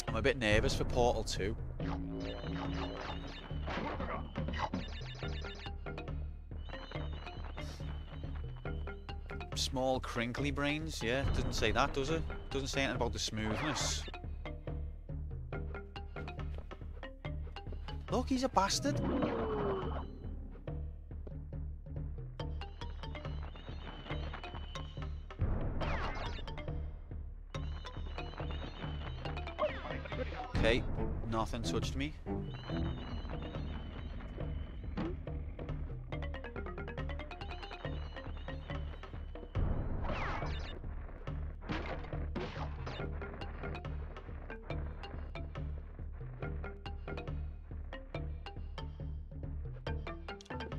S1: I'm a bit nervous for Portal 2. Small crinkly brains, yeah. Doesn't say that, does it? Doesn't say anything about the smoothness. Look, he's a bastard. Okay, nothing touched me.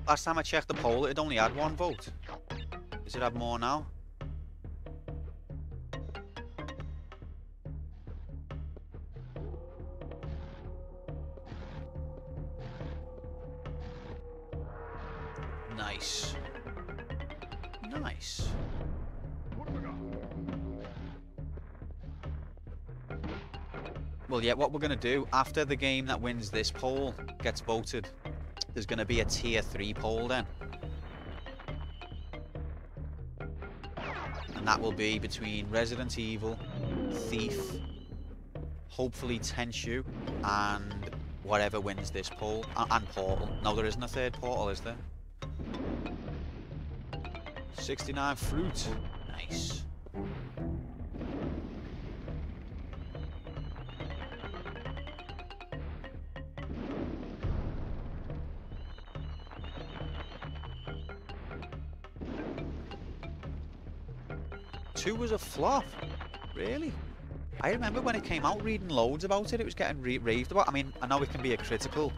S1: Last time I checked the poll, it only had 1 vote. Does it have more now? Nice. Nice. Well, yeah, what we're going to do, after the game that wins this poll gets voted, there's going to be a tier 3 poll then. And that will be between Resident Evil, Thief, hopefully Tenchu, and whatever wins this poll. And Portal. No, there isn't a third Portal, is there? 69 fruit. Nice. Two was a flop. Really? I remember when it came out reading loads about it. It was getting raved about. I mean, I know it can be a critical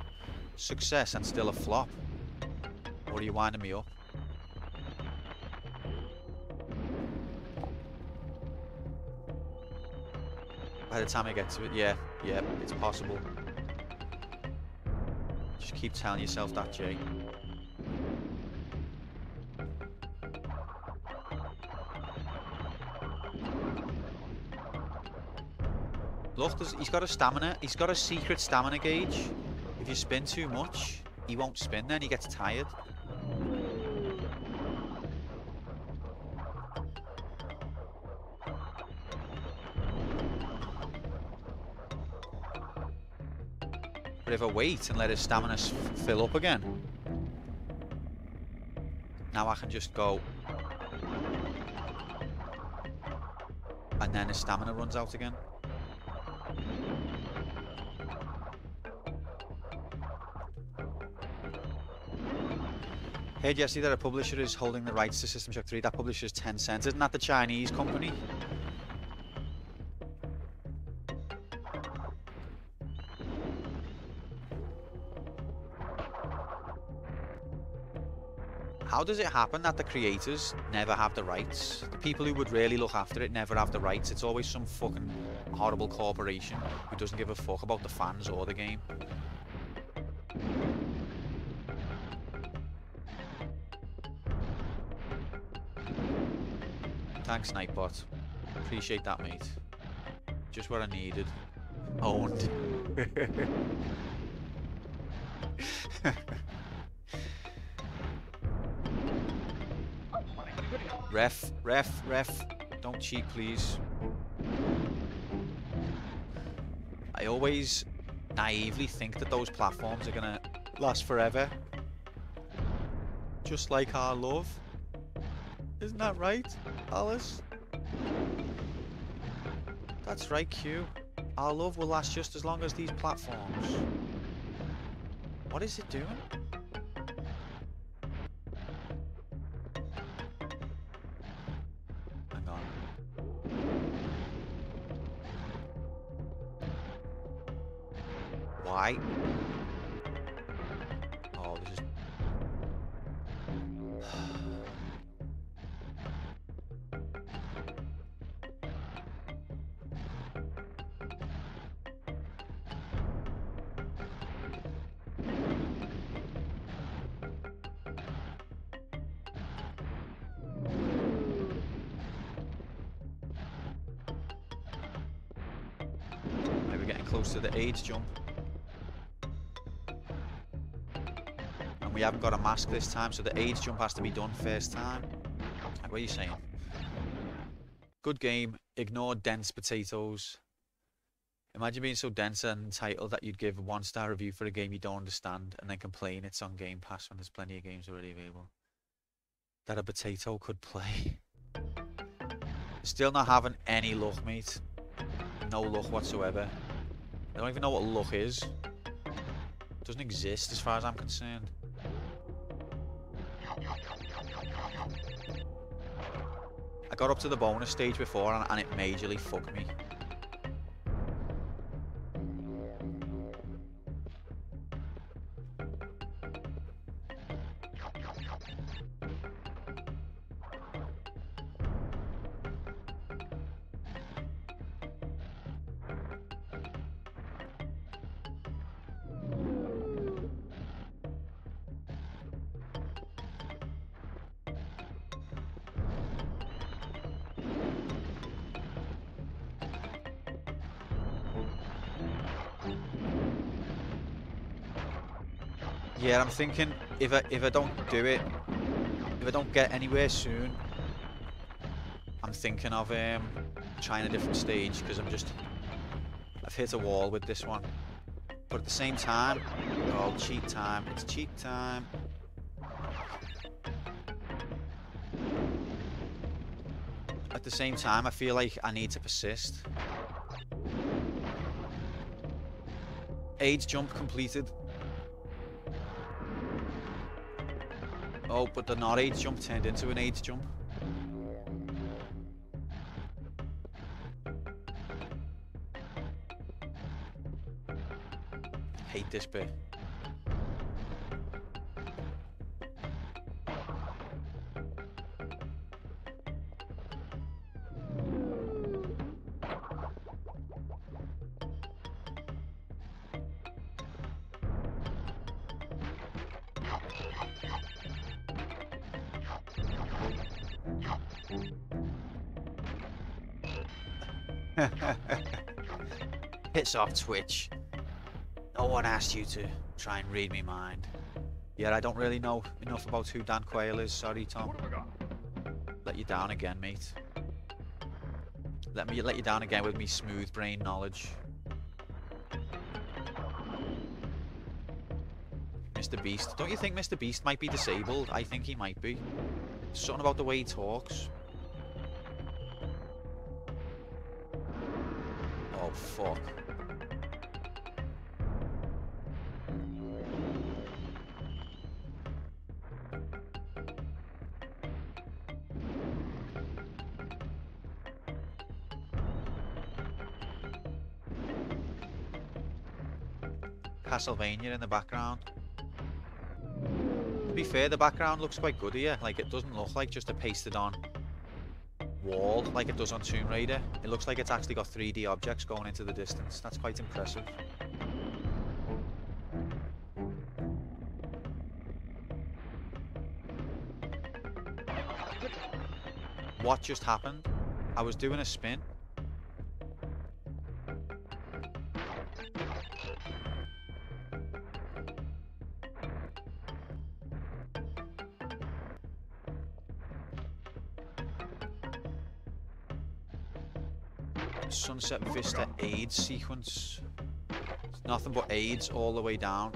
S1: success and still a flop. Or are you winding me up? By the time I get to it, yeah, it's possible. Just keep telling yourself that, Jay. Look, he's got a stamina. He's got a secret stamina gauge. If you spin too much, he won't spin then. He gets tired. But if I wait and let his stamina fill up again, now I can just go. And then his stamina runs out again. Hey Jesse, that a publisher is holding the rights to System Shock 3. That publisher is Tencent. Isn't that the Chinese company? How does it happen that the creators never have the rights? The people who would really look after it never have the rights. It's always some fucking horrible corporation who doesn't give a fuck about the fans or the game. Thanks, Nightbot. Appreciate that, mate. Just what I needed. Owned. Ref. Don't cheat, please. I always naively think that those platforms are gonna last forever. Just like our love. Isn't that right, Alice? That's right, Q. Our love will last just as long as these platforms. What is it doing? Hang on. Why? Oh, this is... Maybe getting close to the AIDS jump. And we haven't got a mask this time, so the AIDS jump has to be done first time. Like, what are you saying? Good game. Ignore dense potatoes. Imagine being so dense and entitled that you'd give a 1-star review for a game you don't understand and then complain it's on Game Pass when there's plenty of games already available that a potato could play. Still not having any luck, mate. No luck whatsoever. I don't even know what luck is. It doesn't exist as far as I'm concerned. I got up to the bonus stage before and it majorly fucked me. Yeah, I'm thinking if I don't do it, if I don't get anywhere soon, I'm thinking of trying a different stage because I've hit a wall with this one. But at the same time, oh, cheat time! It's cheat time. At the same time, I feel like I need to persist. AIDS jump completed. Oh, but the not AIDS jump turned into an AIDS jump. Hate this bit. Hits off Twitch. No one asked you to try and read me mind. Yeah, I don't really know enough about who Dan Quayle is. Sorry, Tom. Let you down again, mate. Let you down again with me smooth brain knowledge. Mr. Beast. Don't you think Mr. Beast might be disabled? I think he might be. Something about the way he talks. Oh, fuck. Castlevania in the background. To be fair, the background looks quite good here. Like, it doesn't look like just a pasted on wall like it does on Tomb Raider. It looks like it's actually got 3D objects going into the distance. That's quite impressive. What just happened? I was doing a spin. Sunset Vista AIDS sequence. It's nothing but AIDS all the way down.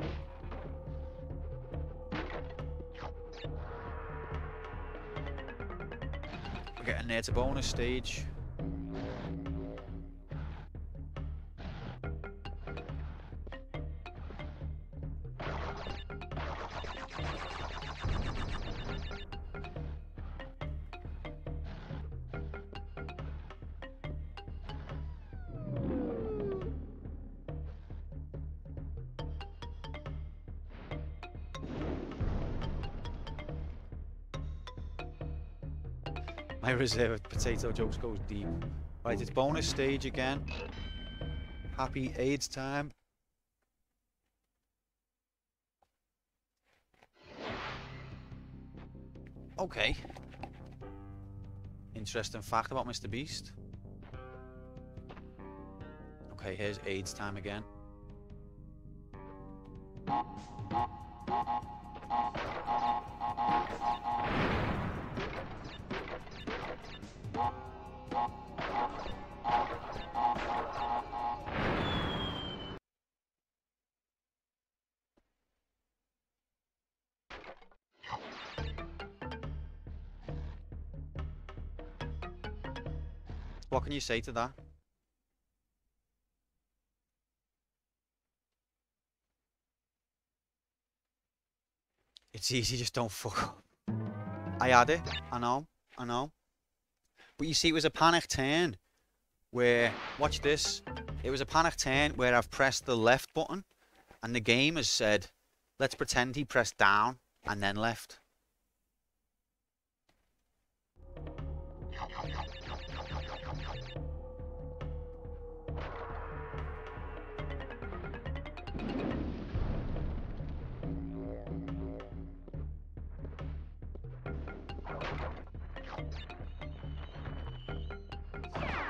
S1: We're getting near to bonus stage. My reserved potato jokes goes deep. Right, it's bonus stage again. Happy AIDS time. Okay. Interesting fact about Mr. Beast. Okay, here's AIDS time again. What can you say to that? It's easy, just don't fuck up. I had it. I know. But you see, it was a panic turn where, watch this. It was a panic turn where I've pressed the left button and the game has said, let's pretend he pressed down and then left.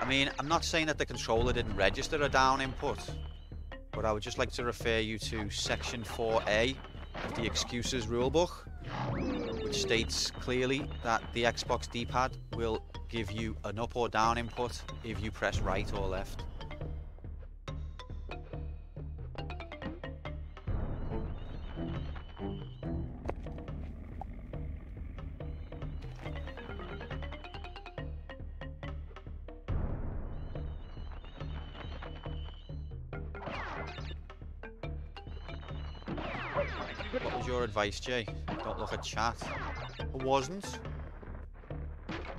S1: I mean, I'm not saying that the controller didn't register a down input, but I would just like to refer you to section 4A of the excuses rulebook, which states clearly that the Xbox D-pad will give you an up or down input if you press right or left. What was your advice, Jay? Don't look at chat. It wasn't.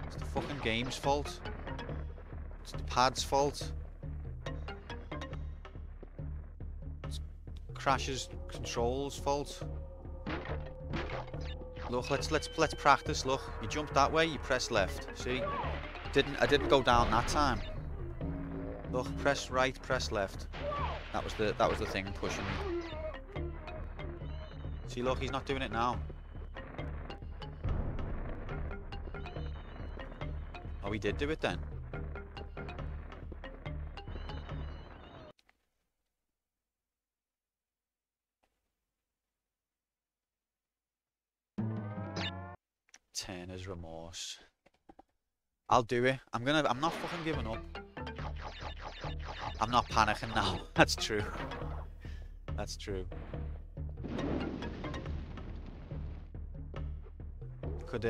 S1: It's the fucking game's fault. It's the pad's fault. It's Crash's controls fault. Look, let's practice. Look, you jump that way, you press left. See? I didn't go down that time. Look, press right, press left. That was the thing pushing me. See, look, he's not doing it now. Oh, he did do it then. Turner's remorse. I'll do it. I'm not fucking giving up. I'm not panicking now. That's true. That's true. Could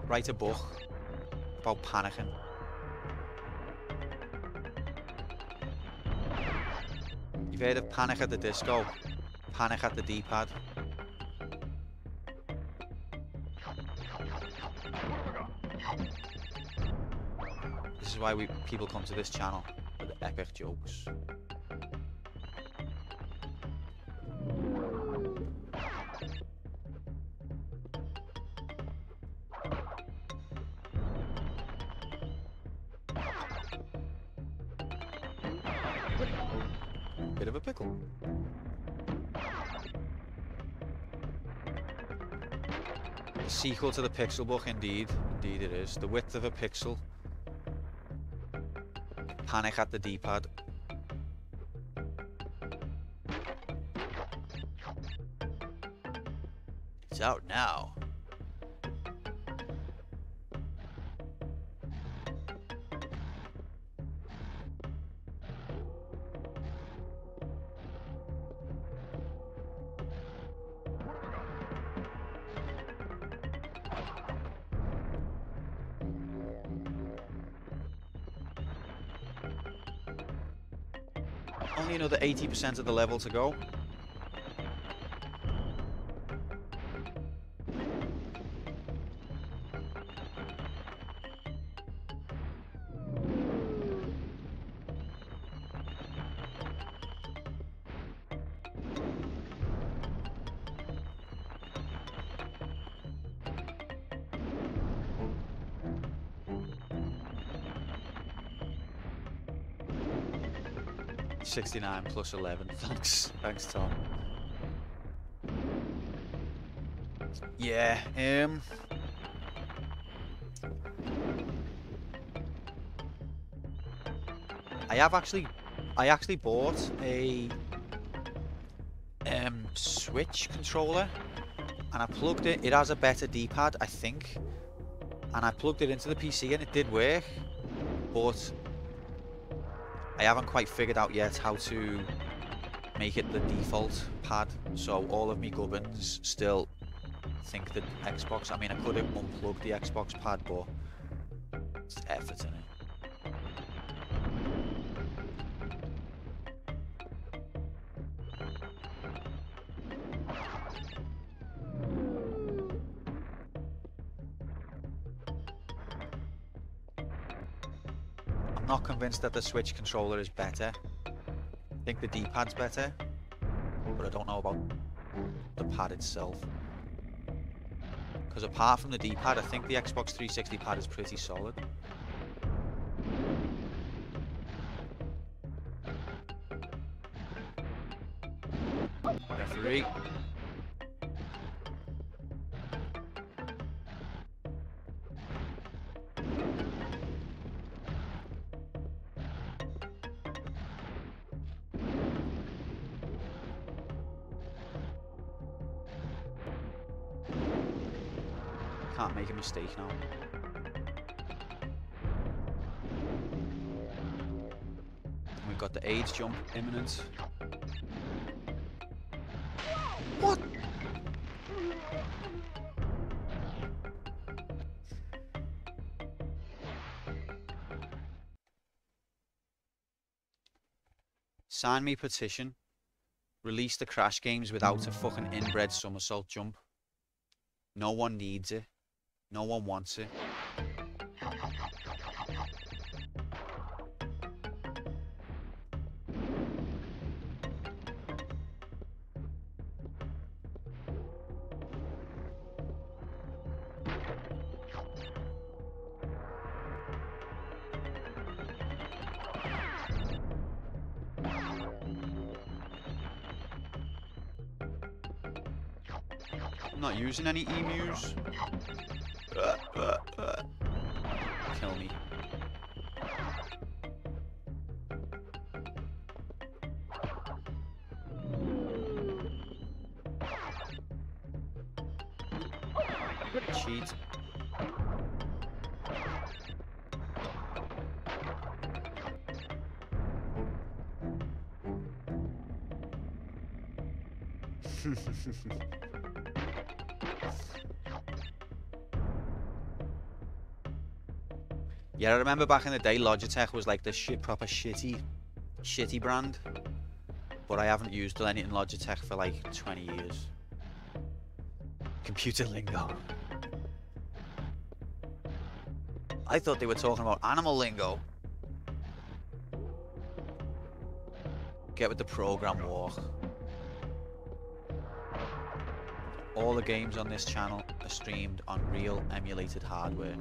S1: write a book about panicking. You've heard of Panic at the Disco? Panic at the D-pad. This is why people come to this channel, for the epic jokes. Bit of a pickle. The sequel to the Pixel book, indeed. Indeed it is. The width of a pixel. Panic at the D-pad. It's out now. Only another 80% of the level to go. $69 plus 11. Thanks, Tom. Yeah. I actually bought a Switch controller, and I plugged it. It has a better D-pad, I think, and I plugged it into the PC, and it did work, but I haven't quite figured out yet how to make it the default pad, so all of me gubbins still think that Xbox. I mean, I could have unplugged the Xbox pad, but it's effort in it. not convinced that the Switch controller is better. I think the D-pad's better, but I don't know about the pad itself. Because apart from the D-pad, I think the Xbox 360 pad is pretty solid. Referee. Can't make a mistake now. We've got the AIDS jump imminent. What? Sign me petition. Release the Crash games without a fucking inbred somersault jump. No one needs it. No one wants it. I'm not using any emus. Kill me. Cheat. Yeah, I remember back in the day, Logitech was like the proper shitty brand. But I haven't used anything Logitech for like 20 years. Computer lingo. I thought they were talking about animal lingo. Get with the program walk. All the games on this channel are streamed on real emulated hardware.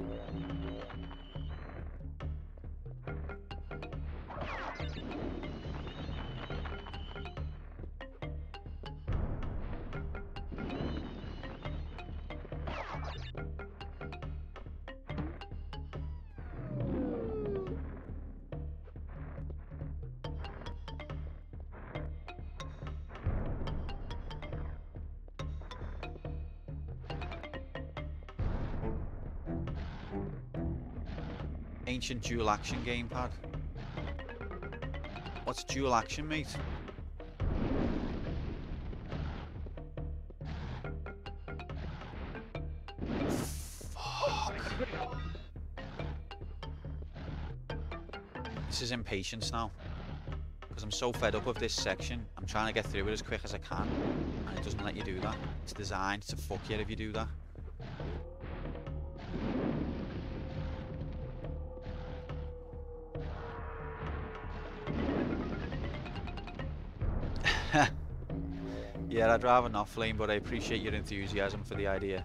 S1: Ancient dual action gamepad. What's dual action, mate? Fuck. This is impatience now. Because I'm so fed up of this section. I'm trying to get through it as quick as I can. And it doesn't let you do that. It's designed to fuck you if you do that. Yeah, I'd rather not, Flame, but I appreciate your enthusiasm for the idea.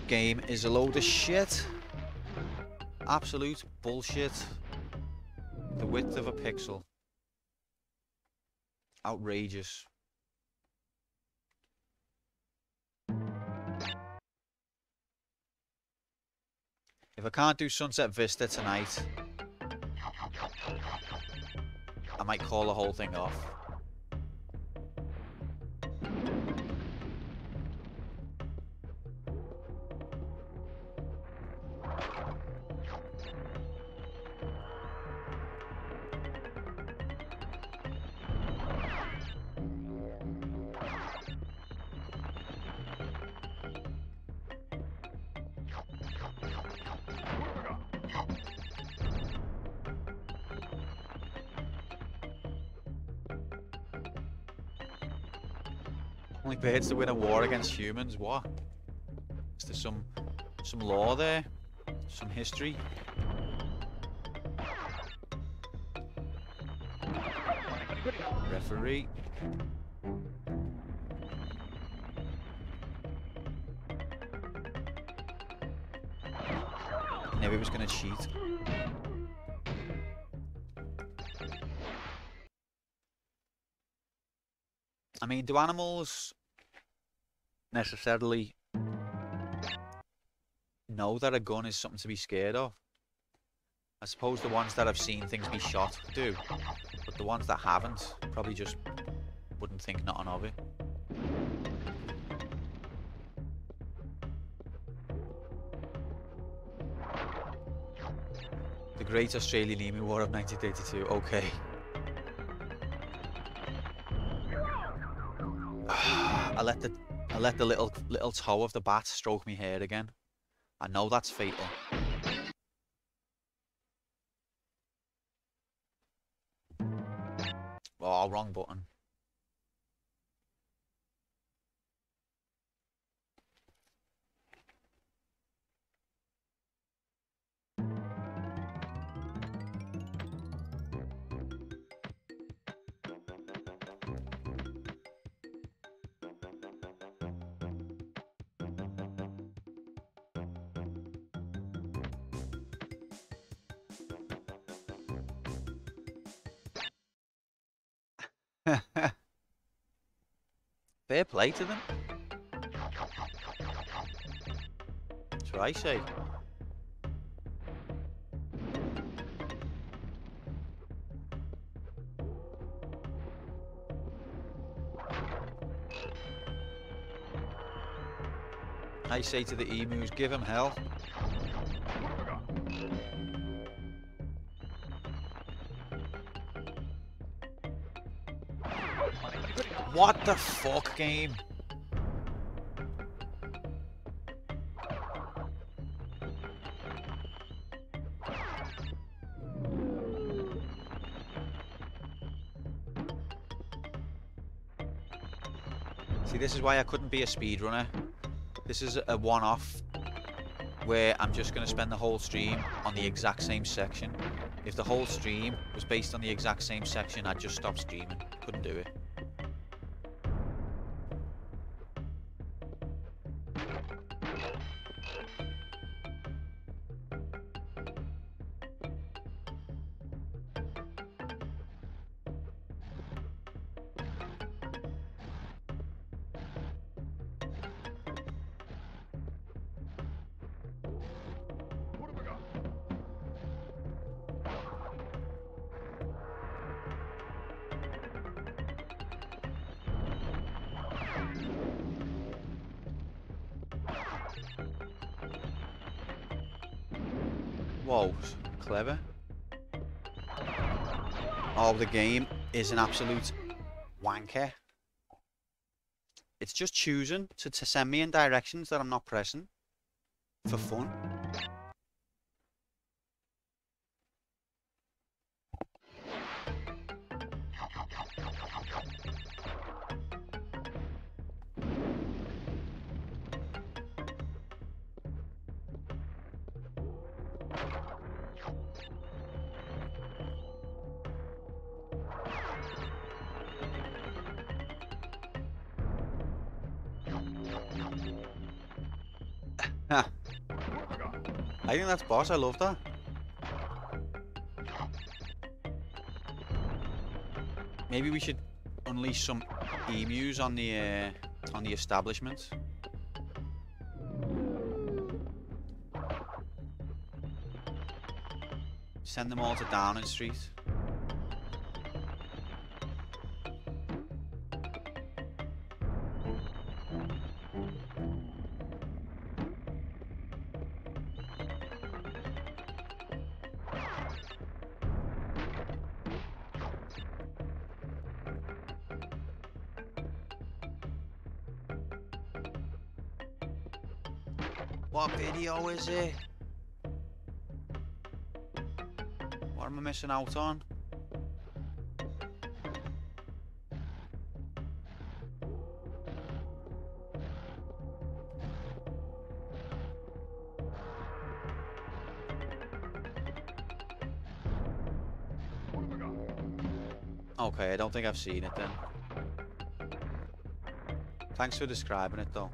S1: Game is a load of shit. Absolute bullshit. The width of a pixel. Outrageous. If I can't do Sunset Vista tonight, I might call the whole thing off. Only birds to win a war against humans, what? to some lore there, some history. Referee. Knew he was going to cheat. I mean, do animals necessarily know that a gun is something to be scared of? I suppose the ones that have seen things be shot do, but the ones that haven't probably just wouldn't think nothing of it. The Great Australian Emu War of 1932. Okay. I let the little toe of the bat stroke me hair again. I know that's fatal. Oh, wrong button. Fair play to them. That's what I say. I say to the emus, give them hell. What the fuck, game? See, this is why I couldn't be a speedrunner. This is a one-off where I'm just going to spend the whole stream on the exact same section. If the whole stream was based on the exact same section, I'd just stop streaming. Couldn't do it. Whoa, clever. Oh, the game is an absolute wanker. It's just choosing to send me in directions that I'm not pressing for fun. I think that's boss. I love that. Maybe we should unleash some emus on the establishment. Send them all to Downing Street. What video is it? What am I missing out on? Okay, I don't think I've seen it then. Thanks for describing it though.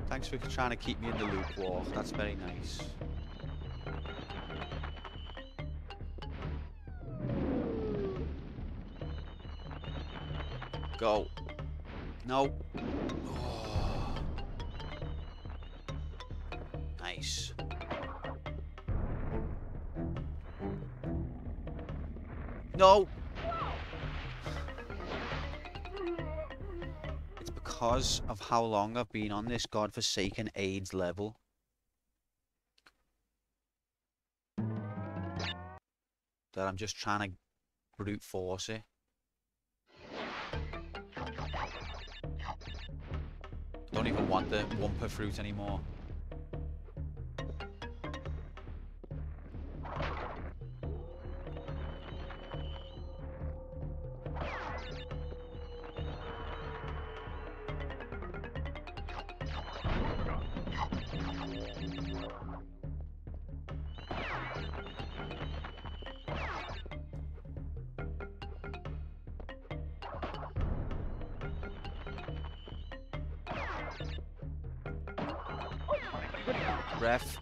S1: Thanks for trying to keep me in the loop, Walk. That's very nice. Go. No. Oh. Nice. No! It's because of how long I've been on this godforsaken AIDS level. That I'm just trying to brute force it. I don't even want the Wumpa fruit anymore. Ref.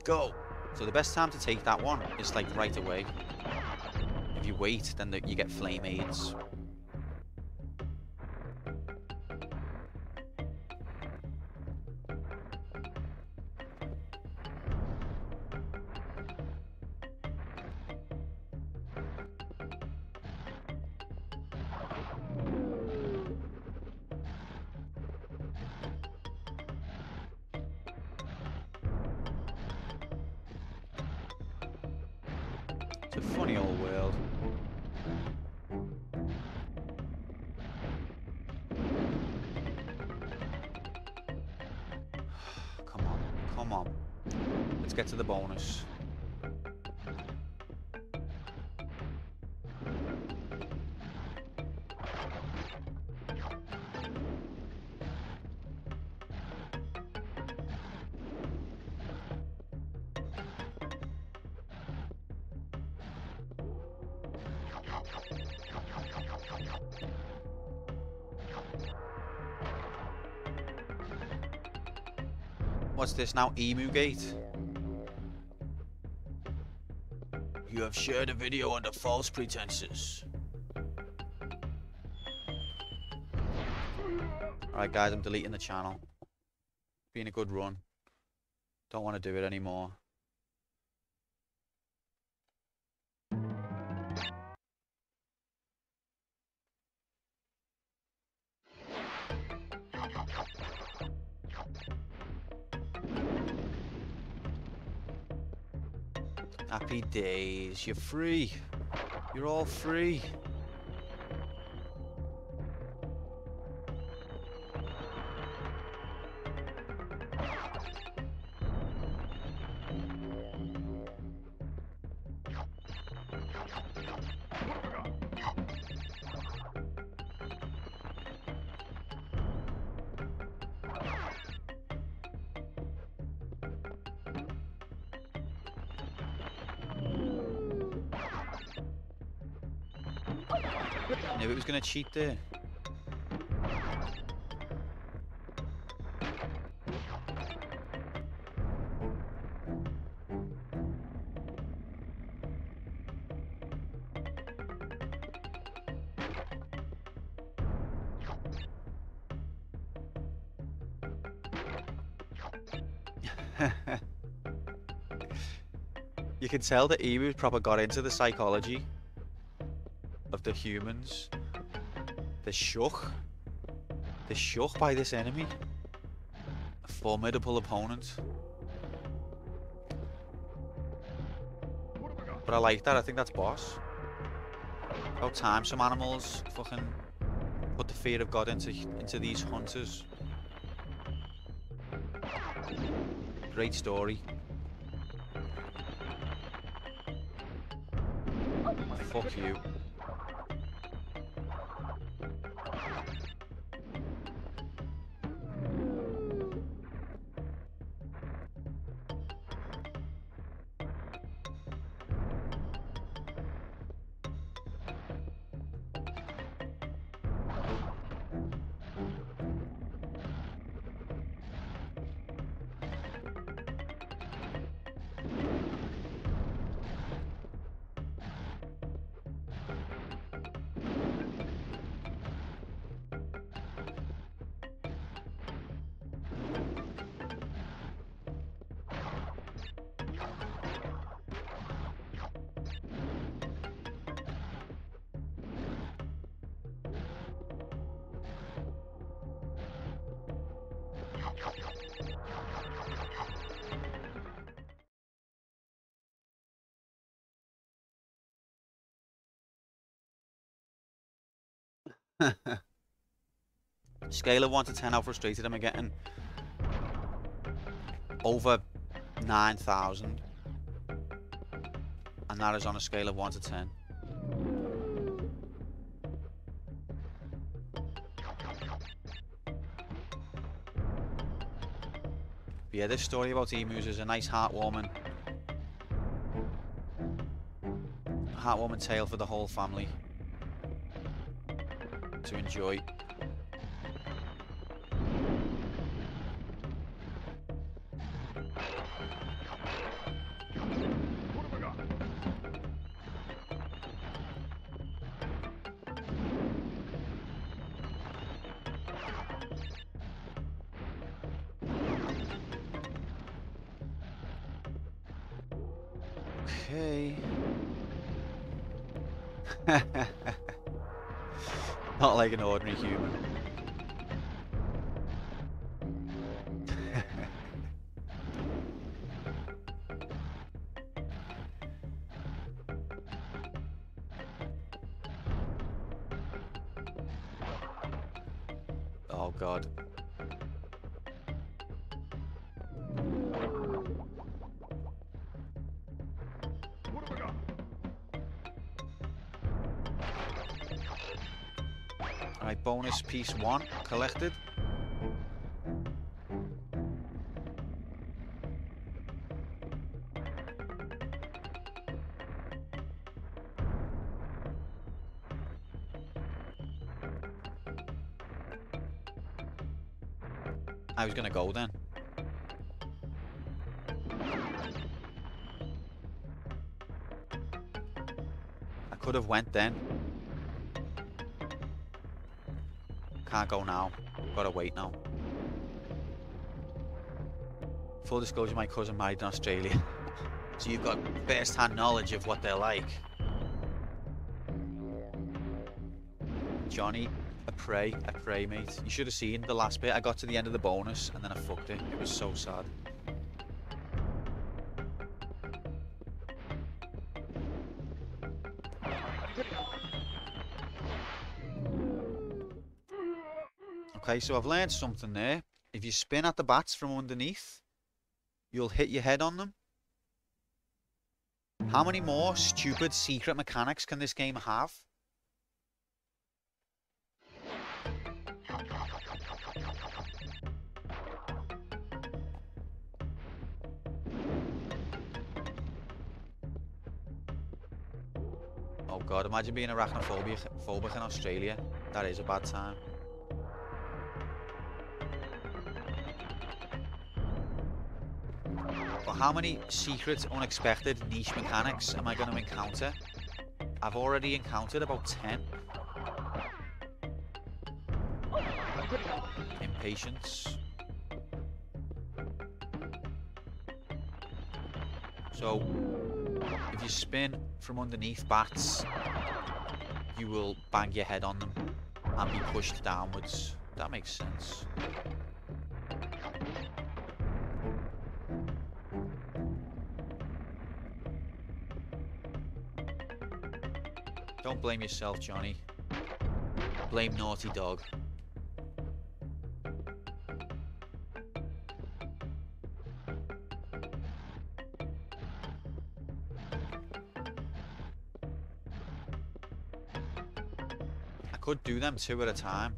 S1: Go. So the best time to take that one is like right away. If you wait, then you get flame aids. It's a funny old world. Come on, come on. Let's get to the bonus. What's this now? Emu Gate? You have shared a video under false pretenses. Alright guys, I'm deleting the channel. Been a good run. Don't want to do it anymore. Happy days. You're free. You're all free. Knew it was going to cheat there. You can tell that Emus proper got into the psychology of the humans. They're shook. They're shook by this enemy. A formidable opponent. But I like that. I think that's boss. About time some animals fucking put the fear of God into these hunters. Great story. Fuck you. Scale of 1 to 10, how frustrated am I getting? Over 9,000. And that is on a scale of 1 to 10. But yeah, this story about emus is a nice heartwarming tale for the whole family to enjoy. Okay. Not like an ordinary human. Oh God. Alright, bonus piece 1 collected. I was gonna go then. I could have went then. Can't go now. Gotta wait now. Full disclosure, my cousin married in Australia. So you've got first-hand knowledge of what they're like. Johnny, a prey, mate. You should have seen the last bit. I got to the end of the bonus and then I fucked it. It was so sad. Okay, so I've learned something there. If you spin at the bats from underneath, you'll hit your head on them. How many more stupid secret mechanics can this game have? Oh God, imagine being arachnophobic in Australia. That is a bad time. But how many secret, unexpected, niche mechanics am I going to encounter? I've already encountered about 10. Impatience. So, If you spin from underneath bats, you will bang your head on them and be pushed downwards. That makes sense. Don't blame yourself, Johnny. Blame Naughty Dog. I could do them 2 at a time,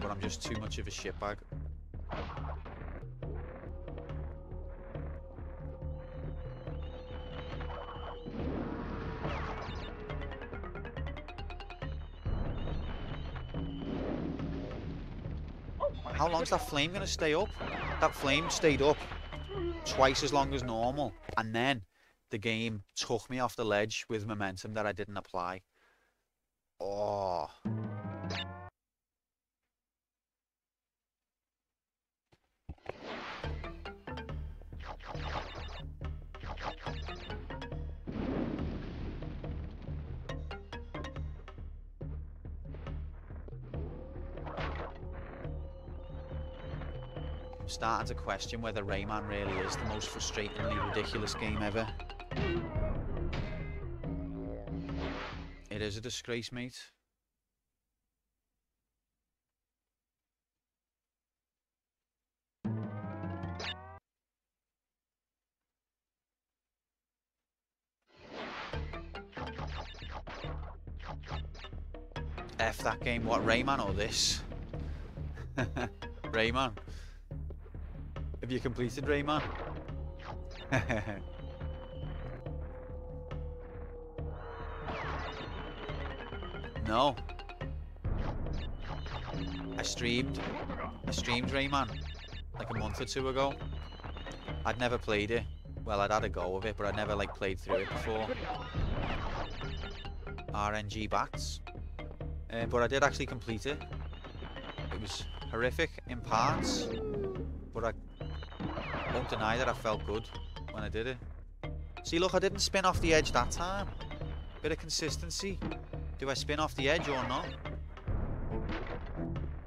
S1: but I'm just too much of a shitbag. How long's that flame gonna stay up? That flame stayed up twice as long as normal, and then the game took me off the ledge with momentum that I didn't apply. Oh. I'm starting to question whether Rayman really is the most frustratingly ridiculous game ever. It is a disgrace, mate. F that game. What, Rayman or this? Rayman. Have you completed Rayman? No. I streamed Rayman like a month or 2 ago. I'd never played it. Well, I'd had a go of it, but I'd never like played through it before. RNG bats. But I did actually complete it. It was horrific in parts, but I won't deny that I felt good when I did it. See, look, I didn't spin off the edge that time. Bit of consistency. Do I spin off the edge or not?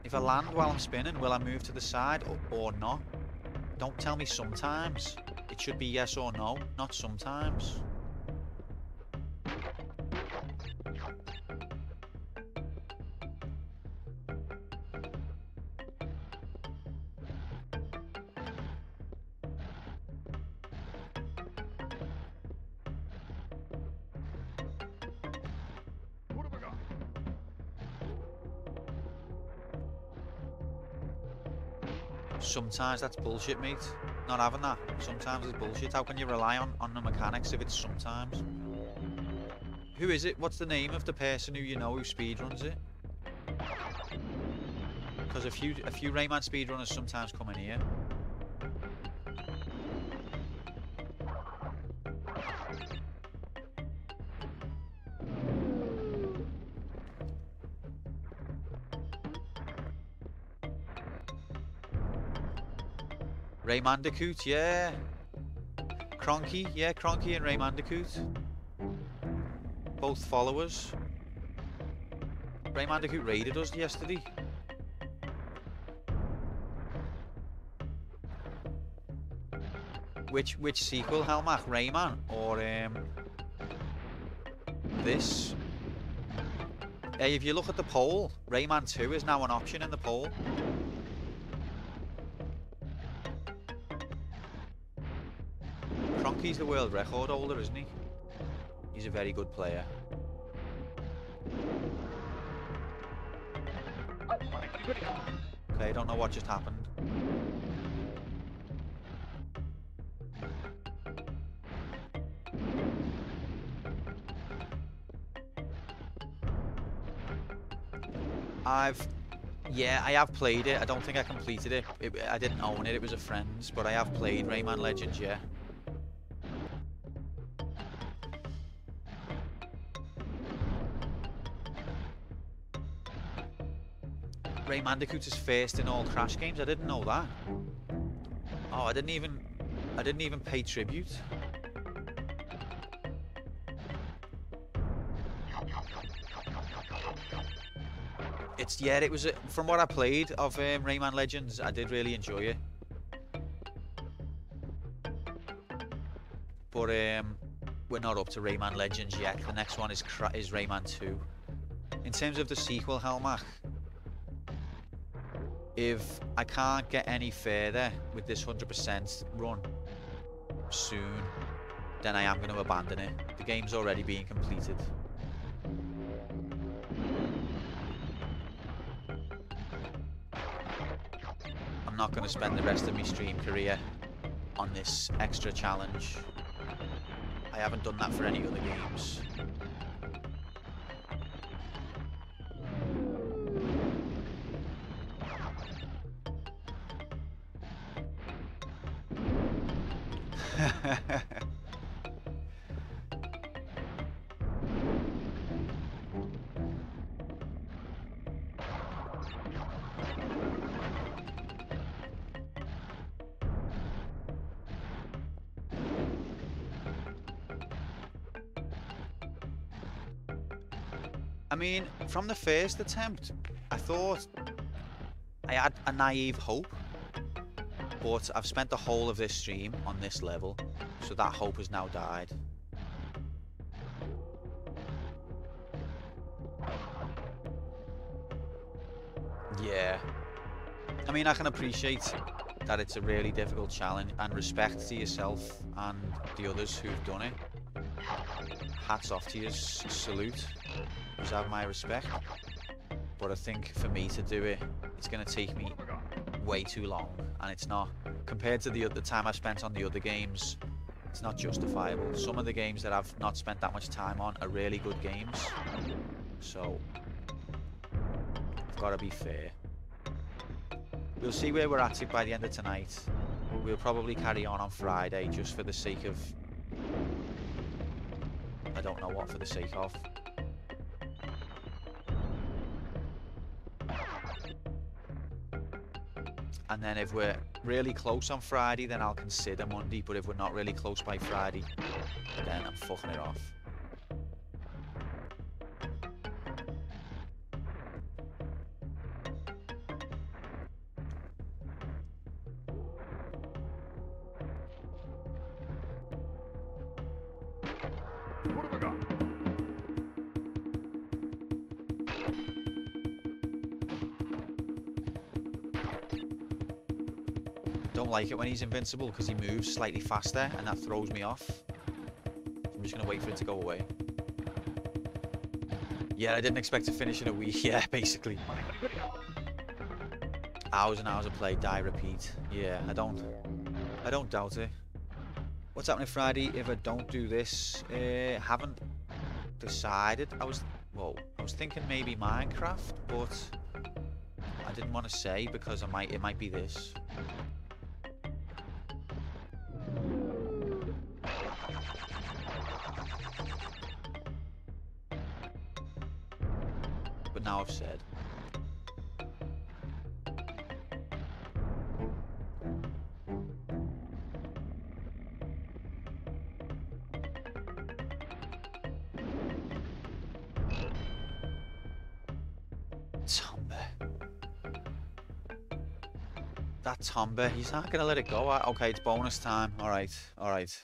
S1: If I land while I'm spinning, will I move to the side or not? Don't tell me sometimes. It should be yes or no, not sometimes. Sometimes that's bullshit, mate. Not having that. Sometimes it's bullshit. How can you rely on the mechanics if it's sometimes? Who is it? What's the name of the person who you know who speedruns it? Because a few Rayman speedrunners sometimes come in here. Crash Bandicoot, yeah. Cronky, yeah, Cronky and Crash Bandicoot. Both followers. Crash Bandicoot raided us yesterday. Which sequel, Helmach? Rayman or this? Hey, if you look at the poll, Rayman 2 is now an option in the poll. Cronky's the world record holder, isn't he? He's a very good player. Okay, I don't know what just happened. Yeah, I have played it. I don't think I completed it. I didn't own it. It was a friend's, but I have played Rayman Legends, yeah. Crash Bandicoot is first in all Crash games. I didn't know that. Oh, I didn't even pay tribute. Yeah, it was from what I played of Rayman Legends, I did really enjoy it. But we're not up to Rayman Legends yet. The next one is Rayman 2. In terms of the sequel, Helmach, if I can't get any further with this 100% run soon, then I am going to abandon it. The game's already being completed. I'm not going to spend the rest of my stream career on this extra challenge. I haven't done that for any other games. I mean, from the first attempt, I thought I had a naive hope, but I've spent the whole of this stream on this level, so that hope has now died. Yeah. I mean, I can appreciate that it's a really difficult challenge, and respect to yourself and the others who've done it. Hats off to you, salute. You have my respect. But I think for me to do it, it's going to take me way too long, and it's not, compared to the time I've spent on the other games, it's not justifiable. Some of the games that I've not spent that much time on are really good games, so I've got to be fair. We'll see where we're at by the end of tonight. We'll probably carry on Friday, just for the sake of, I don't know what for the sake of. And then if we're really close on Friday, then I'll consider Monday. But if we're not really close by Friday, then I'm fucking it off.
S2: What have I got?
S1: Don't like it when he's invincible because he moves slightly faster and that throws me off. I'm just going to wait for it to go away. Yeah, I didn't expect to finish in a week. Yeah, basically. Hours and hours of play, die, repeat. Yeah, I don't doubt it. What's happening Friday if I don't do this? Haven't decided. I was thinking maybe Minecraft, but I didn't want to say because it might be this. But now I've said. Tomba. That Tomba, he's not gonna let it go. Okay, it's bonus time. Alright, alright.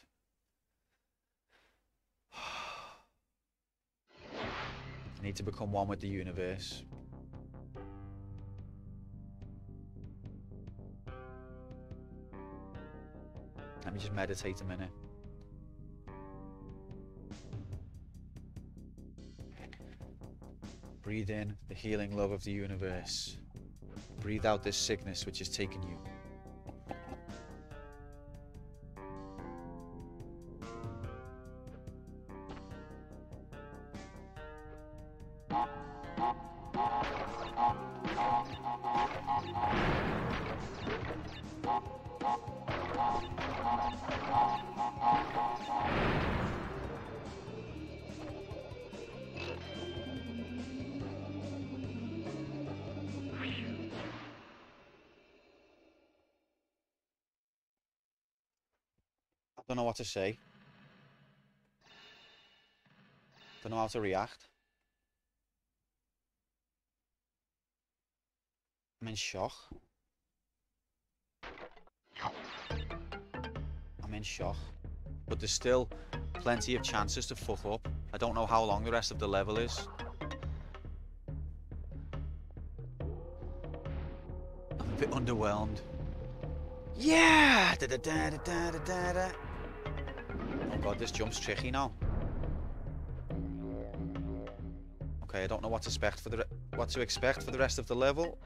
S1: I need to become one with the universe. Let me just meditate a minute. Breathe in the healing love of the universe. Breathe out this sickness which has taken you. Don't know what to say. Don't know how to react. in shock. I'm in shock. But there's still plenty of chances to fuck up. I don't know how long the rest of the level is. I'm a bit underwhelmed. Yeah! Da, da, da, da, da, da, da. Oh god, this jump's tricky now. Okay, I don't know what to expect for the rest of the level.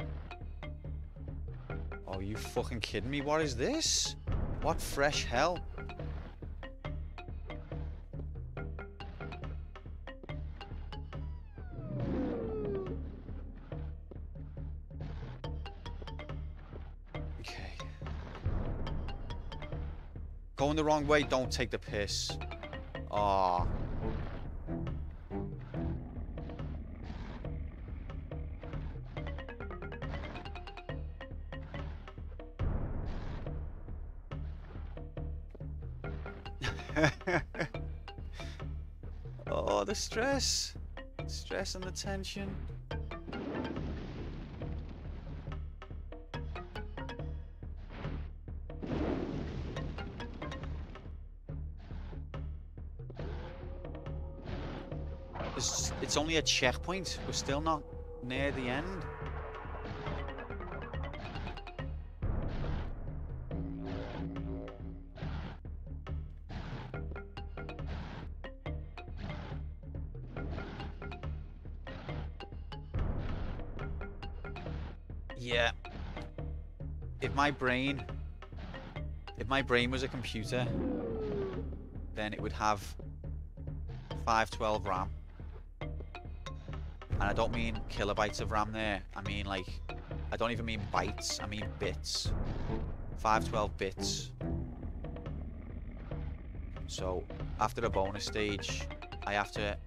S1: Oh, you fucking kidding me? What is this? What fresh hell? Okay. Going the wrong way, don't take the piss. Ah. Oh, the stress. Stress and the tension. It's only a checkpoint. We're still not near the end. Yeah. If my brain was a computer, then it would have 512 RAM. And I don't mean kilobytes of RAM there. I mean like, I don't even mean bytes. I mean bits. 512 bits. So after a bonus stage, I have to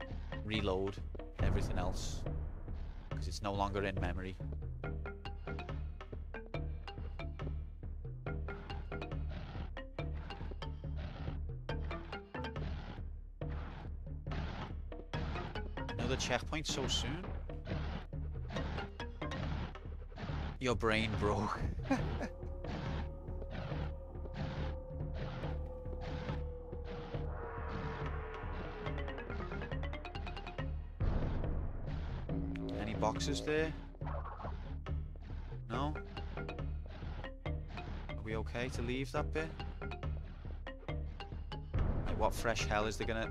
S1: reload everything else because it's no longer in memory. Another checkpoint so soon? Your brain broke. Any boxes there? No? Are we okay to leave that bit? Like, what fresh hell is there gonna...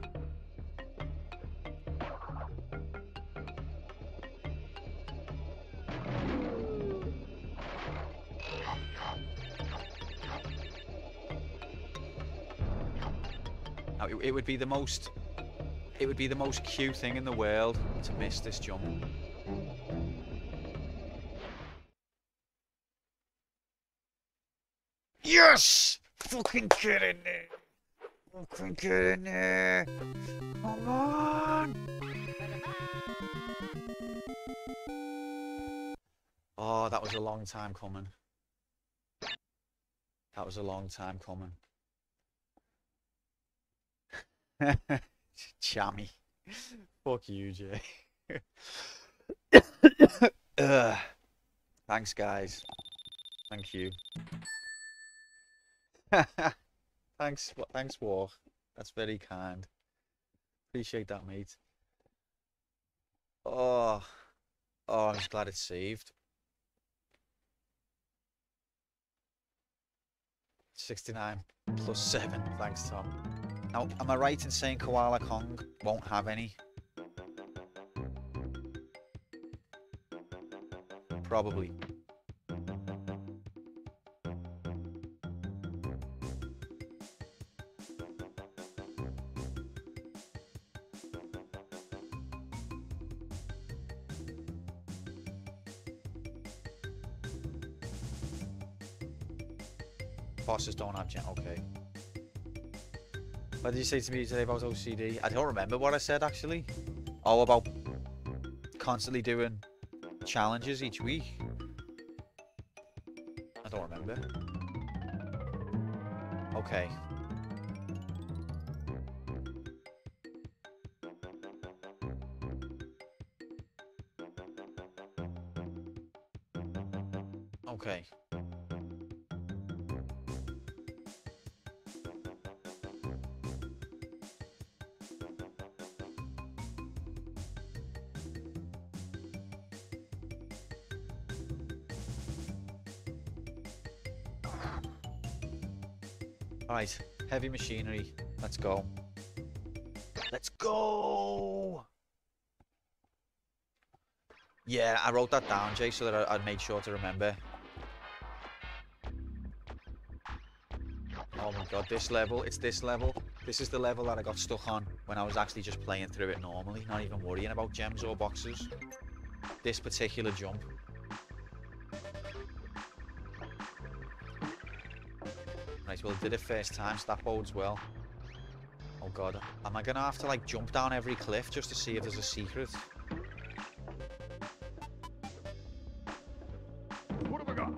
S1: Now, it would be the most cute thing in the world to miss this jump. Yes! Fucking get in there! Fucking get in there! Come on! Oh, that was a long time coming. That was a long time coming. Chammy. Fuck you, Jay. Thanks, guys. Thank you. Thanks, War. That's very kind. Appreciate that, mate. Oh, I'm just glad it's saved. 69 plus 7. Thanks, Tom. Now, am I right in saying Koala Kong won't have any? Probably. Bosses don't have gen. Okay. What did you say to me today about OCD? I don't remember what I said actually. Oh, about constantly doing challenges each week. I don't remember. Okay. Okay. Alright, heavy machinery. Let's go. Let's go! Yeah, I wrote that down, Jay, so that I'd make sure to remember. Oh my god, this level, it's this level. This is the level that I got stuck on when I was actually just playing through it normally, not even worrying about gems or boxes. This particular jump. Right, well, I did it first time, so that bodes well. Oh god, am I gonna have to like jump down every cliff just to see if there's a secret?
S2: What have I got?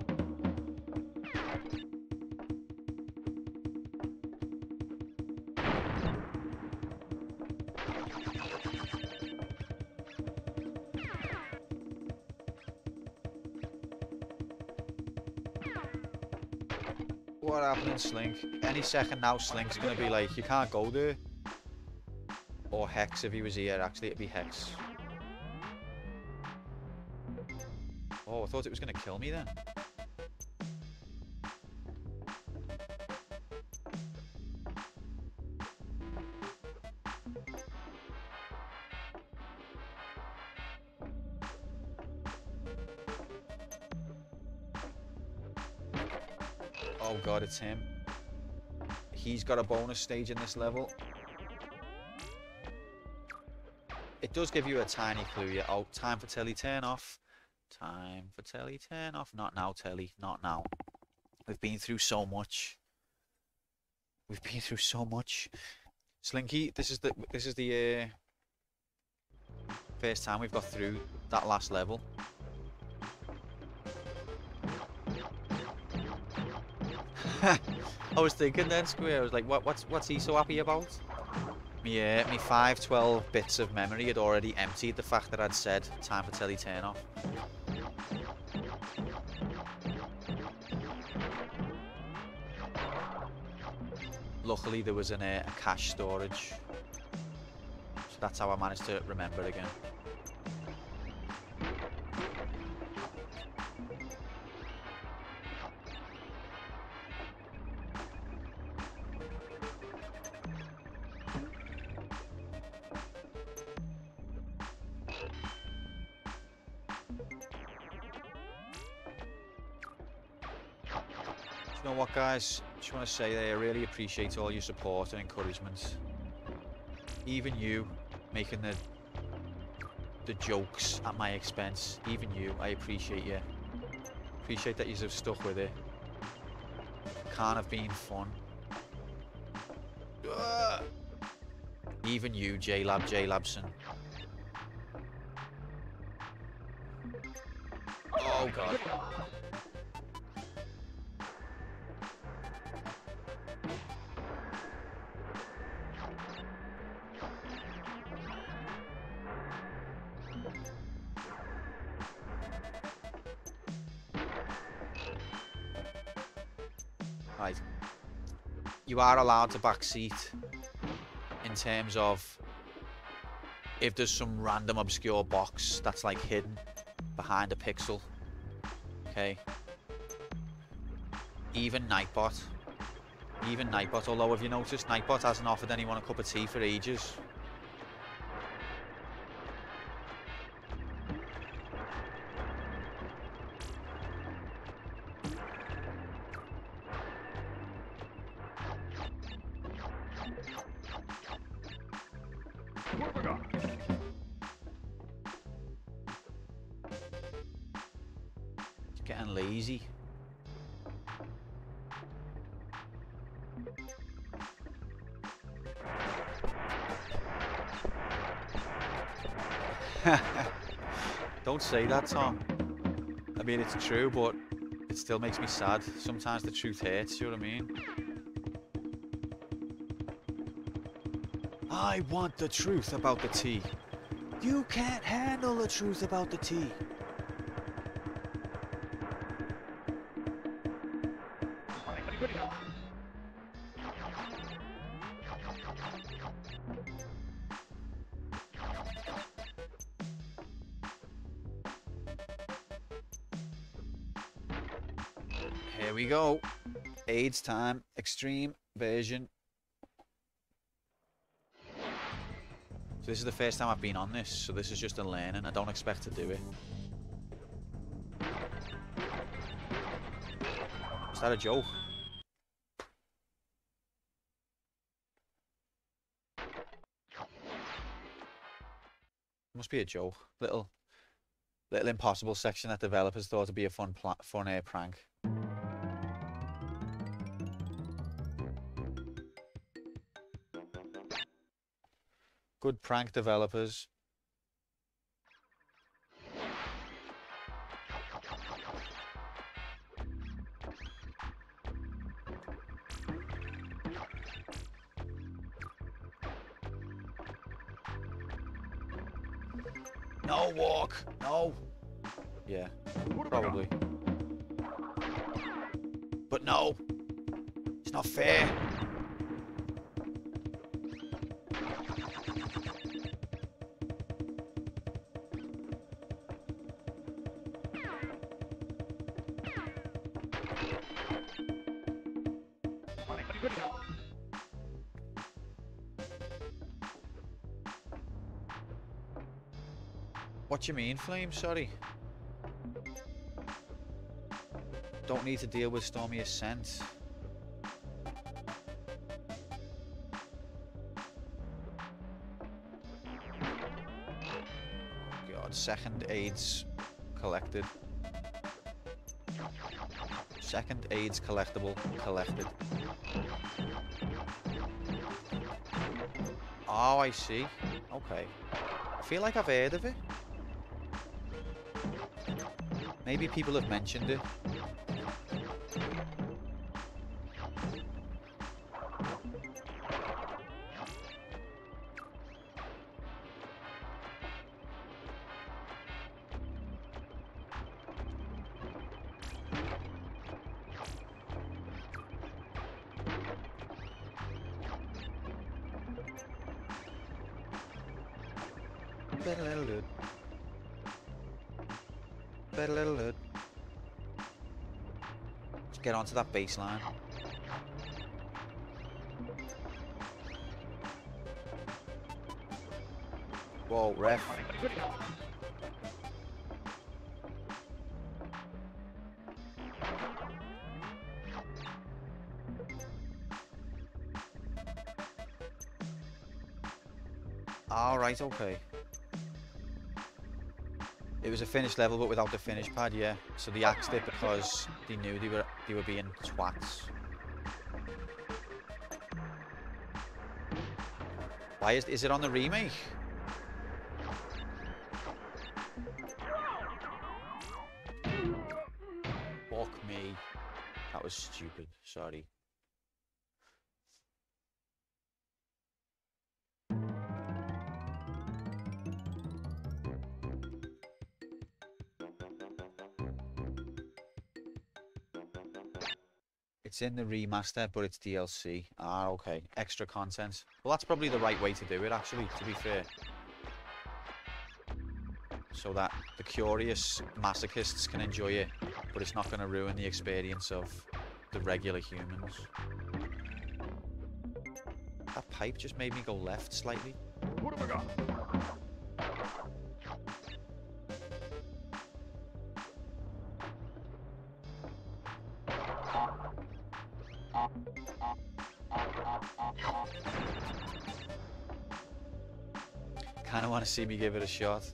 S1: What happened, Slink? Any second now, Slink's gonna be like, you can't go there. Or Hex if he was here, actually, it'd be Hex. Oh, I thought it was gonna kill me then. Oh god, it's him. He's got a bonus stage in this level. It does give you a tiny clue. Yeah. Oh, time for telly turn off. Time for telly turn off. Not now, telly. Not now. We've been through so much. We've been through so much. Slinky, this is the first time we've got through that last level. I was thinking then, Square. I was like, what's he so happy about? Yeah, me 512 bits of memory had already emptied the fact that I'd said time for telly turn off. Luckily there was a cache storage, so that's how I managed to remember again. You know what, guys? Just want to say that I really appreciate all your support and encouragement. Even you making the jokes at my expense. Even you, I appreciate you. Appreciate that you have stuck with it. Can't have been fun. Even you, J-Labson. Oh god. Right. You are allowed to backseat in terms of if there's some random obscure box that's like hidden behind a pixel. Okay. Even Nightbot, although have you noticed Nightbot hasn't offered anyone a cup of tea for ages.
S2: What have I got?
S1: It's getting lazy. Don't say that, Tom. I mean, it's true, but it still makes me sad. Sometimes the truth hurts, you know what I mean? I want the truth about the tea. You can't handle the truth about the tea. Here we go. AIDS time. Extreme version. So this is the first time I've been on this, so this is just a learning. I don't expect to do it. Is that a joke? Must be a joke. Little impossible section that developers thought would be a fun prank. Good prank developers. No walk. No. Yeah, probably. But no. It's not fair. What you mean, Flame? Sorry. Don't need to deal with Stormy Ascent. God, second AIDS collected. Second AIDS collectible collected. Oh, I see. Okay. I feel like I've heard of it. Maybe people have mentioned it. Let's get onto that baseline. Whoa, ref. All right, okay. It was a finished level, but without the finish pad, yeah. So they axed it because they knew they were being twats. Why is it on the remake? Fuck me. That was stupid. Sorry. It's in the remaster, but it's DLC. Ah, okay. Extra content. Well, that's probably the right way to do it, actually, to be fair. So that the curious masochists can enjoy it, but it's not going to ruin the experience of the regular humans. That pipe just made me go left slightly.
S2: What have I got?
S1: Kind of want to see me give it a shot.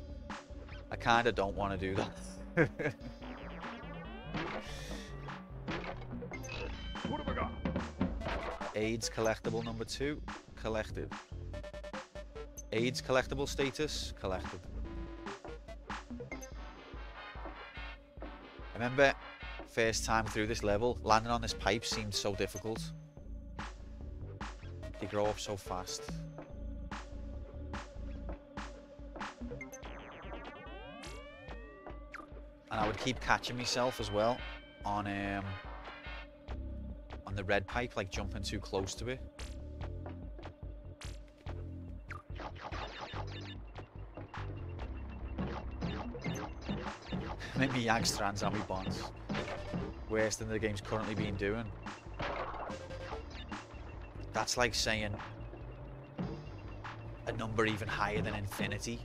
S1: I kind of don't want to do that.
S2: What have I got?
S1: AIDS collectible number 2, collected. AIDS collectible status, collected. I remember first time through this level, landing on this pipe seemed so difficult. They grow up so fast. And I would keep catching myself as well on the red pipe, like jumping too close to it. Make me yank strands on me bonds. worse than the game's currently been doing. That's like saying a number even higher than infinity.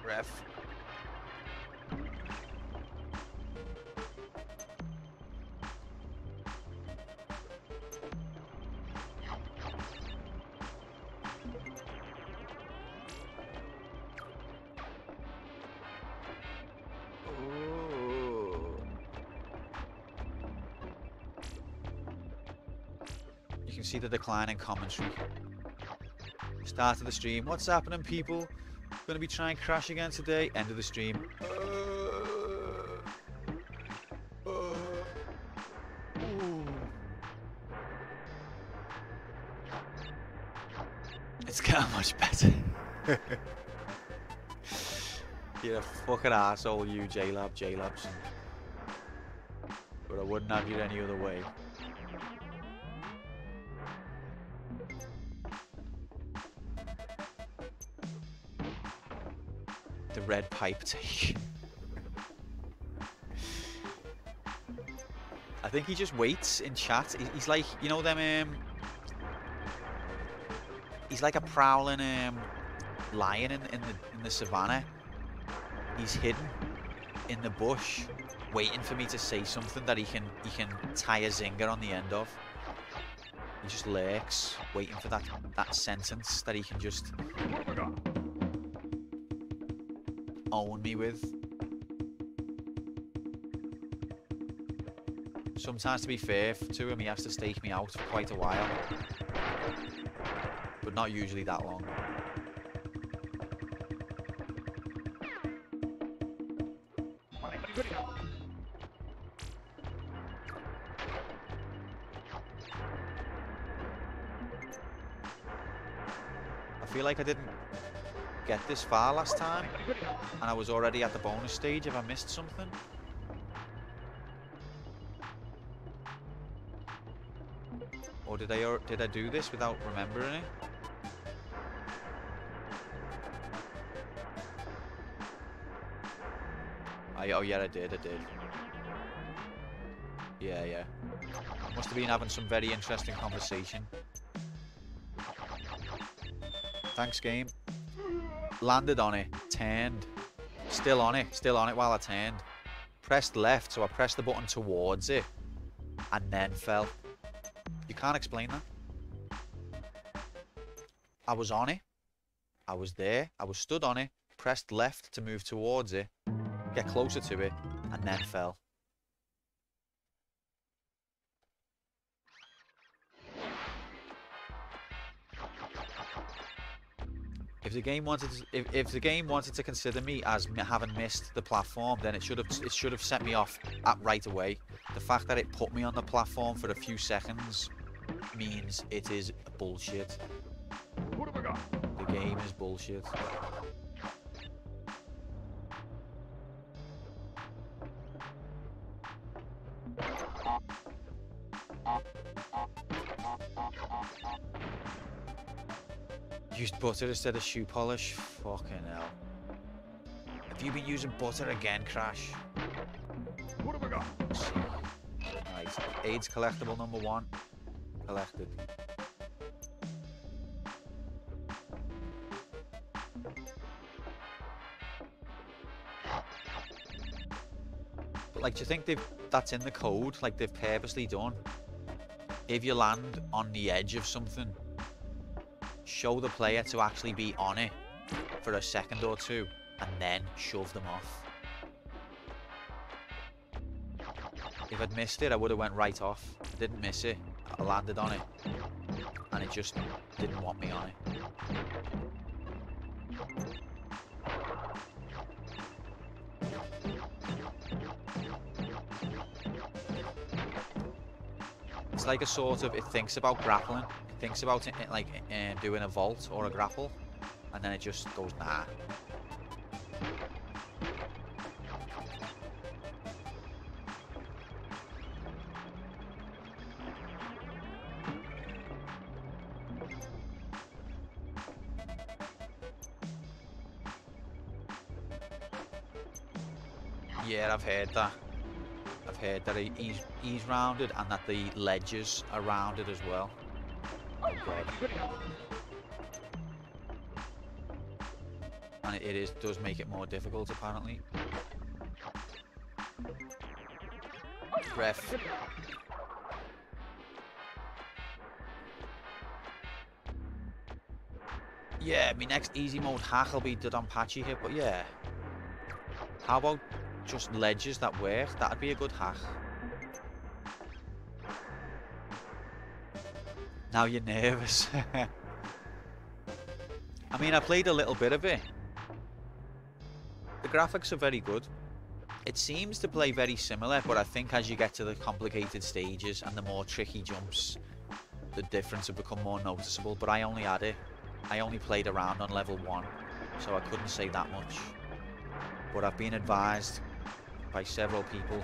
S1: Ref. You can see the decline in commentary. Start of the stream. What's happening, people? Gonna be trying Crash again today. End of the stream. It's got much better. You're a fucking asshole, you J-Labs. But I wouldn't have you any other way. The red pipe take. I think he just waits in chat. He's like, you know them, he's like a prowling lion in the savannah. He's hidden in the bush, waiting for me to say something that he can tie a zinger on the end of. He just lurks, waiting for that sentence that he can just own me with. Sometimes, to be fair to him, he has to stake me out for quite a while, but not usually that long. I feel like I didn't get this far last time, and I was already at the bonus stage. Have I missed something? Or did I do this without remembering it? Oh yeah, I did. Yeah. Must have been having some very interesting conversation. Thanks, game. Landed on it, turned. Still on it while I turned. Pressed left, so I pressed the button towards it, and then fell. You can't explain that. I was on it. I was there. I was stood on it. Pressed left to move towards it, get closer to it, and then fell. If the game wanted to consider me as having missed the platform, then it should have set me off right away. The fact that it put me on the platform for a few seconds means it is bullshit.
S2: What have I got?
S1: The game is bullshit. Used butter instead of shoe polish. Fucking hell. Have you been using butter again, Crash?
S2: What have I got?
S1: Right. AIDS collectible number 1. Collected. But like, do you think that's in the code? Like they've purposely done? If you land on the edge of something, show the player to actually be on it for a second or two, and then shove them off. If I'd missed it, I would have went right off. I didn't miss it. I landed on it, and it just didn't want me on it. It's like a sort of, it thinks about grappling. It thinks about it, like doing a vault or a grapple, and then it just goes nah. Yeah, I've heard that. I've heard that he's rounded and that the ledges are rounded as well. Oh god. And it does make it more difficult apparently. Ref. Yeah, my next easy mode hack will be Dodonpachi hit, but yeah. How about just ledges that work? That'd be a good hack. Now you're nervous. I mean, I played a little bit of it. The graphics are very good. It seems to play very similar, but I think as you get to the complicated stages and the more tricky jumps, the difference will become more noticeable. But I only played around on level 1, so I couldn't say that much. But I've been advised by several people